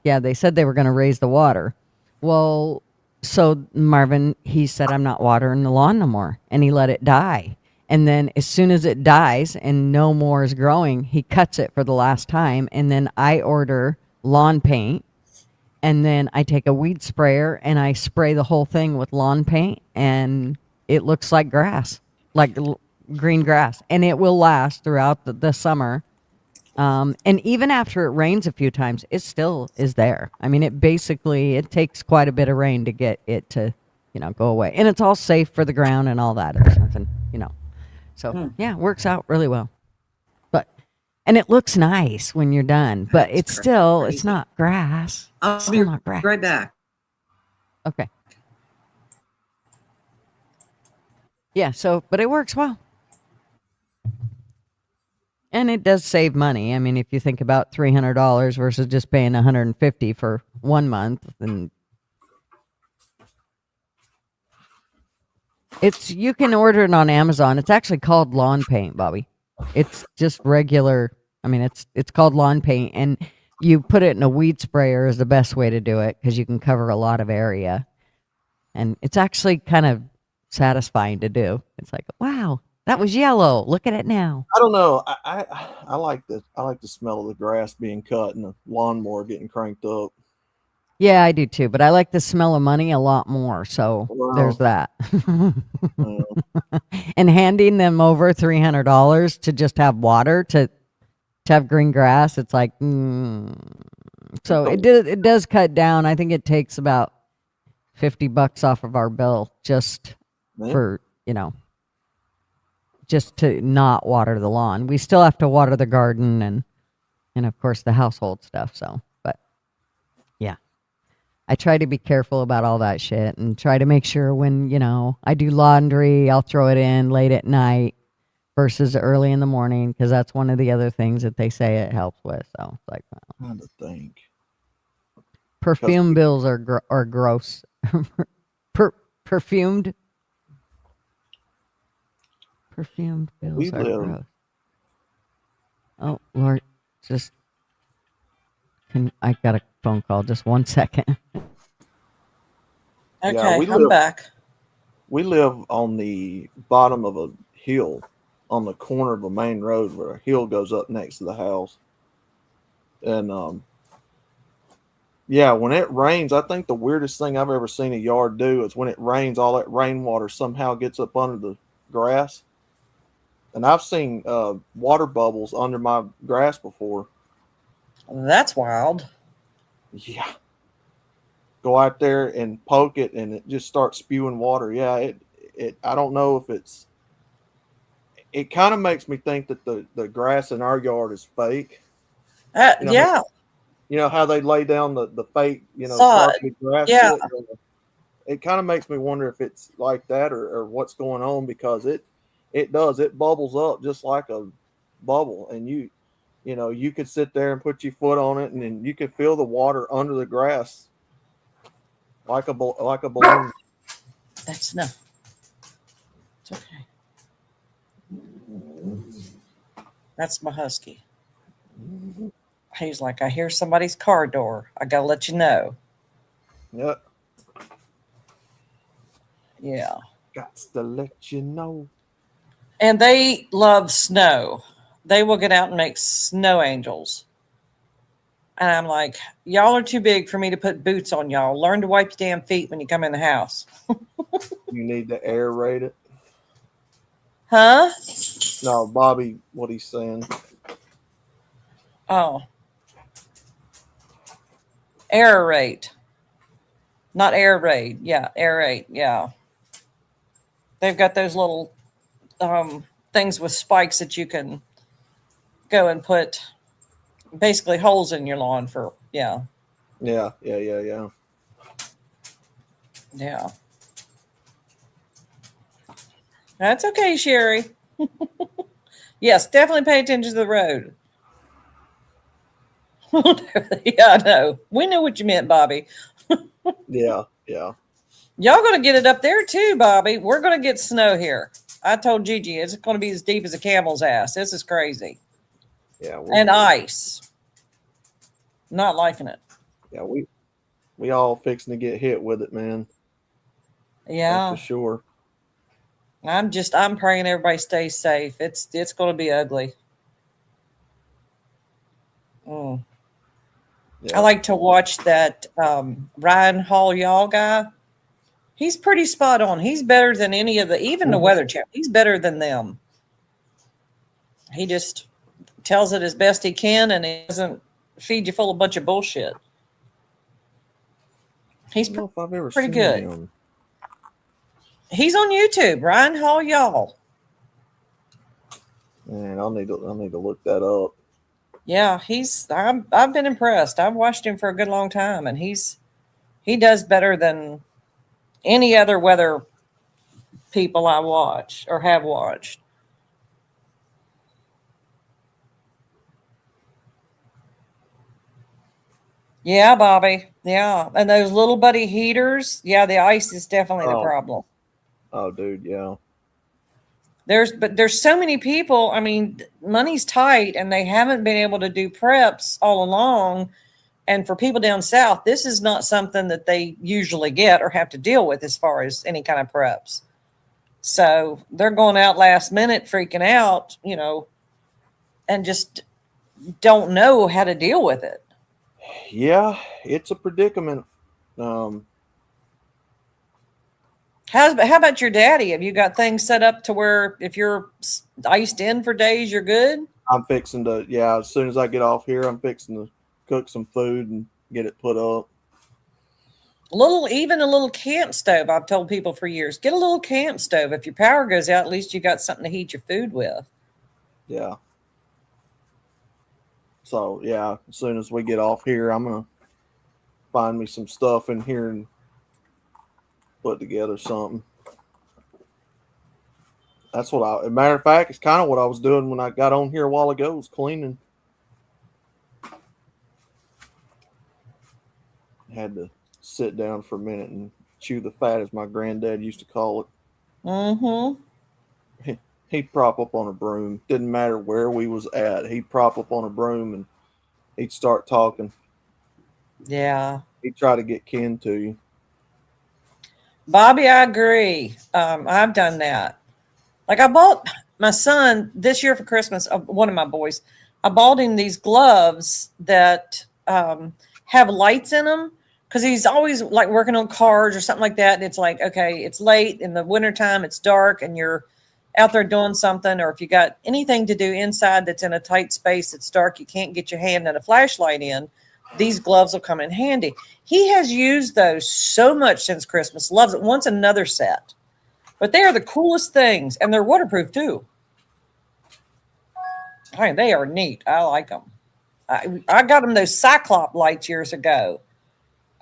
B: yeah, they said they were going to raise the water. Well, so Marvin, he said, I'm not watering the lawn no more. And he let it die. And then as soon as it dies and no more is growing, he cuts it for the last time. And then I order lawn paint. And then I take a weed sprayer and I spray the whole thing with lawn paint. And it looks like grass, like green grass. And it will last throughout the summer. And even after it rains a few times, it still is there. I mean, it takes quite a bit of rain to get it to, go away. And it's all safe for the ground and all that. There's nothing, So, yeah, it works out really well. And it looks nice when you're done, but it's not grass.
E: I'll
B: It's
E: be
B: still not grass.
E: right back.
B: Okay. Yeah, but it works well. And it does save money. I mean, if you think about $300 versus just paying $150 for 1 month, then you can order it on Amazon. It's actually called lawn paint, Bobby. It's just regular. I mean, it's called lawn paint, and you put it in a weed sprayer is the best way to do it because you can cover a lot of area, and it's actually kind of satisfying to do. It's like, wow, that was yellow. Look at it now.
D: I don't know. I like the smell of the grass being cut and the lawnmower getting cranked up.
B: Yeah, I do too, but I like the smell of money a lot more. So there's that. And handing them over $300 to just have water to have green grass, it's like, So it does cut down. I think it takes about $50 off of our bill just for, just to not water the lawn. We still have to water the garden and of course the household stuff. So, but yeah. I try to be careful about all that shit and try to make sure when, I do laundry, I'll throw it in late at night versus early in the morning, because that's one of the other things that they say it helps with. So it's like, well,
D: I'm trying to think.
B: Perfume bills are gross. Perfumed bills are gross. Oh, Lord, I got a phone call. Just 1 second.
C: Okay,
D: Yeah,
C: I'm back.
D: We live on the bottom of a hill on the corner of a main road where a hill goes up next to the house. And yeah, when it rains, I think the weirdest thing I've ever seen a yard do is when it rains, all that rainwater somehow gets up under the grass. And I've seen water bubbles under my grass before.
C: That's wild.
D: Yeah. Go out there and poke it and it just starts spewing water. Yeah, I don't know if it kind of makes me think that the grass in our yard is fake.
C: Yeah.
D: You know how they lay down the fake,
C: Sod.
D: grass.
C: Yeah.
D: It kind of makes me wonder if it's like that or what's going on, because it bubbles up just like a bubble, and you could sit there and put your foot on it, and then you could feel the water under the grass like a balloon.
C: That's enough. It's okay. That's my husky. He's like, I hear somebody's car door. I gotta let you know.
D: Yeah.
C: Yeah.
D: Got to let you know.
C: And they love snow. They will get out and make snow angels. And I'm like, y'all are too big for me to put boots on y'all. Learn to wipe your damn feet when you come in the house.
D: You need to aerate it.
C: Huh?
D: No, Bobby, what he's saying.
C: Oh. Aerate. Not air raid. Yeah, aerate. Yeah. They've got those little things with spikes that you can go and put basically holes in your lawn for. Yeah.
D: Yeah.
C: Yeah. That's okay, Sherry. Yes, definitely pay attention to the road. Yeah, I know. We know what you meant, Bobby.
D: Yeah.
C: Y'all gonna get it up there too, Bobby. We're gonna get snow here. I told Gigi it's gonna be as deep as a camel's ass. This is crazy.
D: Yeah.
C: And ice. Not liking it.
D: Yeah, we all fixing to get hit with it, man. That's
C: Yeah.
D: for sure.
C: I'm praying everybody stays safe. It's gonna be ugly. Mm.
D: Yeah.
C: I like to watch that Ryan Hall y'all guy. He's pretty spot on. He's better than any of even the Weather Channel. He's better than them. He just tells it as best he can, and he doesn't feed you full of a bunch of bullshit. He's
D: I don't know if I've ever
C: pretty
D: seen
C: good.
D: him.
C: He's on YouTube, Ryan Hall y'all.
D: Man, I'll need to look that up.
C: Yeah, I've been impressed. I've watched him for a good long time, and he does better than any other weather people I watch or have watched. Yeah, Bobby. Yeah. And those little buddy heaters, yeah, the ice is definitely the problem.
D: Oh, dude, yeah.
C: There's so many people. I mean, money's tight and they haven't been able to do preps all along. And for people down south, this is not something that they usually get or have to deal with as far as any kind of preps. So they're going out last minute, freaking out, and just don't know how to deal with it.
D: Yeah, it's a predicament.
C: How about your daddy? Have you got things set up to where if you're iced in for days, you're good?
D: I'm fixing to, as soon as I get off here, I'm fixing to cook some food and get it put up.
C: Even a little camp stove. I've told people for years, get a little camp stove. If your power goes out, at least you got something to heat your food with.
D: Yeah. So, as soon as we get off here, I'm going to find me some stuff in here and put together something. That's what as a matter of fact, it's kind of what I was doing when I got on here a while ago, was cleaning. Had to sit down for a minute and chew the fat, as my granddad used to call it.
C: Mm-hmm.
D: He'd prop up on a broom. Didn't matter where we was at. He'd prop up on a broom and he'd start talking.
C: Yeah.
D: He'd try to get kin to you.
C: Bobby, I agree. I've done that. Like I bought my son this year for Christmas, one of my boys, I bought him these gloves that have lights in them because he's always like working on cars or something like that. And it's like, okay, it's late in the wintertime, it's dark and you're out there doing something, or if you got anything to do inside that's in a tight space, it's dark, you can't get your hand and a flashlight in, these gloves will come in handy. He has used those so much since Christmas, loves it, wants another set. But they are the coolest things, and they're waterproof too. I mean, they are neat. I like them. I got him those Cyclop lights years ago.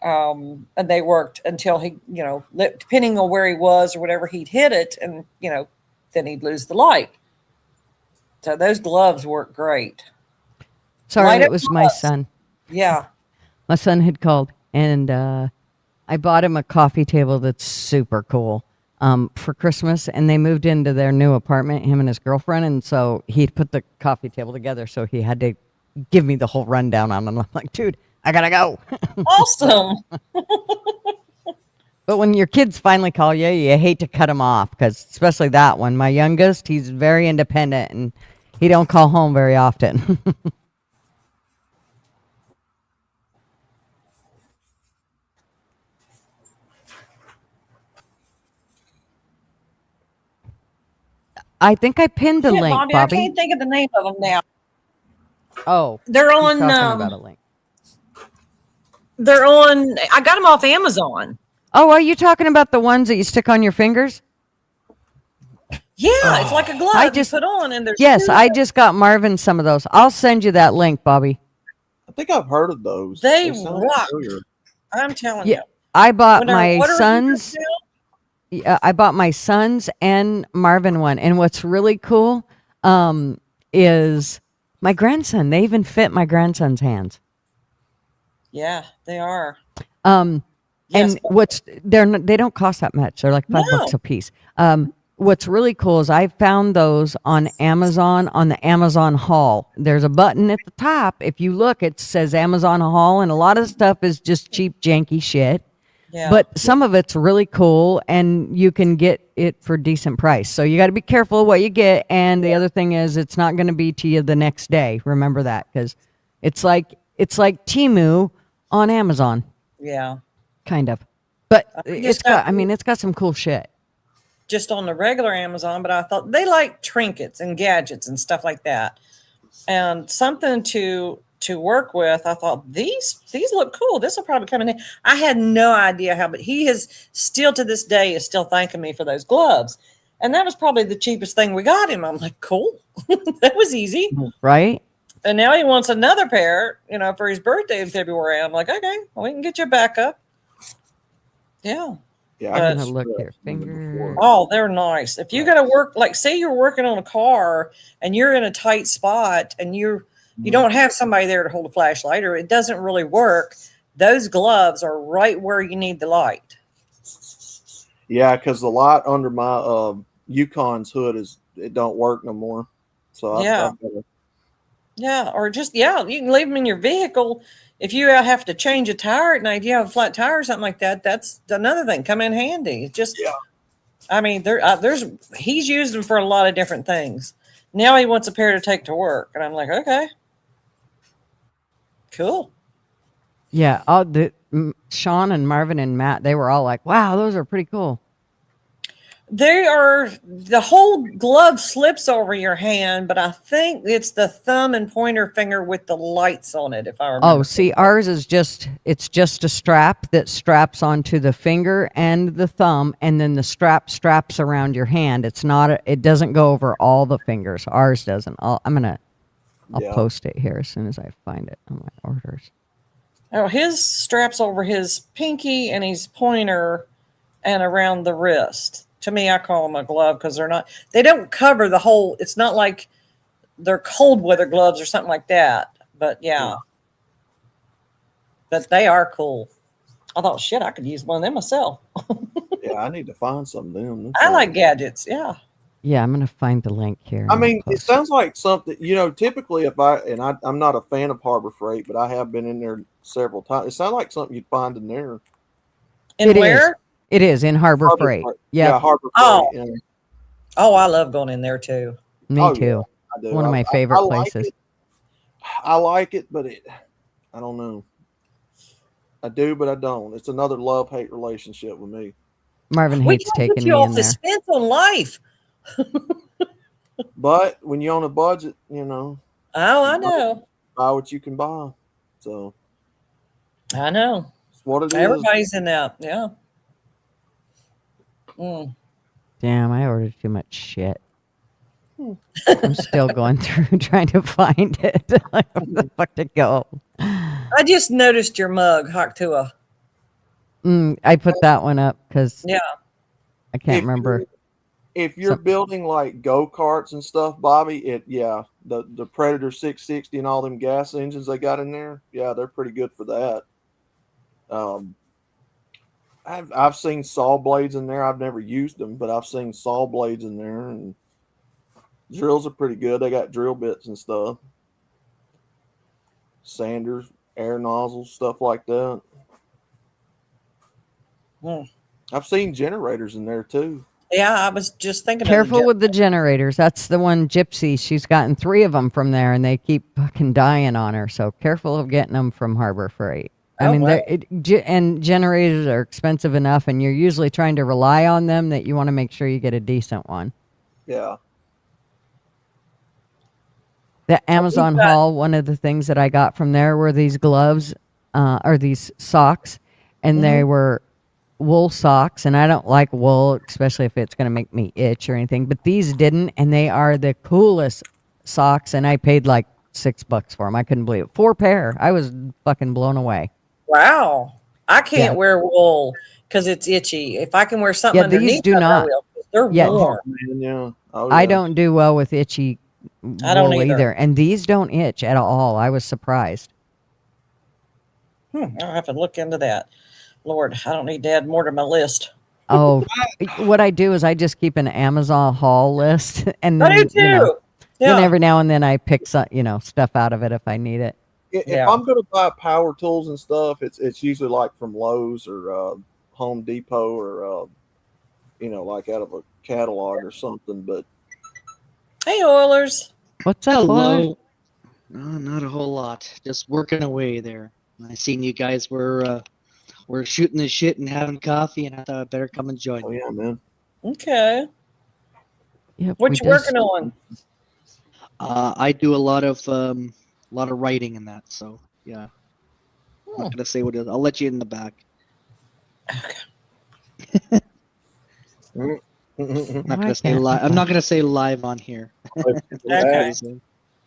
C: And they worked until he, depending on where he was or whatever, he'd hit it and, then he'd lose the light. So those gloves work great.
B: Sorry, it was my son.
C: Yeah.
B: My son had called, and I bought him a coffee table that's super cool for Christmas, and they moved into their new apartment, him and his girlfriend, and so he put the coffee table together, so he had to give me the whole rundown on it. I'm like, dude, I gotta go.
C: Awesome.
B: But when your kids finally call you, you hate to cut them off because, especially that one, my youngest, he's very independent and he don't call home very often. I think I pinned the
C: Shit,
B: link,
C: Bobby, I
B: Bobby.
C: can't think of the name of them now.
B: Oh,
C: They're
B: he's
C: on.
B: talking about a link.
C: They're on. I got them off Amazon.
B: Oh, are you talking about the ones that you stick on your fingers?
C: Yeah, it's like a glove
B: I just
C: you put on, and there's
B: yes,
C: two
B: I
C: of them.
B: just got Marvin some of those. I'll send you that link, Bobby.
D: I think I've heard of those.
C: They
D: sound
C: rock.
D: familiar.
C: I'm telling
B: Yeah,
C: you.
B: I bought
C: When our
B: my
C: water heater's
B: son's.
C: down,
B: I bought my son's and Marvin one, and what's really cool is my grandson. They even fit my grandson's hands.
C: yeah, they are.
B: And
C: Yes,
B: they don't cost that much. They're like $5
C: no.
B: a piece. What's really cool is I found those on Amazon on the Amazon haul. There's a button at the top. If you look, it says Amazon haul, and a lot of stuff is just cheap, janky shit.
C: Yeah,
B: But some of it's really cool, and you can get it for decent price. So you got to be careful what you get. And the other thing is, it's not going to be to you the next day. Remember that, because it's like Temu on Amazon,
C: yeah.
B: kind of. But
C: just got-
B: it's got some cool shit.
C: Just on the regular Amazon, but I thought they like trinkets and gadgets and stuff like that, and something to work with. I thought these look cool. This will probably come in. I had no idea how, but he is still to this day is still thanking me for those gloves, and that was probably the cheapest thing we got him. I'm like, cool, that was easy.
B: Right?
C: And now he wants another pair, for his birthday in February. I'm like, okay, well, we can get you a backup. Yeah.
D: Yeah,
C: But-
D: I
B: I'm
D: can
B: gonna look
D: smell
B: here.
D: it from
B: Finger.
D: before.
C: Oh, they're nice. If you got to work, like say you're working on a car and you're in a tight spot and you don't have somebody there to hold a flashlight or it doesn't really work, those gloves are right where you need the light.
D: Yeah, because the light under my Yukon's hood it don't work no more. So
C: Yeah.
D: I've gotta,
C: Yeah, or just you can leave them in your vehicle. If you have to change a tire at night, you have a flat tire or something like that. That's another thing. Come in handy. It's just,
D: Yeah.
C: I mean, he's used them for a lot of different things. Now he wants a pair to take to work, and I'm like, okay, cool.
B: Yeah. Sean and Marvin and Matt, they were all like, "Wow, those are pretty cool."
C: The whole glove slips over your hand, but I think it's the thumb and pointer finger with the lights on it, if I remember.
B: Oh, see, ours is just a strap that straps onto the finger and the thumb, and then the straps around your hand. It doesn't go over all the fingers. Ours doesn't. I'll
D: Yeah.
B: post it here as soon as I find it on my orders.
C: Oh, his straps over his pinky and his pointer and around the wrist. To me, I call them a glove because they don't cover the whole, it's not like they're cold weather gloves or something like that. But yeah. But they are cool. I thought, shit, I could use one of them myself.
D: Yeah, I need to find some of them.
C: I like gadgets. Yeah.
B: Yeah, I'm gonna find the link here.
D: I mean, it sounds like something, typically I'm not a fan of Harbor Freight, but I have been in there several times. It sounds like something you'd find in there.
C: And
B: It
C: where?
B: is. It is in Harbor Freight.
D: Yeah,
B: Yeah,
D: Harbor Freight.
C: Oh.
D: Yeah.
C: Oh, I love going in there too.
B: me
D: Oh,
B: too.
D: I do.
B: One of my
D: I
B: favorite
D: like
B: places.
D: it. I like it, but I don't know. I do, but I don't. It's another love-hate relationship with me.
B: Marvin
C: We
B: hates
C: can't
B: taking
C: put
B: me
C: you
B: in
C: off
B: there.
C: the fence on life.
D: But when you're on a budget,
C: Oh, I know.
D: buy what you can buy. So
C: I know.
D: it's what it is.
C: Everybody's in that. Yeah. Mm.
B: Damn, I ordered too much shit. I'm still going through trying to find it. Like, where the fuck to go?
C: I just noticed your mug, Haktua.
B: I put that one up because
C: Yeah.
B: I can't
D: If
B: remember.
D: If you're building like go-karts and stuff, Bobby, the Predator 660 and all them gas engines they got in there, yeah, they're pretty good for that. I've seen saw blades in there. I've never used them, but I've seen saw blades in there, and drills are pretty good. They got drill bits and stuff, sanders, air nozzles, stuff like that.
C: Mm.
D: I've seen generators in there too.
C: Yeah, I was just thinking
B: Careful
C: of
B: with the generators. That's the one Gypsy. She's gotten 3 of them from there, and they keep fucking dying on her. So careful of getting them from Harbor Freight. I
C: Oh,
B: mean,
C: wow.
B: and generators are expensive enough, and you're usually trying to rely on them that you want to make sure you get a decent one.
D: Yeah.
B: The Amazon haul, one of the things that I got from there were these gloves, or these socks, and they were wool socks, and I don't like wool, especially if it's going to make me itch or anything, but these didn't, and they are the coolest socks, and I paid like $6 for them. I couldn't believe it. 4 pair. I was fucking blown away.
C: Wow. I can't
B: Yeah.
C: wear wool because it's itchy. If I can wear something
B: Yeah, these
C: underneath,
B: do
C: I
B: not.
C: will, 'cause they're
B: Yeah.
C: warm.
D: Man, yeah. Oh,
B: I
D: yeah.
B: don't do well with itchy
C: I don't
B: wool
C: either.
B: and these don't itch at all. I was surprised.
C: I'll have to look into that. Lord, I don't need to add more to my list.
B: Oh, what I do is I just keep an Amazon haul list, and
C: I do
B: then
C: too.
B: then
C: Yeah.
B: every now and then I pick some, stuff out of it if I need it.
D: If
C: Yeah.
D: I'm gonna buy power tools and stuff, it's usually like from Lowe's or Home Depot or like out of a catalog or something. But
C: Hey, Oilers.
B: What's up, Oilers?
E: Hello. Not a whole lot. Just working away there. I seen you guys were shooting the shit and having coffee, and I thought I'd better come and join.
D: oh yeah, man.
C: Okay.
B: Yep,
C: What
B: we
C: you working on?
E: I do a lot of writing in that, so yeah. I'm not gonna say what it is. I'll let you in the back. I'm not gonna say live. I'm not gonna say live on here.
C: Okay.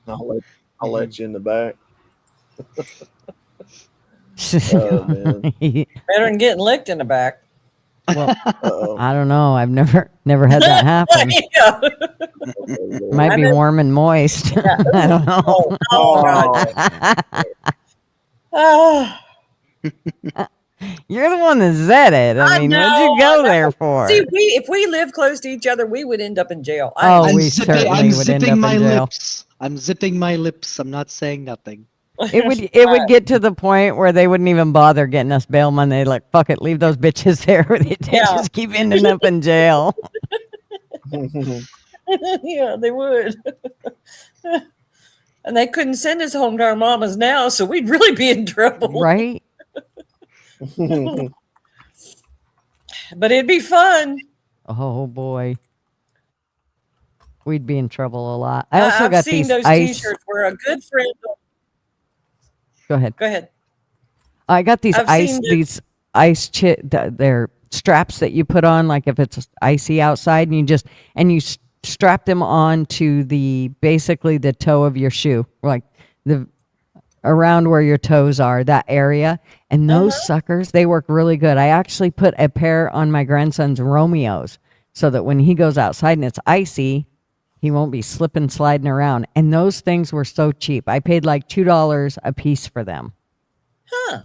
D: I'll let you in the back. Oh man.
C: Better than getting licked in the back.
B: Well,
D: Uh-oh.
B: I don't know. I've never had that happen.
C: Yeah.
B: Might be warm and moist. I don't know.
C: Oh, God. Ah.
B: You're the one that said it. I mean, what'd you go there for?
C: See, if we lived close to each other, we would end up in jail.
B: Oh, we certainly would end up in jail.
E: Lips. I'm zipping my lips. I'm not saying nothing.
B: It would get to the point where they wouldn't even bother getting us bail money. They'd like, fuck it, leave those bitches there. They just keep ending up in jail.
C: Yeah, they would. And they couldn't send us home to our mamas now, so we'd really be in trouble.
B: Right?
C: But it'd be fun.
B: Oh boy. We'd be in trouble a lot. I also
C: I've
B: got
C: seen
B: these
C: those
B: ice.
C: T-shirts where a good friend.
B: Go ahead.
C: Go ahead.
B: I got these
C: I've seen
B: they're straps that you put on, like if it's icy outside, and you strap them on to basically the toe of your shoe, like around where your toes are, that area. And those suckers, they work really good. I actually put a pair on my grandson's Romeos so that when he goes outside and it's icy, he won't be slipping, sliding around. And those things were so cheap. I paid like $2 a piece for them.
C: Huh.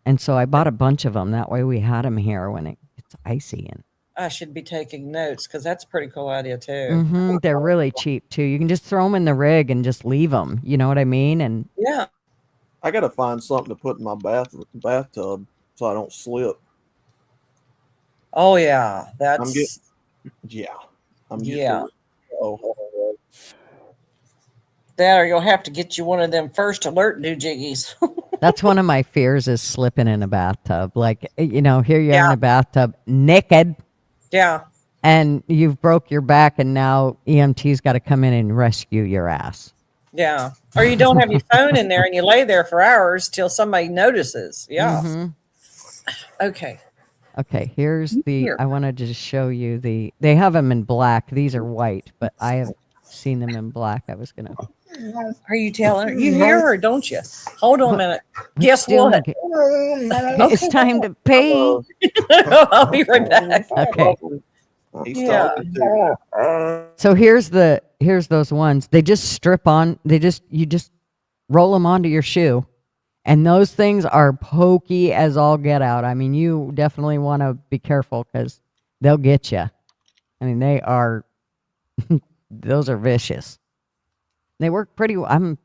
B: And so I bought a bunch of them. That way we had them here when it's icy. And
C: I should be taking notes because that's a pretty cool idea too.
B: they're really cheap too. You can just throw them in the rig and just leave them. You know what I mean? And
C: Yeah.
D: I gotta find something to put in my bathtub so I don't slip.
C: Oh yeah. That's
D: I'm getting
C: Yeah.
D: Oh,
C: that, or you'll have to get you one of them first alert doohickeys.
B: that's one of my fears is slipping in a bathtub. Like, here you are in a bathtub naked
C: Yeah.
B: and you've broke your back and now EMT's got to come in and rescue your ass.
C: Yeah. Or you don't have your phone in there and you lay there for hours till somebody notices. Yeah. Okay.
B: Okay, here's I wanted to just show you they have them in black. These are white, but I have seen them in black. I was going to.
C: Are you telling her? You hear her, don't you? Hold on a minute. Guess what?
B: It's time to pay.
C: I'll be right back.
B: Okay.
D: He's
C: Yeah.
D: talking to
B: So here's those ones. They just strip on. You just roll them onto your shoe, and those things are pokey as all get out. I mean, you definitely want to be careful because they'll get you. I mean, they are. Those are vicious. They work pretty. I'm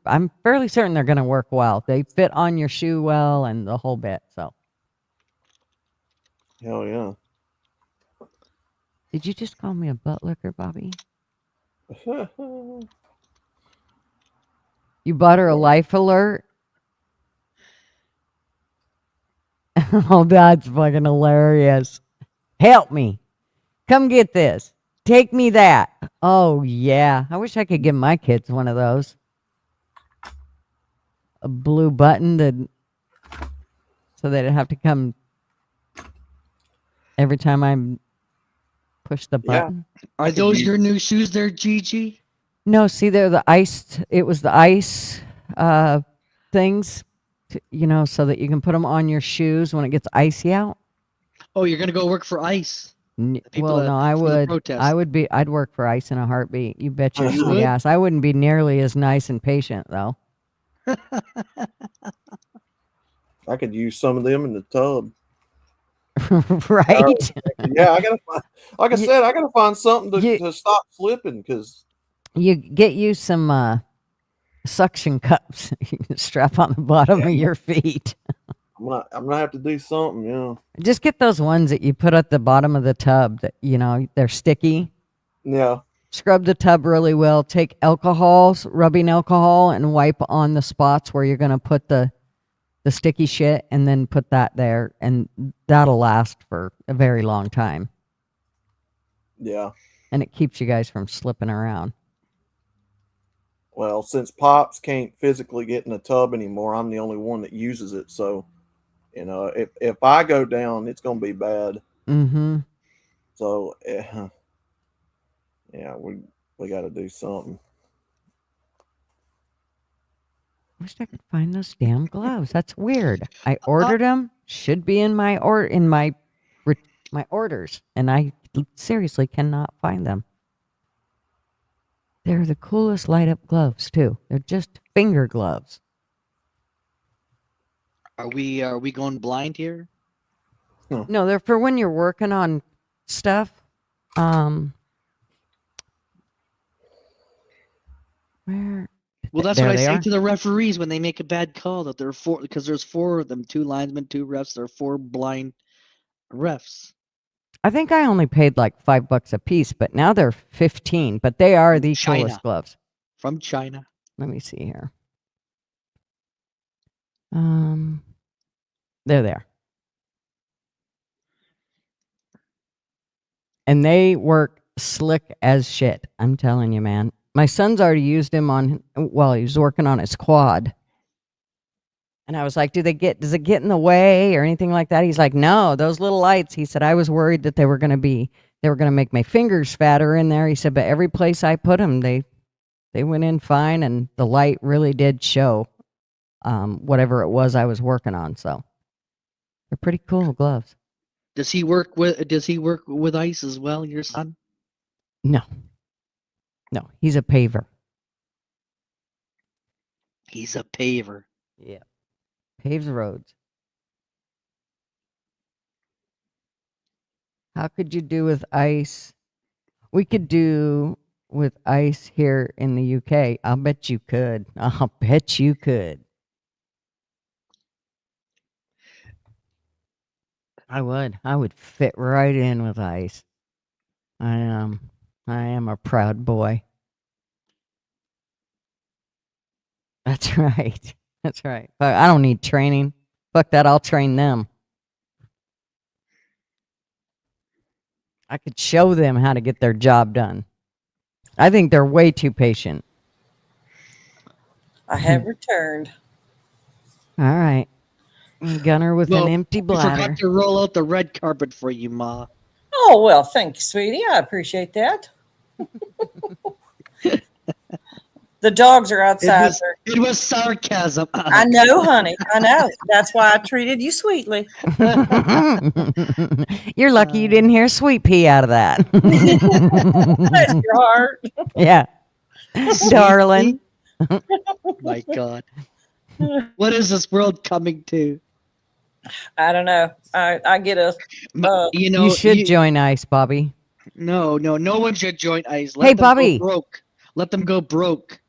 B: fairly certain they're going to work well. They fit on your shoe well and the whole bit. So
D: Hell yeah.
B: Did you just call me a butt licker, Bobby? You bought her a life alert? Oh, that's fucking hilarious. Help me. Come get this. Take me that. Oh, yeah. I wish I could give my kids one of those. A blue button so they'd have to come every time I push the
D: Yeah.
B: button.
E: Are those your new shoes there, Gigi?
B: No, see, they're the iced. It was the ice things, so that you can put them on your shoes when it gets icy out.
E: Oh, you're gonna go work for ICE.
B: Well, no, I'd work for ice in a heartbeat. You bet your
E: You
B: sweet
E: would?
B: ass. I wouldn't be nearly as nice and patient, though.
D: I could use some of them in the tub.
B: Right?
D: Yeah, I gotta find, like I said, I gotta find something to stop slipping because
B: You get you some suction cups you can strap on the bottom of your feet.
D: I'm gonna have to do something. Yeah.
B: Just get those ones that you put at the bottom of the tub that they're sticky.
D: Yeah.
B: Scrub the tub really well. Take rubbing alcohol, and wipe on the spots where you're gonna put the sticky shit, and then put that there, and that'll last for a very long time.
D: Yeah.
B: And it keeps you guys from slipping around.
D: Well, since Pops can't physically get in a tub anymore, I'm the only one that uses it. So, if I go down, it's gonna be bad.
B: Mm-hmm.
D: So, yeah, we got to do something.
B: I wish I could find those damn gloves. That's weird. I ordered them. Should be in my my orders, and I seriously cannot find them. They're the coolest light up gloves too. They're just finger gloves.
E: Are we going blind here?
B: No, they're for when you're working on stuff. Where?
E: Well, that's
B: There
E: what I
B: they
E: say
B: are.
E: to the referees when they make a bad call, that there are four, because there's four of them, 2 linesmen, 2 refs. There are 4 blind refs.
B: I think I only paid like $5 a piece, but now they're 15. But they are the
E: China.
B: coolest gloves.
E: From China.
B: Let me see here. There they are. And they work slick as shit. I'm telling you, man. My son's already used him while he was working on his quad. And I was like, does it get in the way or anything like that? He's like, no, those little lights. He said, I was worried that they were going to make my fingers fatter in there. He said, but every place I put them, they went in fine. And the light really did show whatever it was I was working on. So they're pretty cool gloves.
E: Does he work with ICE as well, your son?
B: No, he's a paver.
E: He's a paver.
B: Yeah. Paves roads. How could you do with ice? We could do with ice here in the UK. I'll bet you could. I'll bet you could. I would fit right in with ice. I am a proud boy. That's right. That's right. But I don't need training. Fuck that, I'll train them. I could show them how to get their job done. I think they're way too patient.
C: I have returned.
B: All right. Gunner with an empty
E: We
B: bladder.
E: forgot to roll out the red carpet for you, Ma.
C: Oh, well, thank you, sweetie. I appreciate that. The dogs are outside.
E: It was sarcasm.
C: I know, honey. I know. That's why I treated you sweetly.
B: You're lucky you didn't hear sweet pea out of that.
C: Bless your heart.
B: Yeah. Darling.
E: My God. What is this world coming to?
C: I don't know. I get a.
B: You should join ICE, Bobby.
E: No one should join ICE.
B: Hey, Bobby.
E: Let them go broke.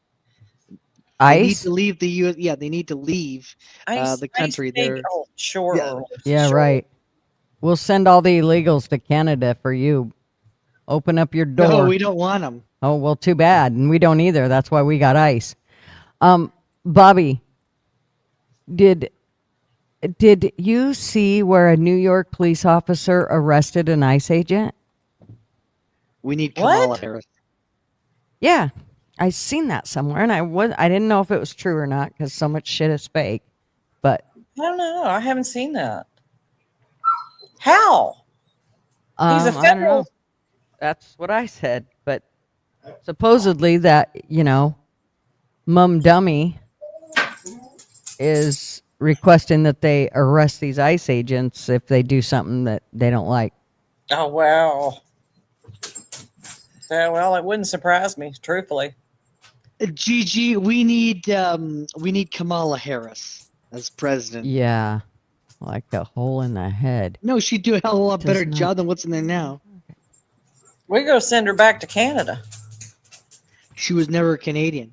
B: ICE?
E: They need to leave the U.S. Yeah, they need to leave the country. There.
C: Oh, sure.
B: Yeah, right. We'll send all the illegals to Canada for you. Open up your door.
E: No, we don't want them.
B: Oh, well, too bad. And we don't either. That's why we got ICE. Bobby, did you see where a New York police officer arrested an ICE agent?
E: We need Kamala
C: What?
E: Harris.
B: Yeah, I seen that somewhere, and I didn't know if it was true or not because so much shit is fake. But
C: I don't know. I haven't seen that. How? He's a
B: I don't know.
C: federal.
B: That's what I said. But supposedly that Mum Dummy is requesting that they arrest these ICE agents if they do something that they don't like.
C: Oh wow. Yeah, well, it wouldn't surprise me, truthfully.
E: Gigi, we need Kamala Harris as president.
B: Yeah, like a hole in the head.
E: No, she'd do a hell of a lot
B: Does
E: better
B: not-
E: job than what's in there now.
C: We go send her back to Canada.
E: She was never Canadian.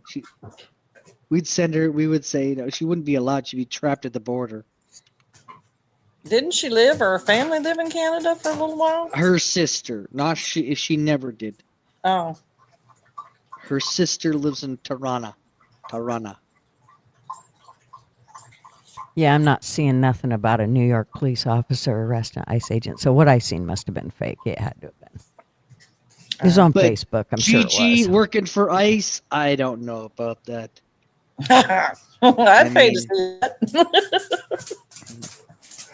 E: We'd send her. We would say no. She wouldn't be allowed. She'd be trapped at the border.
C: Didn't she live or her family live in Canada for a little while?
E: Her sister, not she. If she never did.
C: Oh,
E: Her sister lives in Tirana.
B: Yeah, I'm not seeing nothing about a New York police officer arresting an ICE agent. So what I seen must have been fake. It had to have been. It was on
E: But
B: Facebook. I'm sure it
E: Gigi
B: was.
E: working for ICE. I don't know about that.
C: I'd pay to
E: mean-
C: see that.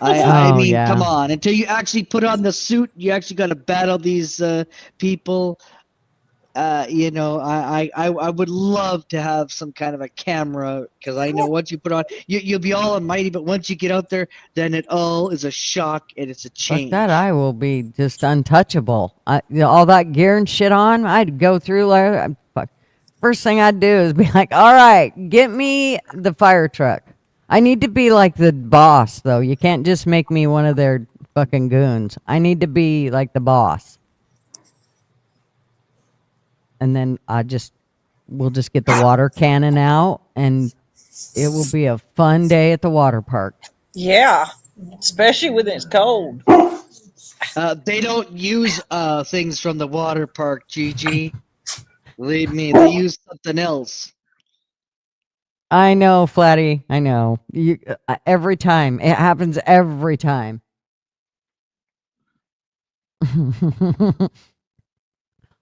E: I
B: Oh,
E: mean,
B: yeah.
E: come on. Until you actually put on the suit, you actually got to battle these people. I would love to have some kind of a camera because I know once you put on, you'll be all almighty, but once you get out there, then it all is a shock and it's a
B: Fuck
E: change.
B: that, I will be just untouchable. All that gear and shit on, I'd go through like, fuck. First thing I'd do is be like, all right, get me the fire truck. I need to be like the boss, though. You can't just make me one of their fucking goons. I need to be like the boss. And then we'll just get the water cannon out, and it will be a fun day at the water park.
C: Yeah, especially when it's cold.
E: They don't use things from the water park, Gigi. Believe me, they use something else.
B: I know, Flatty. I know. Every time. It happens every time.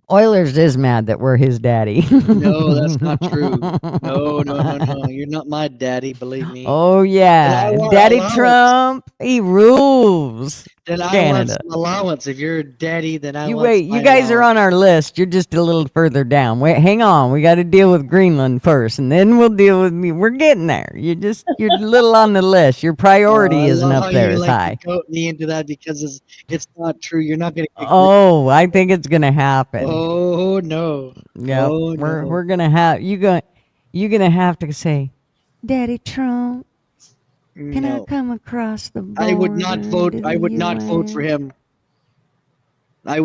B: Oilers is mad that we're his daddy.
E: No, that's not true. No. You're not my daddy, believe me.
B: Oh, yeah.
E: And I want
B: Daddy
E: allowance.
B: Trump, he rules.
E: Then I want
B: Canada.
E: some allowance. If you're a daddy, then I
B: You
E: want
B: wait,
E: my
B: you guys are
E: allowance.
B: on our list. You're just a little further down. Wait, hang on. We got to deal with Greenland first, and then we'll deal with me. We're getting there. You're a little on the list. Your priority
E: I
B: isn't
E: love
B: up
E: how
B: there
E: you
B: as
E: like
B: high.
E: to goat me into that because it's not true. You're not gonna.
B: Oh, I think it's gonna happen.
E: Oh no.
B: Yep.
E: Oh, no.
B: We're gonna have you're gonna have to say, Daddy Trump, can I
E: No.
B: come across the border?
E: I would not vote.
B: to
E: I
B: the
E: would not vote for
B: US?
E: him. I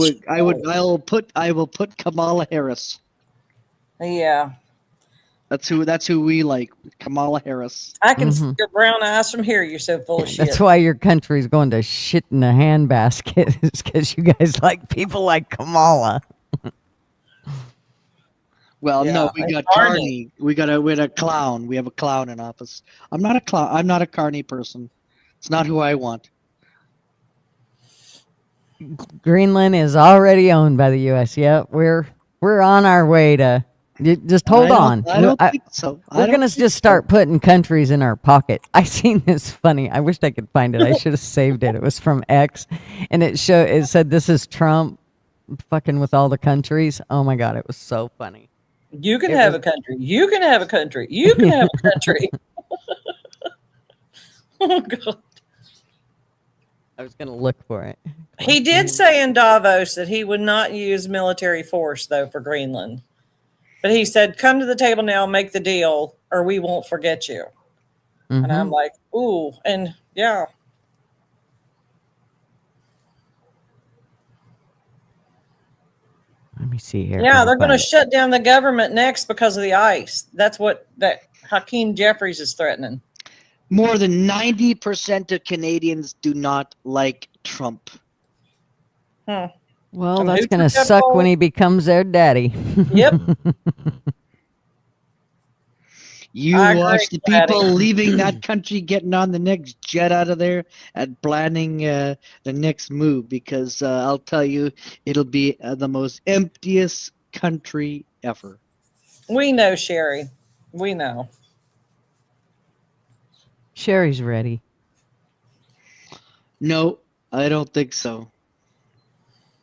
E: will put Kamala Harris.
C: Yeah,
E: That's who we like. Kamala Harris.
C: I can see
B: Mhm.
C: your brown eyes from here. You're so full of shit.
B: That's why your country's going to shit in a handbasket, is because you guys like people like Kamala.
E: Well,
C: Yeah,
E: no, we
C: it's
E: got
C: Carney.
E: Carney. We got a clown. We have a clown in office. I'm not a clown. I'm not a Carney person. It's not who I want.
B: Greenland is already owned by the U.S. Yep, we're on our way to. Just hold on.
E: I don't think so.
B: We're gonna just start putting countries in our pocket. I seen this funny. I wished I could find it. I should have saved it. It was from X, and it said this is Trump fucking with all the countries. Oh my god, it was so funny.
C: You can
B: It
C: have
B: was-
C: a country. You can have a country. You can have a country. Oh, God.
B: I was gonna look for it.
C: He did say in Davos that he would not use military force, though, for Greenland. But he said, come to the table now, make the deal, or we won't forget you. And I'm
B: Mhm.
C: like, ooh, and yeah.
B: Let me see here.
C: Yeah,
B: I'll
C: they're going to
B: find it.
C: shut down the government next because of the ice. That's what that Hakeem Jeffries is threatening.
E: More than 90% of Canadians do not like Trump.
C: Hmm.
B: Well,
C: And
B: that's
C: who
B: going to
C: took that
B: suck
C: poll?
B: when he becomes their daddy.
C: Yep.
E: You
C: I agree,
E: watch the
C: Patty.
E: people leaving that country, getting on the next jet out of there, and planning the next move. Because I'll tell you, it'll be the most emptiest country ever.
C: We know, Sherry. We know.
B: Sherry's ready.
E: No, I don't think so.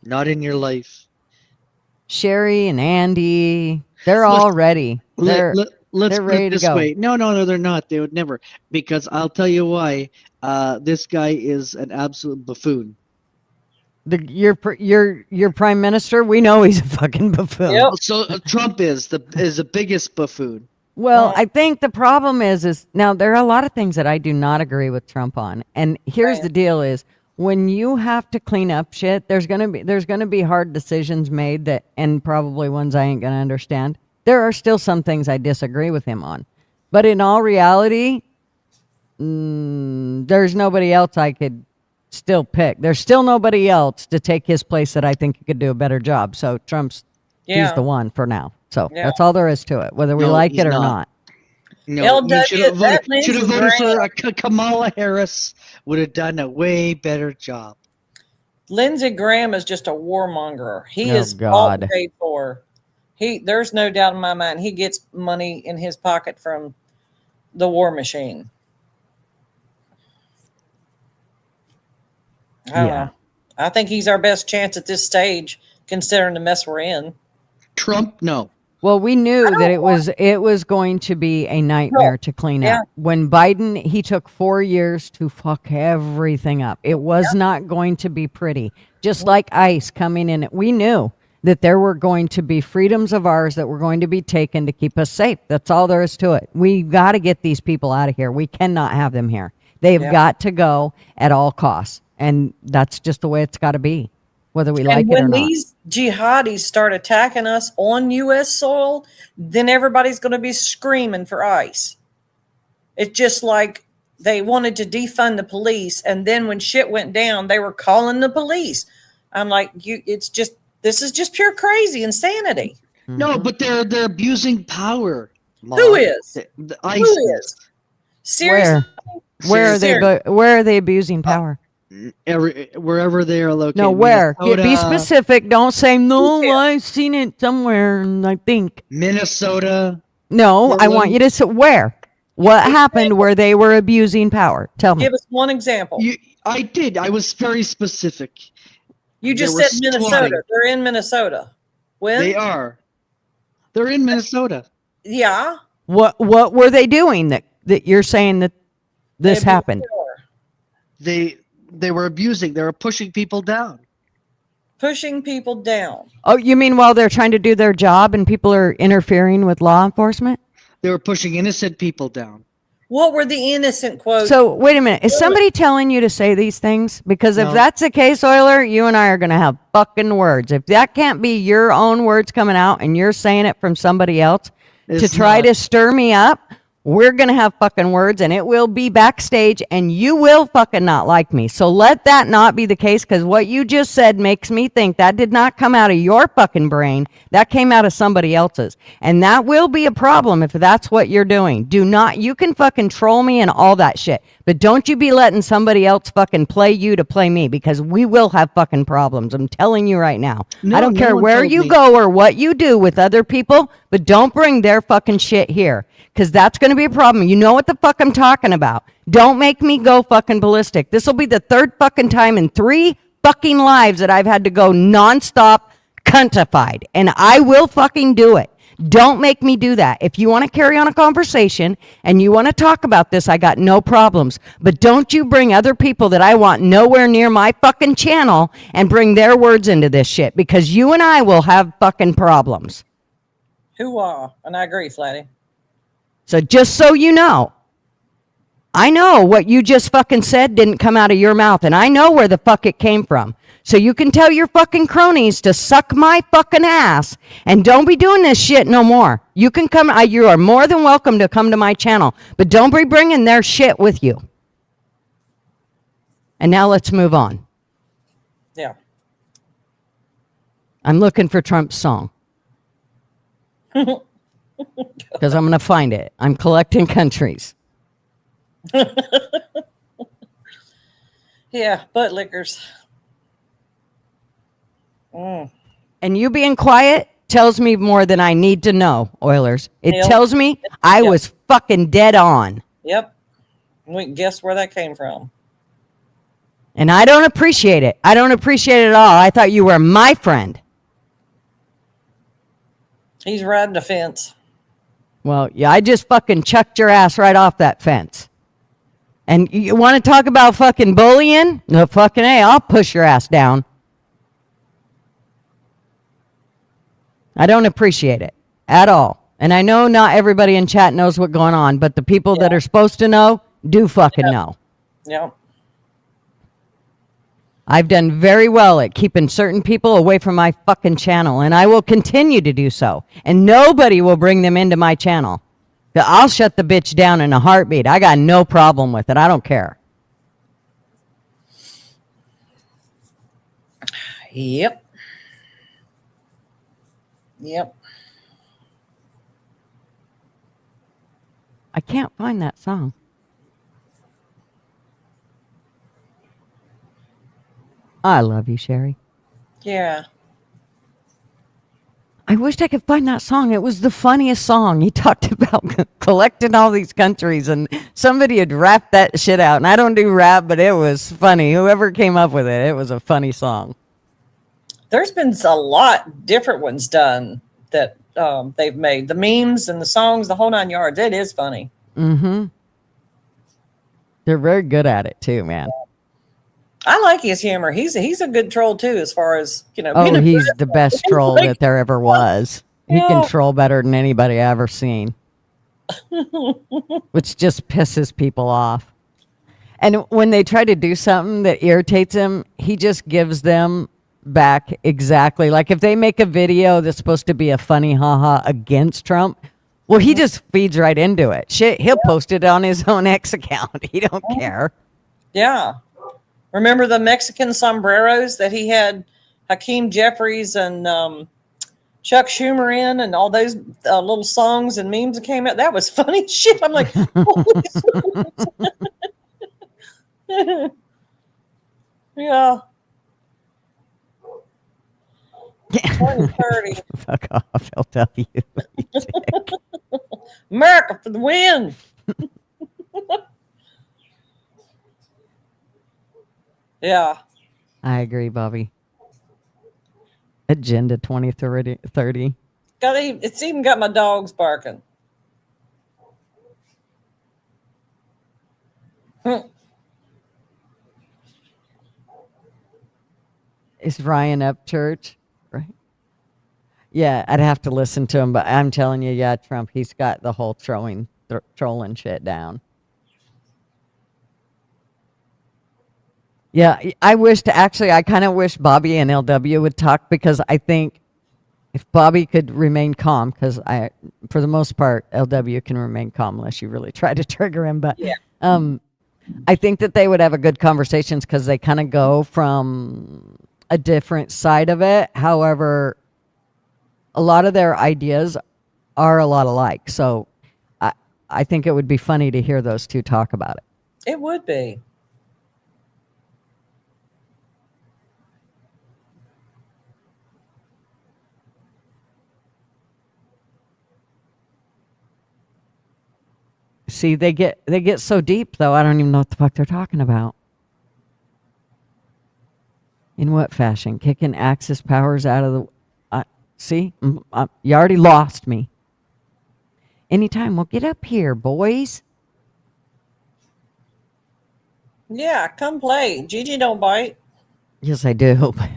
E: Not in your life.
B: Sherry and Andy, they're all ready. They're
E: Let's
B: they're
E: put
B: ready
E: it
B: to
E: this
B: go.
E: way. No, they're not. They would never. Because I'll tell you why. This guy is an absolute buffoon.
B: Your prime minister, we know he's a fucking buffoon.
C: Yep.
E: So Trump is the biggest buffoon.
B: Well, I think the problem is now there are a lot of things that I do not agree with Trump on. And here's
C: Right.
B: the deal is when you have to clean up shit, there's gonna be hard decisions made that and probably ones I ain't gonna understand. There are still some things I disagree with him on. But in all reality, there's nobody else I could still pick. There's still nobody else to take his place that I think could do a better job. So he's
C: Yeah.
B: the one for now. So
C: Yeah.
B: that's all there is to it, whether we
E: No,
B: like
E: he's
B: it or
E: not.
B: not.
E: No,
C: LW,
E: you should have
C: that
E: voted, should have
C: Lindsey
E: voted for
C: Graham.
E: Kamala Harris. Would have done a way better job.
C: Lindsey Graham is just a warmonger. He
B: Oh,
C: is bought and
B: God.
C: paid for. There's no doubt in my mind he gets money in his pocket from the war machine. I don't
B: Yeah.
C: know. I think he's our best chance at this stage, considering the mess we're in.
E: Trump, no.
B: Well, we knew that it was going to be a nightmare to clean
C: Yeah.
B: up. When Biden, he took 4 years to fuck everything up. It was not going to be pretty. Just like ICE coming in, we knew that there were going to be freedoms of ours that were going to be taken to keep us safe. That's all there is to it. We got to get these people out of here. We cannot have them here. They've
C: Yeah.
B: got to go at all costs. And that's just the way it's got to be, whether we like
C: And
B: it or
C: when
B: not.
C: these jihadis start attacking us on U.S. soil, then everybody's going to be screaming for ICE. It's just like they wanted to defund the police, and then when shit went down, they were calling the police. I'm like, this is just pure crazy insanity.
E: No, but they're abusing power. Mom.
C: Who is?
E: The
C: Who
E: ISIS.
C: is? Seriously?
B: Where
C: Seriously.
B: where are they abusing power?
E: Wherever they are located.
B: No, where? Be
E: Minnesota,
B: specific. Don't say no.
C: Detail.
B: I've seen it somewhere, and I think
E: Minnesota.
B: no. I want
E: Portland.
B: you to say where. What happened where they were abusing power? Tell me.
C: Give us one example.
E: I did. I was very specific.
C: You just
E: There
C: said
E: was
C: Minnesota.
E: swatting.
C: They're in Minnesota. When?
E: They are. They're in Minnesota.
C: Yeah.
B: What were they doing that you're saying that this
C: They
B: happened?
E: They were abusing. They were pushing people down.
C: Pushing people down.
B: Oh, you mean while they're trying to do their job and people are interfering with law enforcement?
E: They were pushing innocent people down.
C: What were the innocent quotes?
B: So wait a minute. Is somebody telling you to say these things? Because if
E: No.
B: that's the case, Euler, you and I are going to have fucking words. If that can't be your own words coming out and you're saying it from somebody else to
E: It's
B: try
E: not.
B: to stir me up, we're going to have fucking words and it will be backstage and you will fucking not like me. So let that not be the case because what you just said makes me think that did not come out of your fucking brain. That came out of somebody else's. And that will be a problem if that's what you're doing. You can fucking troll me and all that shit. But don't you be letting somebody else fucking play you to play me because we will have fucking problems. I'm telling you right now.
E: No,
B: I don't
E: no
B: care
E: one
B: where
E: told
B: you
E: me.
B: go or what you do with other people, but don't bring their fucking shit here. Because that's going to be a problem. You know what the fuck I'm talking about. Don't make me go fucking ballistic. This will be the third fucking time in 3 fucking lives that I've had to go nonstop cuntified. And I will fucking do it. Don't make me do that. If you want to carry on a conversation and you want to talk about this, I got no problems. But don't you bring other people that I want nowhere near my fucking channel and bring their words into this shit. Because you and I will have fucking problems.
C: Who are? And I agree, Flatty.
B: So just so you know. I know what you just fucking said didn't come out of your mouth, and I know where the fuck it came from. So you can tell your fucking cronies to suck my fucking ass and don't be doing this shit no more. You can come, you are more than welcome to come to my channel, but don't be bringing their shit with you. And now let's move on.
C: Yeah.
B: I'm looking for Trump's song. Because I'm going to find it. I'm collecting countries.
C: Yeah, butt lickers. Mm.
B: And you being quiet tells me more than I need to know, Oilers. It
C: Yep.
B: tells me I
C: Yep.
B: was fucking dead on.
C: Yep. We can guess where that came from.
B: And I don't appreciate it. I don't appreciate it at all. I thought you were my friend.
C: He's riding a fence.
B: Well, yeah, I just fucking chucked your ass right off that fence. And you want to talk about fucking bullying? No fucking A, I'll push your ass down. I don't appreciate it at all. And I know not everybody in chat knows what's going on, but the people that are supposed to know do fucking know.
C: Yeah.
B: I've done very well at keeping certain people away from my fucking channel, and I will continue to do so. And nobody will bring them into my channel. I'll shut the bitch down in a heartbeat. I got no problem with it. I don't care.
C: Yep. Yep.
B: I can't find that song. I love you, Sherry.
C: Yeah.
B: I wished I could find that song. It was the funniest song. He talked about collecting all these countries, and somebody had rapped that shit out. And I don't do rap, but it was funny. Whoever came up with it, it was a funny song.
C: There's been a lot different ones done that they've made. The memes and the songs, the whole 9 yards. It is funny.
B: Mm-hmm. They're very good at it too, man.
C: I like his humor. He's a good troll too, as far as, you know.
B: Oh, he's the best troll that there ever was. He
C: Yeah.
B: can troll better than anybody I ever seen. Which just pisses people off. And when they try to do something that irritates him, he just gives them back exactly. Like if they make a video that's supposed to be a funny haha against Trump, well, he just feeds right into it. Shit, he'll post it on his own X account. He don't care.
C: Yeah. Remember the Mexican sombreros that he had Hakeem Jeffries and Chuck Schumer in, and all those little songs and memes that came out? That was funny shit. I'm like, holy yeah. 2030.
B: Fuck off, LW.
C: America for the win. Yeah.
B: I agree, Bobby. Agenda 2030.
C: It's even got my dogs barking.
B: Is Ryan Upchurch, right? Yeah, I'd have to listen to him, but I'm telling you, yeah, Trump, he's got the whole trolling shit down. Yeah, I kind of wish Bobby and LW would talk, because I think if Bobby could remain calm, because for the most part, LW can remain calm unless you really try to trigger him. But
C: Yeah.
B: I think that they would have a good conversations, because they kind of go from a different side of it. However, a lot of their ideas are a lot alike. So I think it would be funny to hear those two talk about it.
C: It would be.
B: See, they get so deep, though, I don't even know what the fuck they're talking about. In what fashion? Kicking Axis powers out of the... see? You already lost me. Anytime. Well, get up here, boys.
C: Yeah, come play. Gigi don't bite.
B: Yes, I do, but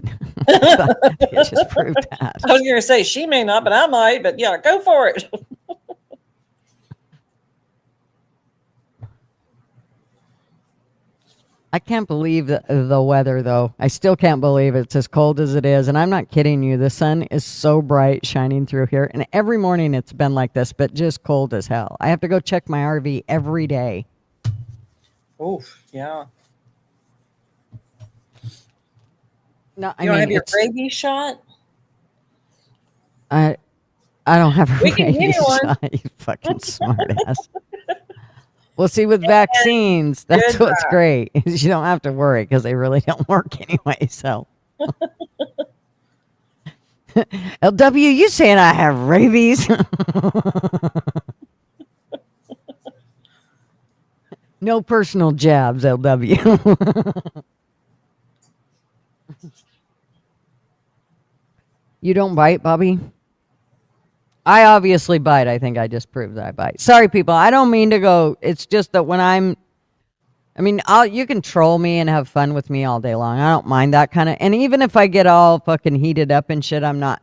B: it just proved that.
C: I was going to say she may not, but I might. But yeah, go for it.
B: I can't believe the weather, though. I still can't believe it's as cold as it is. And I'm not kidding you. The sun is so bright shining through here. And every morning it's been like this, but just cold as hell. I have to go check my RV every day.
C: Oof, yeah.
B: No, I
C: You don't
B: mean,
C: have your
B: it's,
C: rabies shot?
B: I don't have a
C: We can give
B: rabies
C: you one.
B: shot, you fucking smartass. Well, see, with vaccines, that's
C: Good
B: what's great. Is you don't have to worry because they really don't work anyway. So, LW, you saying I have rabies? No personal jabs, LW. You don't bite, Bobby? I obviously bite. I think I just proved that I bite. Sorry, people. I don't mean to go. It's just that when you can troll me and have fun with me all day long. I don't mind that kind of. And even if I get all fucking heated up and shit, I'm not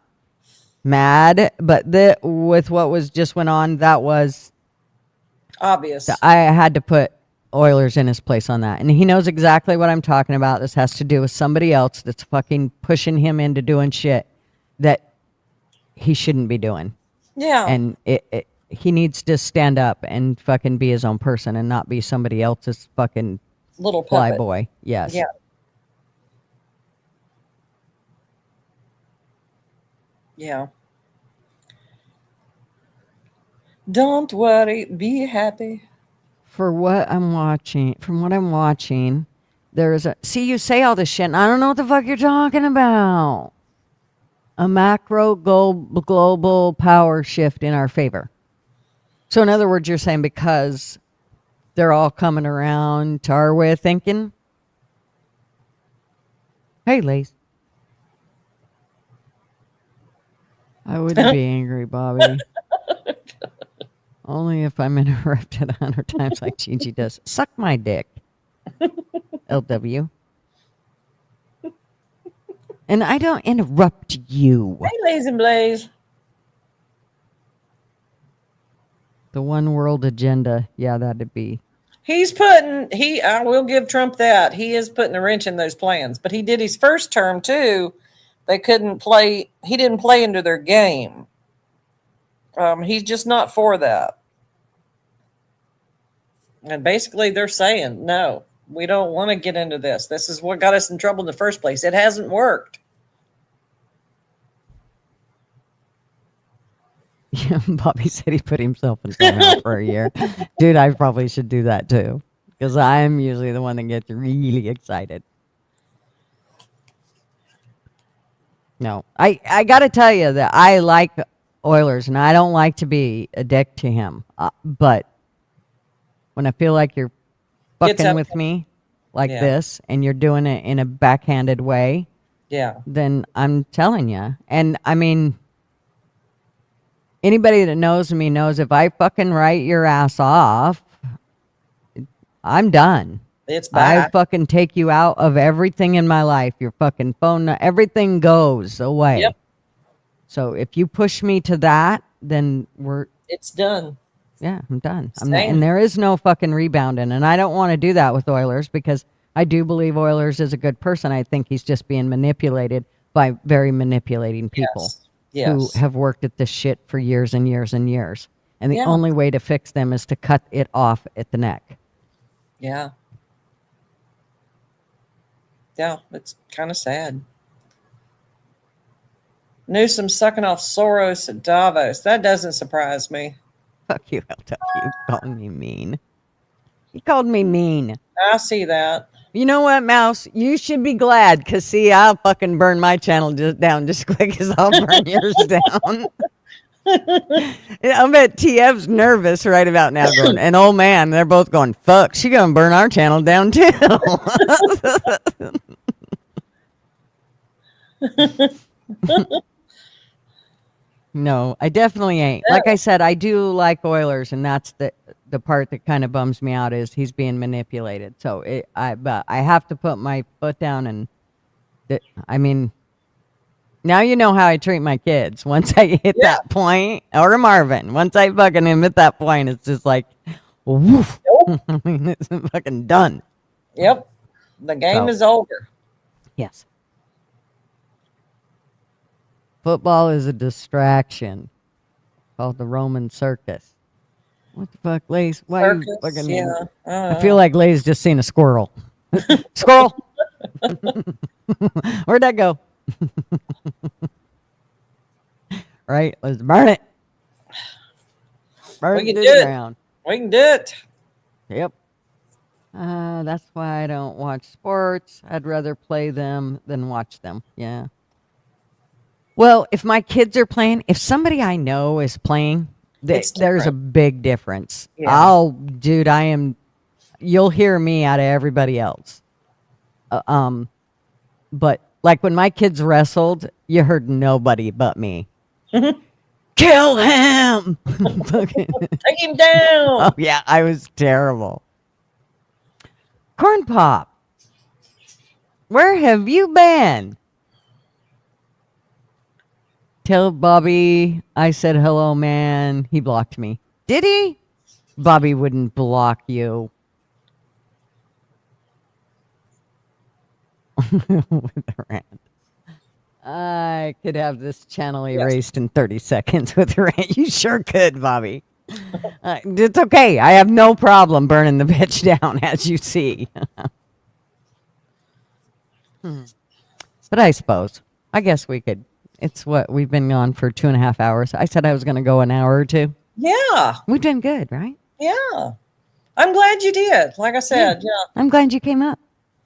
B: mad. But with what was just went on, that was
C: Obvious.
B: I had to put Oilers in his place on that. And he knows exactly what I'm talking about. This has to do with somebody else that's fucking pushing him into doing shit that he shouldn't be doing.
C: Yeah.
B: And he needs to stand up and fucking be his own person and not be somebody else's fucking
C: Little
B: fly
C: puppet.
B: boy. Yes.
C: Yeah. Yeah. Don't worry, be happy.
B: From what I'm watching, there is you say all this shit and I don't know what the fuck you're talking about. A macro global power shift in our favor. So in other words, you're saying because they're all coming around to our way of thinking. Hey, Lace. I wouldn't be angry, Bobby. Only if I'm interrupted 100 times like Gigi does. Suck my dick. LW. And I don't interrupt you.
C: Hey, Lays and Blaze.
B: The one world agenda. Yeah, that'd be.
C: I will give Trump that. He is putting a wrench in those plans. But he did his first term too. He didn't play into their game. He's just not for that. And basically they're saying, no, we don't want to get into this. This is what got us in trouble in the first place. It hasn't worked.
B: Yeah, Bobby said he put himself in timeout for a year. Dude, I probably should do that too. Because I'm usually the one that gets really excited. No, I got to tell you that I like Oilers and I don't like to be a dick to him. But when I feel like you're fucking with me like this and you're doing it in a backhanded way, then I'm telling you. And I mean, anybody that knows me knows if I fucking write your ass off, I'm done.
C: It's bad.
B: I fucking take you out of everything in my life. Your fucking phone, everything goes away.
C: Yep.
B: So if you push me to that, then
C: it's done.
B: Yeah, I'm done. And there is no fucking rebounding. And I don't want to do that with Oilers because I do believe Oilers is a good person. I think he's just being manipulated by very manipulating people who have worked at this shit for years and years and years. And the only way to fix them is to cut it off at the neck.
C: Yeah. Yeah, it's kind of sad. Newsom sucking off Soros at Davos. That doesn't surprise me.
B: Fuck you, LW. Calling me mean. He called me mean.
C: I see that.
B: You know what, Mouse? You should be glad, because, see, I'll fucking burn my channel down just quick as I'll burn yours down. I bet TF's nervous right about now going, and old man, they're both going, fuck, she gonna burn our channel down too. No, I definitely ain't. Like I said, I do like Oilers, and that's the part that kind of bums me out is he's being manipulated. So but I have to put my foot down, and I mean, now you know how I treat my kids. Once I hit that point, or Marvin, once I fucking him at that point, it's just like, woof. I mean, it's fucking done.
C: Yep. The game
B: So.
C: is over.
B: Yes. Football is a distraction called the Roman circus. What the fuck, Lace? Why you
C: Circus,
B: fucking...
C: yeah.
B: I feel like Lay's just seen a squirrel. Squirrel! Where'd that go? Right? Let's burn it. Burn
C: We
B: it
C: can
B: to
C: do
B: the
C: it.
B: ground.
C: We can do it.
B: Yep. That's why I don't watch sports. I'd rather play them than watch them. Yeah. Well, if my kids are playing, if somebody I know is playing,
C: It's
B: there's a
C: different.
B: big difference.
C: Yeah.
B: Dude, you'll hear me out of everybody else. But like when my kids wrestled, you heard nobody but me. Kill him!
C: Take him down.
B: Oh yeah, I was terrible. Corn Pop, where have you been? Tell Bobby I said hello, man. He blocked me. Did he? Bobby wouldn't block you. With a rant. I could have this channel erased in 30 seconds with a rant. You sure could, Bobby. It's okay. I have no problem burning the bitch down, as you see. But I suppose. I guess we could. It's what we've been on for 2.5 hours. I said I was going to go an hour or two.
C: Yeah.
B: We've done good, right?
C: Yeah. I'm glad you did. Like I said, yeah.
B: I'm glad you came up.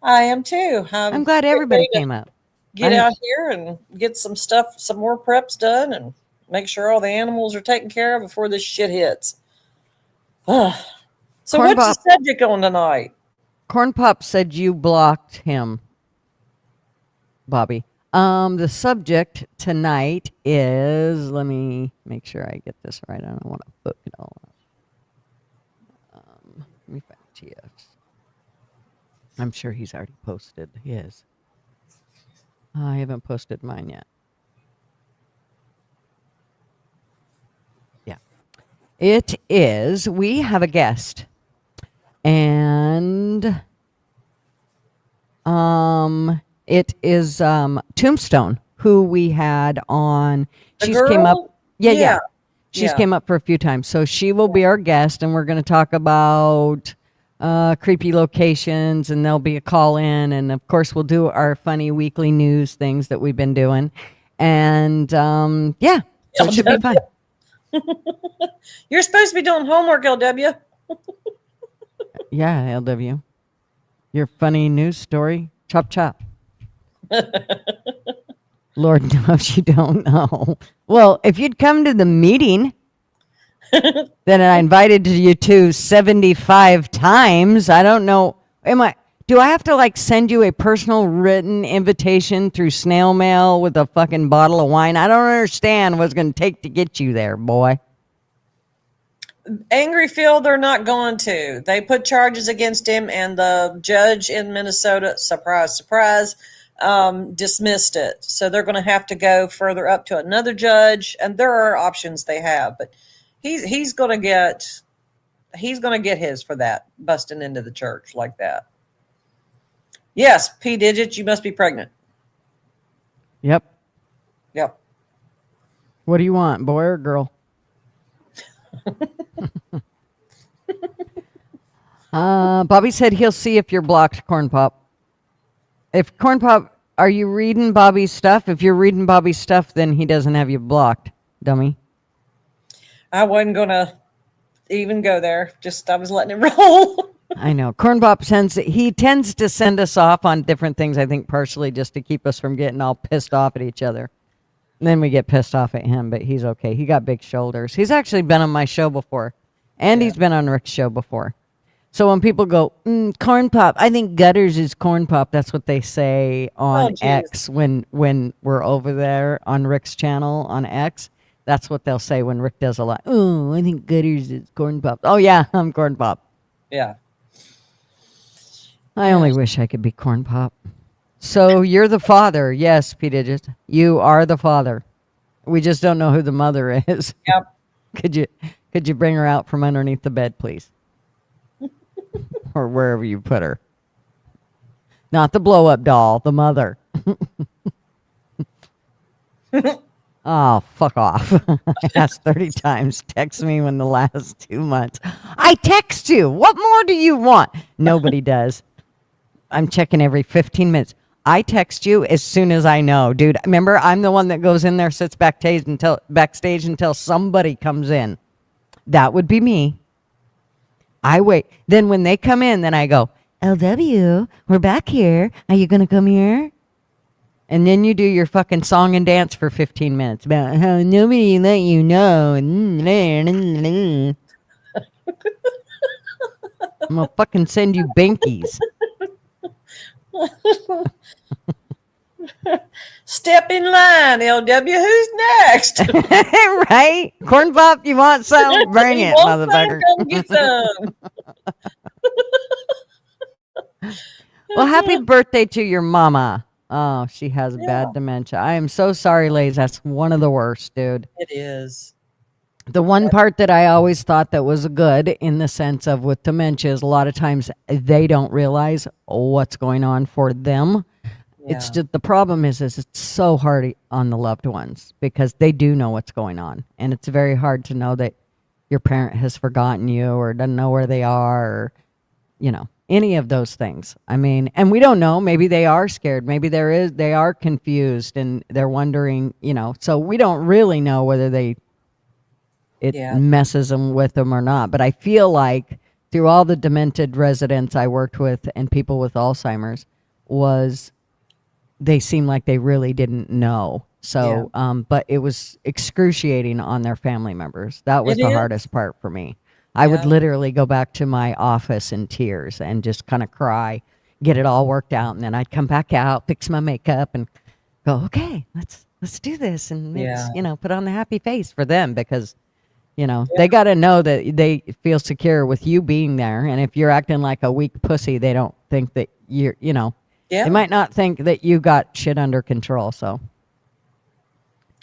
C: I am too.
B: I'm glad everybody came up.
C: Get out here and get some stuff, some more preps done, and make sure all the animals are taken care of before this shit hits. So
B: Corn
C: what's the subject on tonight?
B: Corn Pop said you blocked him, Bobby. The subject tonight is, let me make sure I get this right. I don't want to book it all up. Let me find TFs. I'm sure he's already posted his. I haven't posted mine yet. Yeah. It is, we have a guest. And it is Tombstone, who we had on. She's came up. Yeah. She's came up for a few times. So she will be our guest, and we're going to talk about creepy locations, and there'll be a call in, and of course we'll do our funny weekly news things that we've been doing. And so it should be fun.
C: You're supposed to be doing homework, LW.
B: Yeah, LW. Your funny news story. Chop, chop. Lord knows you don't know. Well, if you'd come to the meeting that I invited you to 75 times, I don't know. Do I have to like send you a personal written invitation through snail mail with a fucking bottle of wine? I don't understand what it's going to take to get you there, boy.
C: Angry Phil, they're not going to. They put charges against him, and the judge in Minnesota, surprise, surprise, dismissed it. So they're going to have to go further up to another judge, and there are options they have, but he's going to get his for that, busting into the church like that. Yes, P Digit, you must be pregnant.
B: Yep.
C: Yep.
B: What do you want, boy or girl? Bobby said he'll see if you're blocked, Corn Pop. If Corn Pop, are you reading Bobby's stuff? If you're reading Bobby's stuff, then he doesn't have you blocked, dummy.
C: I wasn't going to even go there. Just I was letting it roll.
B: I know. Corn Pop tends to send us off on different things, I think partially just to keep us from getting all pissed off at each other. And then we get pissed off at him, but he's okay. He got big shoulders. He's actually been on my show before, and he's been on Rick's show before. So when people go, Corn Pop, I think Gutter'S is Corn Pop. That's what they say on X when we're over there on Rick's channel on X. That's what they'll say when Rick does a lot. Oh, I think Gutter'S is Corn Pop. Oh, yeah, I'm Corn Pop.
C: Yeah.
B: I only wish I could be Corn Pop. So you're the father. Yes, P. Digit. You are the father. We just don't know who the mother is.
C: Yep.
B: Could you bring her out from underneath the bed, please? Or wherever you put her. Not the blow up doll, the mother. Oh, fuck off. I asked 30 times. Text me in the last 2 months. I text you. What more do you want? Nobody does. I'm checking every 15 minutes. I text you as soon as I know, dude. Remember, I'm the one that goes in there, sits backstage until somebody comes in. That would be me. I wait. Then when they come in, then I go, LW, we're back here. Are you going to come here? And then you do your fucking song and dance for 15 minutes about how nobody let you know. I'm going to fucking send you binkies.
C: Step in line, LW. Who's next?
B: Right? Corn pop, you want some? Bring
C: You
B: it,
C: want some?
B: motherfucker.
C: Come get some.
B: Well, happy birthday to your mama. Oh, she has bad dementia. I am so sorry, Lays. That's one of the worst, dude.
C: It is.
B: The one part that I always thought that was good in the sense of with dementia is a lot of times they don't realize what's going on for them. It's just the problem is it's so hard on the loved ones because they do know what's going on. And it's very hard to know that your parent has forgotten you or doesn't know where they are or, any of those things. I mean, and we don't know. Maybe they are scared. Maybe they are confused and they're wondering, so we don't really know whether it messes them with them or not. But I feel like through all the demented residents I worked with and people with Alzheimer's they seemed like they really didn't know. So, but it was excruciating on their family members. That was the hardest part for me. I would literally go back to my office in tears and just kind of cry, get it all worked out. And then I'd come back out, fix my makeup and go, okay, let's do this. And, put on the happy face for them because, they got to know that they feel secure with you being there. And if you're acting like a weak pussy, they don't think that you're, they might not think that you got shit under control. So,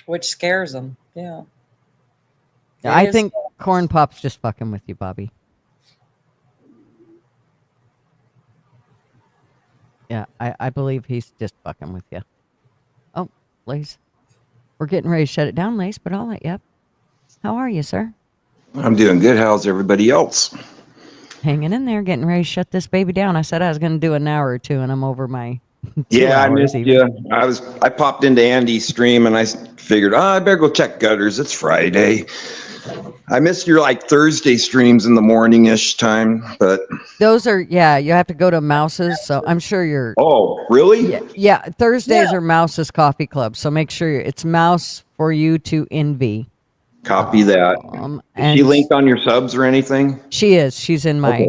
C: which scares them. Yeah.
B: I think Corn Pop's just fucking with you, Bobby. Yeah, I believe he's just fucking with you. Oh, Lace. We're getting ready to shut it down, Lace, but I'll let you up. How are you, sir?
F: I'm doing good. How's everybody else?
B: Hanging in there, getting ready to shut this baby down. I said I was going to do an hour or two, and I'm over my 2
F: Yeah, I
B: hours
F: missed
B: even.
F: you. I popped into Andy's stream and I figured, I better go check Gutter's. It's Friday. I missed your Thursday streams in the morning-ish time, but
B: Those are you have to go to Mouse's, so I'm sure you're.
F: Oh, really?
B: Yeah. Thursdays are Mouse's Coffee Club, so make sure it's Mouse for you to envy.
F: Copy that. Is she linked on your subs or anything?
B: She is. She's in my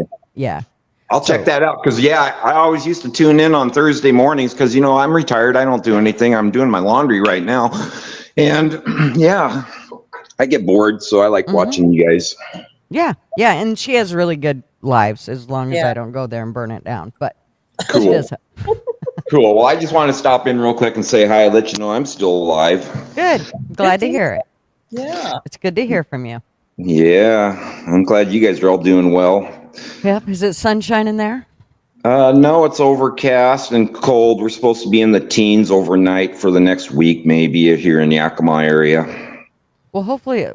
F: I'll check that out because I always used to tune in on Thursday mornings because I'm retired. I don't do anything. I'm doing my laundry right now, and I get bored, so I like watching you guys.
B: Yeah, and she has really good lives as long as I don't go there and burn it down. But
F: cool.
B: She does.
F: Cool. Well, I just want to stop in real quick and say hi, let you know I'm still alive.
B: Good. Glad to hear it.
C: Yeah.
B: It's good to hear from you.
F: Yeah, I'm glad you guys are all doing well.
B: Yep. Is it sunshine in there?
F: No, it's overcast and cold. We're supposed to be in the teens overnight for the next week, maybe here in the Yakima area.
B: Well, hopefully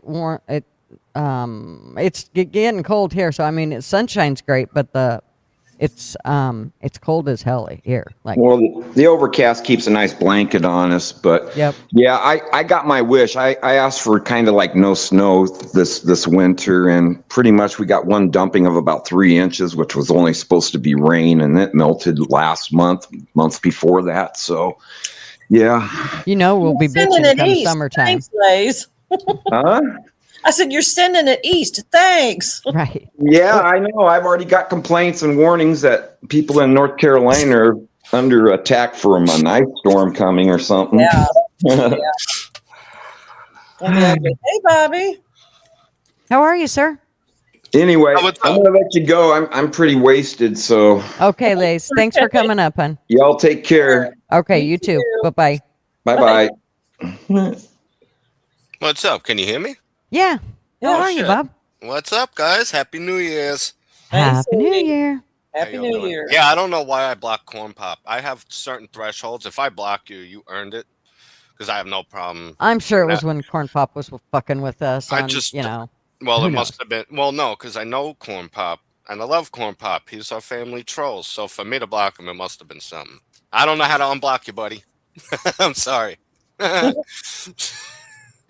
B: it's getting cold here. So I mean, sunshine's great, but it's cold as hell here.
F: Well, the overcast keeps a nice blanket on us, but I got my wish. I asked for kind of no snow this winter, and pretty much we got one dumping of about 3 inches, which was only supposed to be rain, and it melted last month before that. So, yeah.
B: We'll be bitching come summertime.
C: Thanks, Lays.
F: Huh?
C: I said, you're sending it east. Thanks.
B: Right.
F: Yeah, I know. I've already got complaints and warnings that people in North Carolina are under attack from an ice storm coming or something.
C: Yeah. Hey, Bobby.
B: How are you, sir?
F: Anyway, I'm gonna let you go. I'm pretty wasted, so.
B: Okay, Lace. Thanks for coming up, hon.
F: Y'all take care.
B: Okay, you too. Bye-bye.
F: Bye-bye.
G: What's up? Can you hear me?
B: Yeah. How are you, Bob?
G: What's up, guys? Happy New Year's.
B: Happy New Year.
C: Happy
G: y'all
C: New
G: doing?
C: Year.
G: Yeah, I don't know why I block Corn Pop. I have certain thresholds. If I block you, you earned it because I have no problem.
B: I'm sure it
G: with
B: was
G: that.
B: when Corn Pop was fucking with us
G: I
B: on,
G: just,
B: who
G: it
B: knows?
G: must have been. Well, no, because I know Corn Pop and I love Corn Pop. He's our family troll. So for me to block him, it must have been something. I don't know how to unblock you, buddy. I'm sorry. Oh,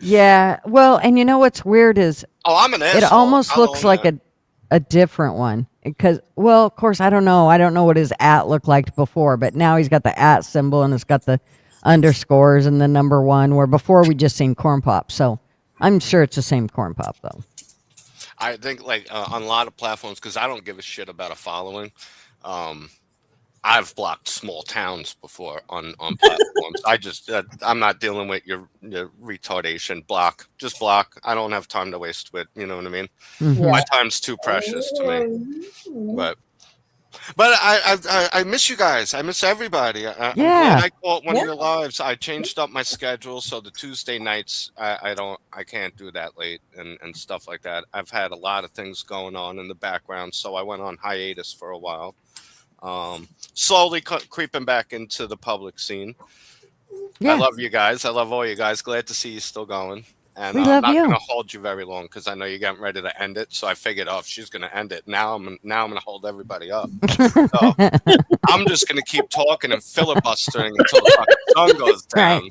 B: Yeah. Well, and you know what's weird is
G: I'm an
B: it
G: asshole.
B: almost
G: I'll
B: looks
G: own
B: like
G: that.
B: a different one because, well, of course, I don't know. I don't know what his at looked like before, but now he's got the at symbol and it's got the underscores and the number one. Where before we just seen Corn Pop, so I'm sure it's the same Corn Pop though.
G: I think like on a lot of platforms because I don't give a shit about a following. Um, I've blocked small towns before on platforms. I'm not dealing with your retardation. Block, just block. I don't have time to waste with. You know what I mean?
B: Mm-hmm.
G: My time's too precious to me. But I miss you guys. I miss everybody. I'm glad
B: Yeah.
G: I caught one
C: Yeah.
G: of your lives. I changed up my schedule so the Tuesday nights I can't do that late and stuff like that. I've had a lot of things going on in the background, so I went on hiatus for a while. Slowly creeping back into the public scene.
B: Yeah.
G: I love you guys. I love all you guys. Glad to see you still going. And
B: We
G: I'm
B: love
G: not
B: you.
G: going to hold you very long because I know you're getting ready to end it. So I figured, oh, if she's going to end it, now I'm going to hold everybody up. So I'm just going to keep talking and filibustering until the fucking sun goes down.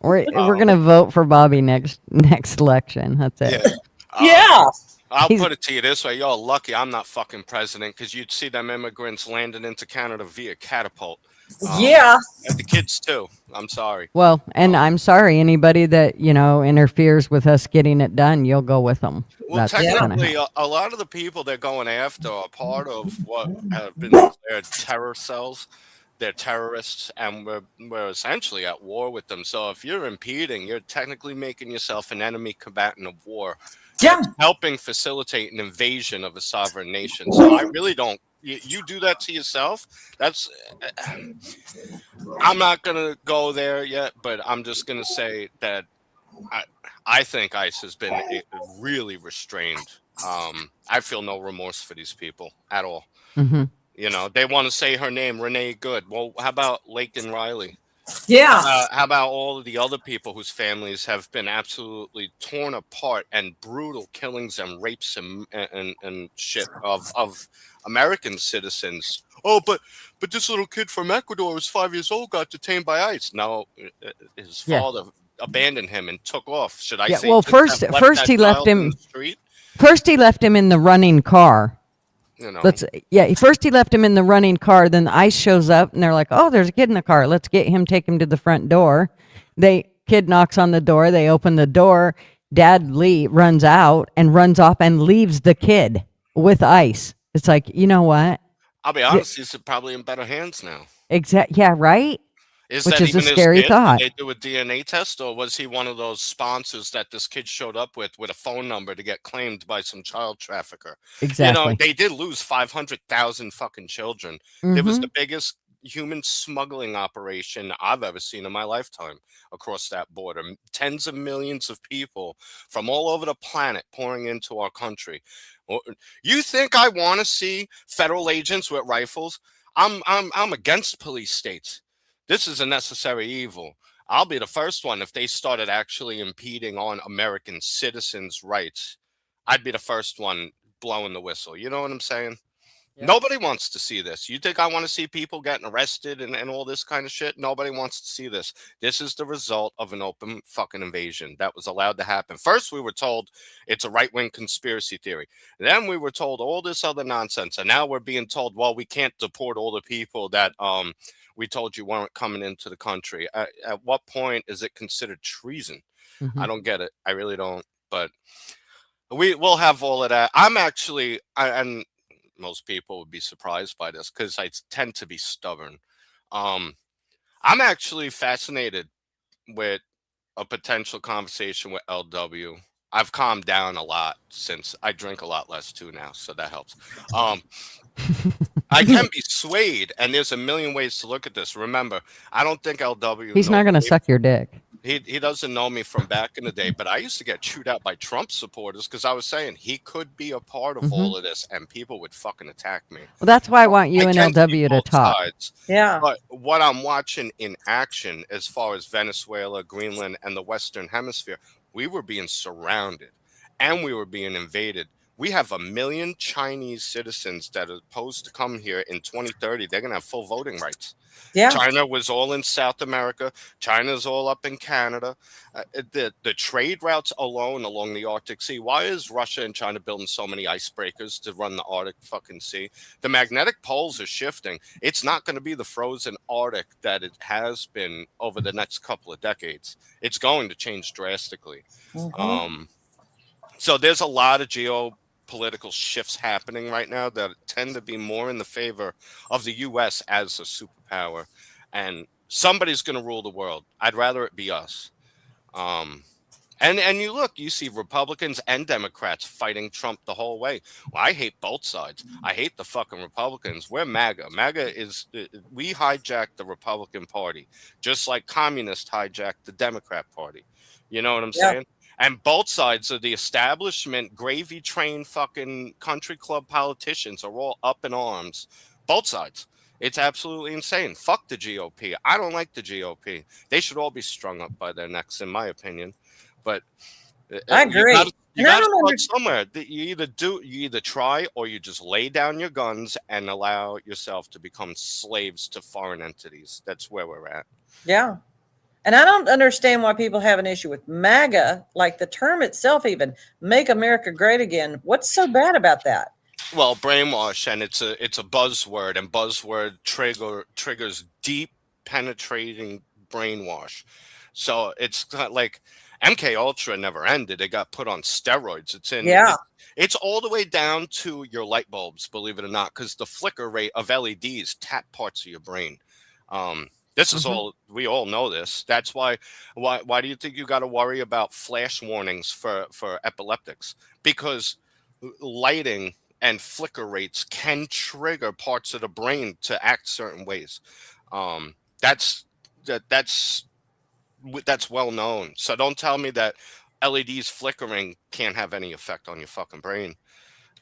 B: Right.
G: You know?
B: We're gonna vote for Bobby next election. That's it.
G: Yeah.
C: Yeah.
G: I'll
B: He's-
G: put it to you this way. Y'all lucky I'm not fucking president because you'd see them immigrants landing into Canada via catapult.
C: Yeah.
G: And the kids too. I'm sorry.
B: Well, and I'm sorry, anybody that interferes with us getting it done, you'll go with them.
G: Well,
B: That's gonna
G: technically,
B: happen.
G: a lot of the people they're going after are part of what have been declared terror cells. They're terrorists, and we're essentially at war with them. So if you're impeding, you're technically making yourself an enemy combatant of war.
C: Yeah.
G: Helping facilitate an invasion of a sovereign nation. So I really don't. You do that to yourself. That's. I'm not gonna go there yet, but I'm just gonna say that I think ICE has been really restrained. I feel no remorse for these people at all.
B: Mm-hmm.
G: You know, they want to say her name, Renee Good. Well, how about Lake and Riley?
C: Yeah.
G: How about all of the other people whose families have been absolutely torn apart and brutal killings and rapes and shit of American citizens? Oh, but this little kid from Ecuador who's 5 years old got detained by ICE. No, his father abandoned him and took off. Should I say?
B: Well,
G: just
B: first
G: that
B: he left
G: child in
B: him.
G: the street?
B: First he left him in the running car.
G: You know.
B: First he left him in the running car. Then the ICE shows up and they're like, "Oh, there's a kid in the car. Let's get him. Take him to the front door." Kid knocks on the door. They open the door. Dad runs out and runs off and leaves the kid with ICE. It's like, you know what?
G: I'll be honest, he's probably in better hands now.
B: Yeah, right.
G: Which
B: that
G: even
B: a scary
G: his kid?
B: thought.
G: Did they do a DNA test, or was he one of those sponsors that this kid showed up with a phone number to get claimed by some child trafficker?
B: Exactly.
G: You know, they did lose 500,000 fucking children. It was the biggest human smuggling operation I've ever seen in my lifetime across that border. Tens of millions of people from all over the planet pouring into our country. You think I want to see federal agents with rifles? I'm against police states. This is a necessary evil. I'll be the first one if they started actually impeding on American citizens' rights. I'd be the first one blowing the whistle. You know what I'm saying? Yeah. Nobody wants to see this. You think I want to see people getting arrested and all this kind of shit? Nobody wants to see this. This is the result of an open fucking invasion that was allowed to happen. First, we were told it's a right-wing conspiracy theory. Then we were told all this other nonsense. And now we're being told, well, we can't deport all the people that we told you weren't coming into the country. At what point is it considered treason? I don't get it. I really don't. But we'll have all of that. I'm actually, and most people would be surprised by this because I tend to be stubborn. I'm actually fascinated with a potential conversation with LW. I've calmed down a lot since I drink a lot less too now, so that helps. I can be swayed, and there's a million ways to look at this. Remember, I don't think LW.
B: He's not going to suck your dick.
G: He doesn't know me from back in the day, but I used to get chewed out by Trump supporters because I was saying he could be a part of all of this, and people would fucking attack me.
B: Well, that's why I want
G: I can see
B: UNLW to
G: both
B: talk.
G: sides,
C: Yeah.
G: but what I'm watching in action, as far as Venezuela, Greenland, and the Western Hemisphere, we were being surrounded, and we were being invaded. We have 1 million Chinese citizens that are supposed to come here in 2030. They're going to have full voting rights.
C: Yeah.
G: China was all in South America. China's all up in Canada. The trade routes alone along the Arctic Sea. Why is Russia and China building so many icebreakers to run the Arctic fucking sea? The magnetic poles are shifting. It's not going to be the frozen Arctic that it has been over the next couple of decades. It's going to change drastically. So there's a lot of geopolitical shifts happening right now that tend to be more in the favor of the U.S. as a superpower, and somebody's going to rule the world. I'd rather it be us. And you see Republicans and Democrats fighting Trump the whole way. Well, I hate both sides. I hate the fucking Republicans. We're MAGA. MAGA is, we hijacked the Republican Party, just like communists hijacked the Democrat Party. You know what I'm saying? And both sides of the establishment, gravy train fucking country club politicians are all up in arms. Both sides. It's absolutely insane. Fuck the GOP. I don't like the GOP. They should all be strung up by their necks, in my opinion. But
C: I agree.
G: You got to start somewhere. You either try or you just lay down your guns and allow yourself to become slaves to foreign entities. That's where we're at.
C: Yeah. And I don't understand why people have an issue with MAGA, like the term itself, even make America great again. What's so bad about that?
G: Well, brainwash, and it's a buzzword, and buzzword triggers deep, penetrating brainwash. So it's not like MK Ultra never ended; it got put on steroids. It's all the way down to your light bulbs, believe it or not, because the flicker rate of LEDs tap parts of your brain. This is all, we all know this. That's why do you think you got to worry about flash warnings for epileptics? Because lighting and flicker rates can trigger parts of the brain to act certain ways. That's well known. So don't tell me that LEDs flickering can't have any effect on your fucking brain.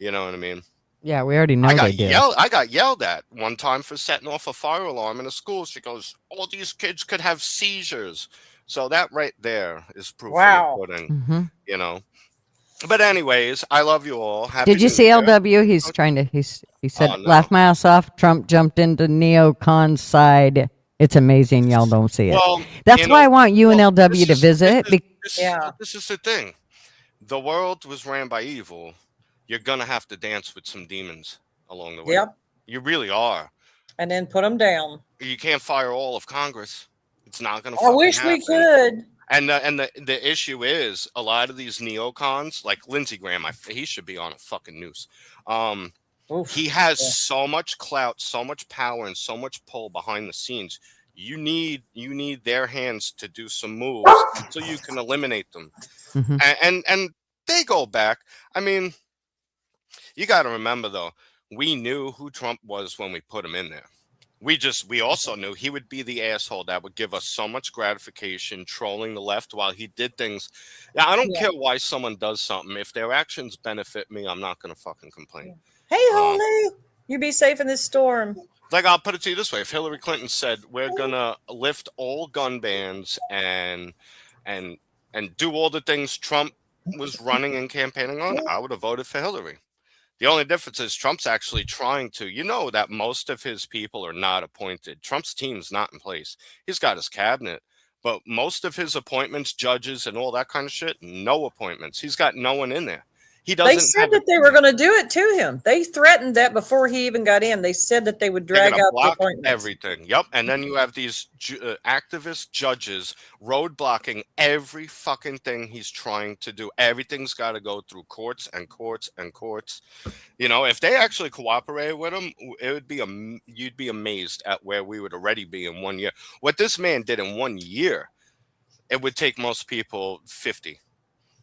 G: You know what I mean?
B: Yeah, we already know they do.
G: I got yelled at one time for setting off a fire alarm in a school. She goes, all these kids could have seizures. So that right there is proof of the pudding, you know. But anyways, I love you all.
B: Did you see LW? He's trying to, he said, laugh my ass off. Trump jumped into neocon side. It's amazing. Y'all don't see it. Well, that's why I want UNLW to visit.
G: This is the thing. The world was ran by evil. You're going to have to dance with some demons along the way. Yep. You really are.
C: And then put them down.
G: You can't fire all of Congress. It's not going to
C: I wish
G: happen.
C: We could.
G: And the issue is a lot of these neocons, like Lindsey Graham, he should be on a fucking noose. He has so much clout, so much power, and so much pull behind the scenes. You need their hands to do some moves so you can eliminate them. And they go back. I mean, you got to remember, though, we knew who Trump was when we put him in there. We also knew he would be the asshole that would give us so much gratification trolling the left while he did things. Now, I don't care why someone does something. If their actions benefit me, I'm not going to fucking complain.
C: Hey, Holy, you be safe in this storm.
G: Like, I'll put it to you this way. If Hillary Clinton said, we're going to lift all gun bans and do all the things Trump was running and campaigning on, I would have voted for Hillary. The only difference is Trump's actually trying to, that most of his people are not appointed. Trump's team's not in place. He's got his cabinet, but most of his appointments, judges and all that kind of shit, no appointments. He's got no one in there. They said
C: that they were going to do it to him. They threatened that before he even got in. They said that they would drag out the appointments.
G: Everything. Yep. And then you have these activist judges roadblocking every fucking thing he's trying to do. Everything's got to go through courts and courts and courts. If they actually cooperated with him, it would be you'd be amazed at where we would already be in 1 year. What this man did in 1 year, it would take most people 50.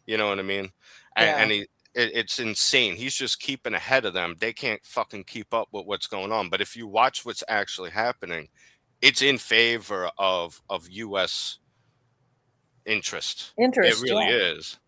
G: You know what I mean? And it's insane. He's just keeping ahead of them. They can't fucking keep up with what's going on. But if you watch what's actually happening, it's in favor of U.S. interest.
C: Interest,
G: It really
C: yeah.
G: is.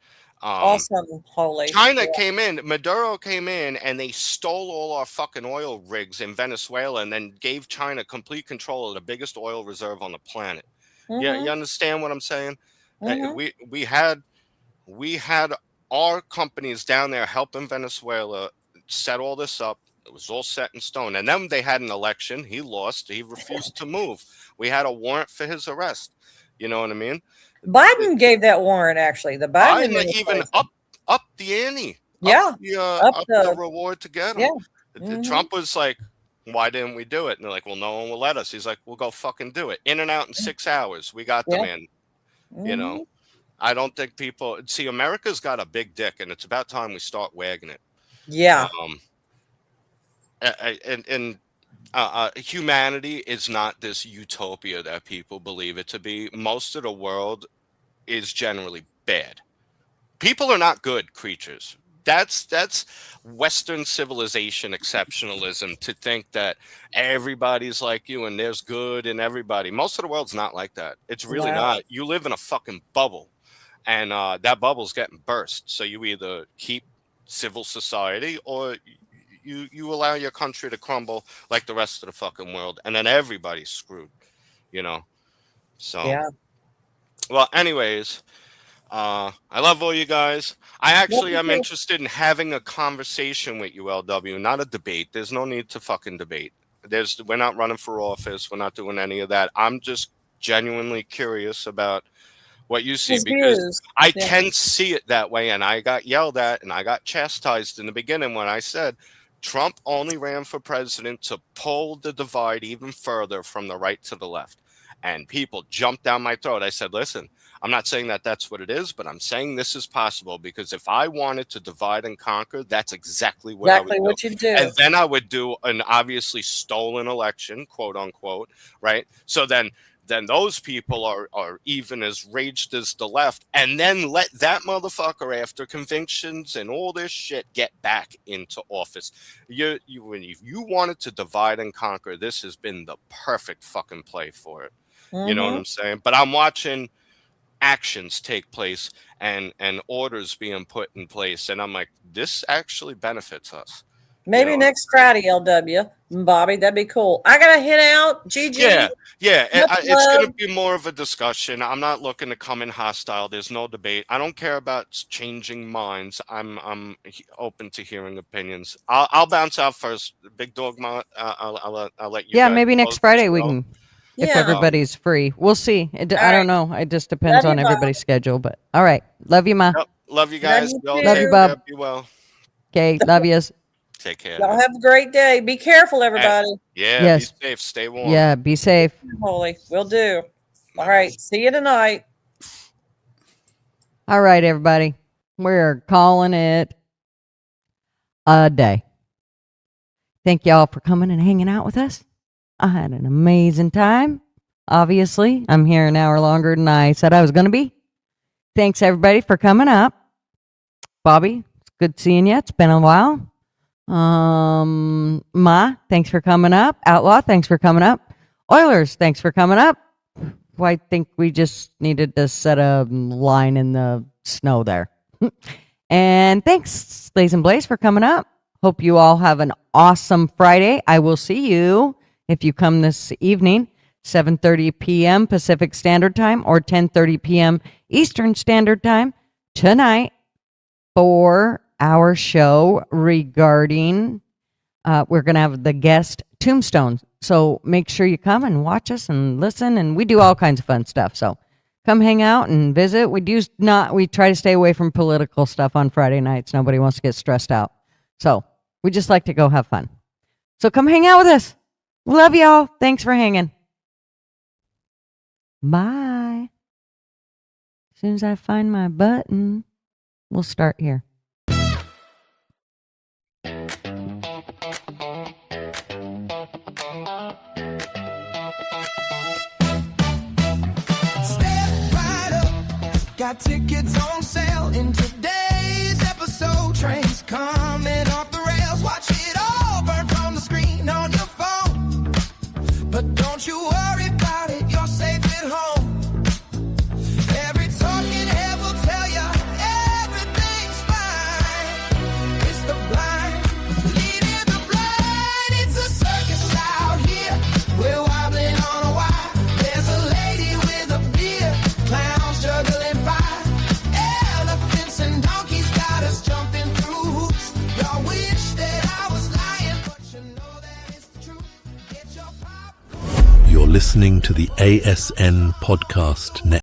C: Awesome, holy.
G: China came in, Maduro came in, and they stole all our fucking oil rigs in Venezuela, and then gave China complete control of the biggest oil reserve on the planet. Yeah, you understand what I'm saying? We had our companies down there helping Venezuela set all this up. It was all set in stone. And then they had an election. He lost. He refused to move. We had a warrant for his arrest. You know what I mean?
C: Biden gave that warrant, actually. The Biden
G: Biden even up the ante.
C: Yeah.
G: Up the reward to get him.
C: Yeah.
G: Trump was like, why didn't we do it? And they're like, well, no one will let us. He's like, we'll go fucking do it. In and out in 6 hours. We got them in. You know, I don't think people see America's got a big dick, and it's about time we start wagging it.
C: Yeah.
G: Humanity is not this utopia that people believe it to be. Most of the world is generally bad. People are not good creatures. That's Western civilization exceptionalism, to think that everybody's like you and there's good in everybody. Most of the world's not like that. It's really not. You live in a fucking bubble, and that bubble's getting burst. So you either keep civil society or you allow your country to crumble like the rest of the fucking world, and then everybody's screwed, you know. So well, anyways, I love all you guys. I actually am interested in having a conversation with you, LW, not a debate. There's no need to fucking debate. We're not running for office. We're not doing any of that. I'm just genuinely curious about what you see, because I can see it that way, and I got yelled at and I got chastised in the beginning when I said Trump only ran for president to pull the divide even further from the right to the left. And people jumped down my throat. I said, listen, I'm not saying that that's what it is, but I'm saying this is possible, because if I wanted to divide and conquer, that's exactly what I would do. And then I would do an obviously stolen election, quote unquote, right? So then those people are even as raged as the left, and then let that motherfucker, after convictions and all this shit, get back into office. If you wanted to divide and conquer, this has been the perfect fucking play for it. You know what I'm saying? But I'm watching actions take place and orders being put in place, and I'm like, this actually benefits us.
C: Maybe next Friday, LW, Bobby, that'd be cool. I gotta head out. GG.
G: Yeah. It's gonna be more of a discussion. I'm not looking to come in hostile. There's no debate. I don't care about changing minds. I'm open to hearing opinions. I'll bounce out first. Big Dog, I'll let you.
B: Yeah, maybe next Friday we can. If everybody's free, we'll see. I don't know. It just depends on everybody's schedule. But all right, love you, Ma.
G: Yep. Love you guys.
B: Love you, Bob.
G: Be well.
B: Okay, love yous.
G: Take care.
C: Y'all have a great day. Be careful, everybody.
G: Be safe. Stay warm.
B: Yeah, be safe.
C: Holy, will do. All right, see you tonight.
B: All right, everybody. We're calling it a day. Thank y'all for coming and hanging out with us. I had an amazing time. Obviously, I'm here an hour longer than I said I was going to be. Thanks, everybody, for coming up. Bobby, it's good seeing you. It's been a while. Ma, thanks for coming up. Outlaw, thanks for coming up. Oilers, thanks for coming up. Well, I think we just needed to set a line in the snow there. And thanks, Blaze and Blaze, for coming up. Hope you all have an awesome Friday. I will see you if you come this evening, 7:30 p.m. Pacific Standard Time or 10:30 p.m. Eastern Standard Time tonight for our show regarding, we're going to have the guest tombstones. So make sure you come and watch us and listen, and we do all kinds of fun stuff. So come hang out and visit. We try to stay away from political stuff on Friday nights. Nobody wants to get stressed out. So we just like to go have fun. So come hang out with us. Love y'all. Thanks for hanging. Bye. As soon as I find my button, we'll start here.
A: Got tickets on sale in today's episode. Trains coming off the rails. Watch it all burn from the screen on your phone. But don't you worry about it, you're safe at home. Every time
H: listening to the ASN Podcast Network.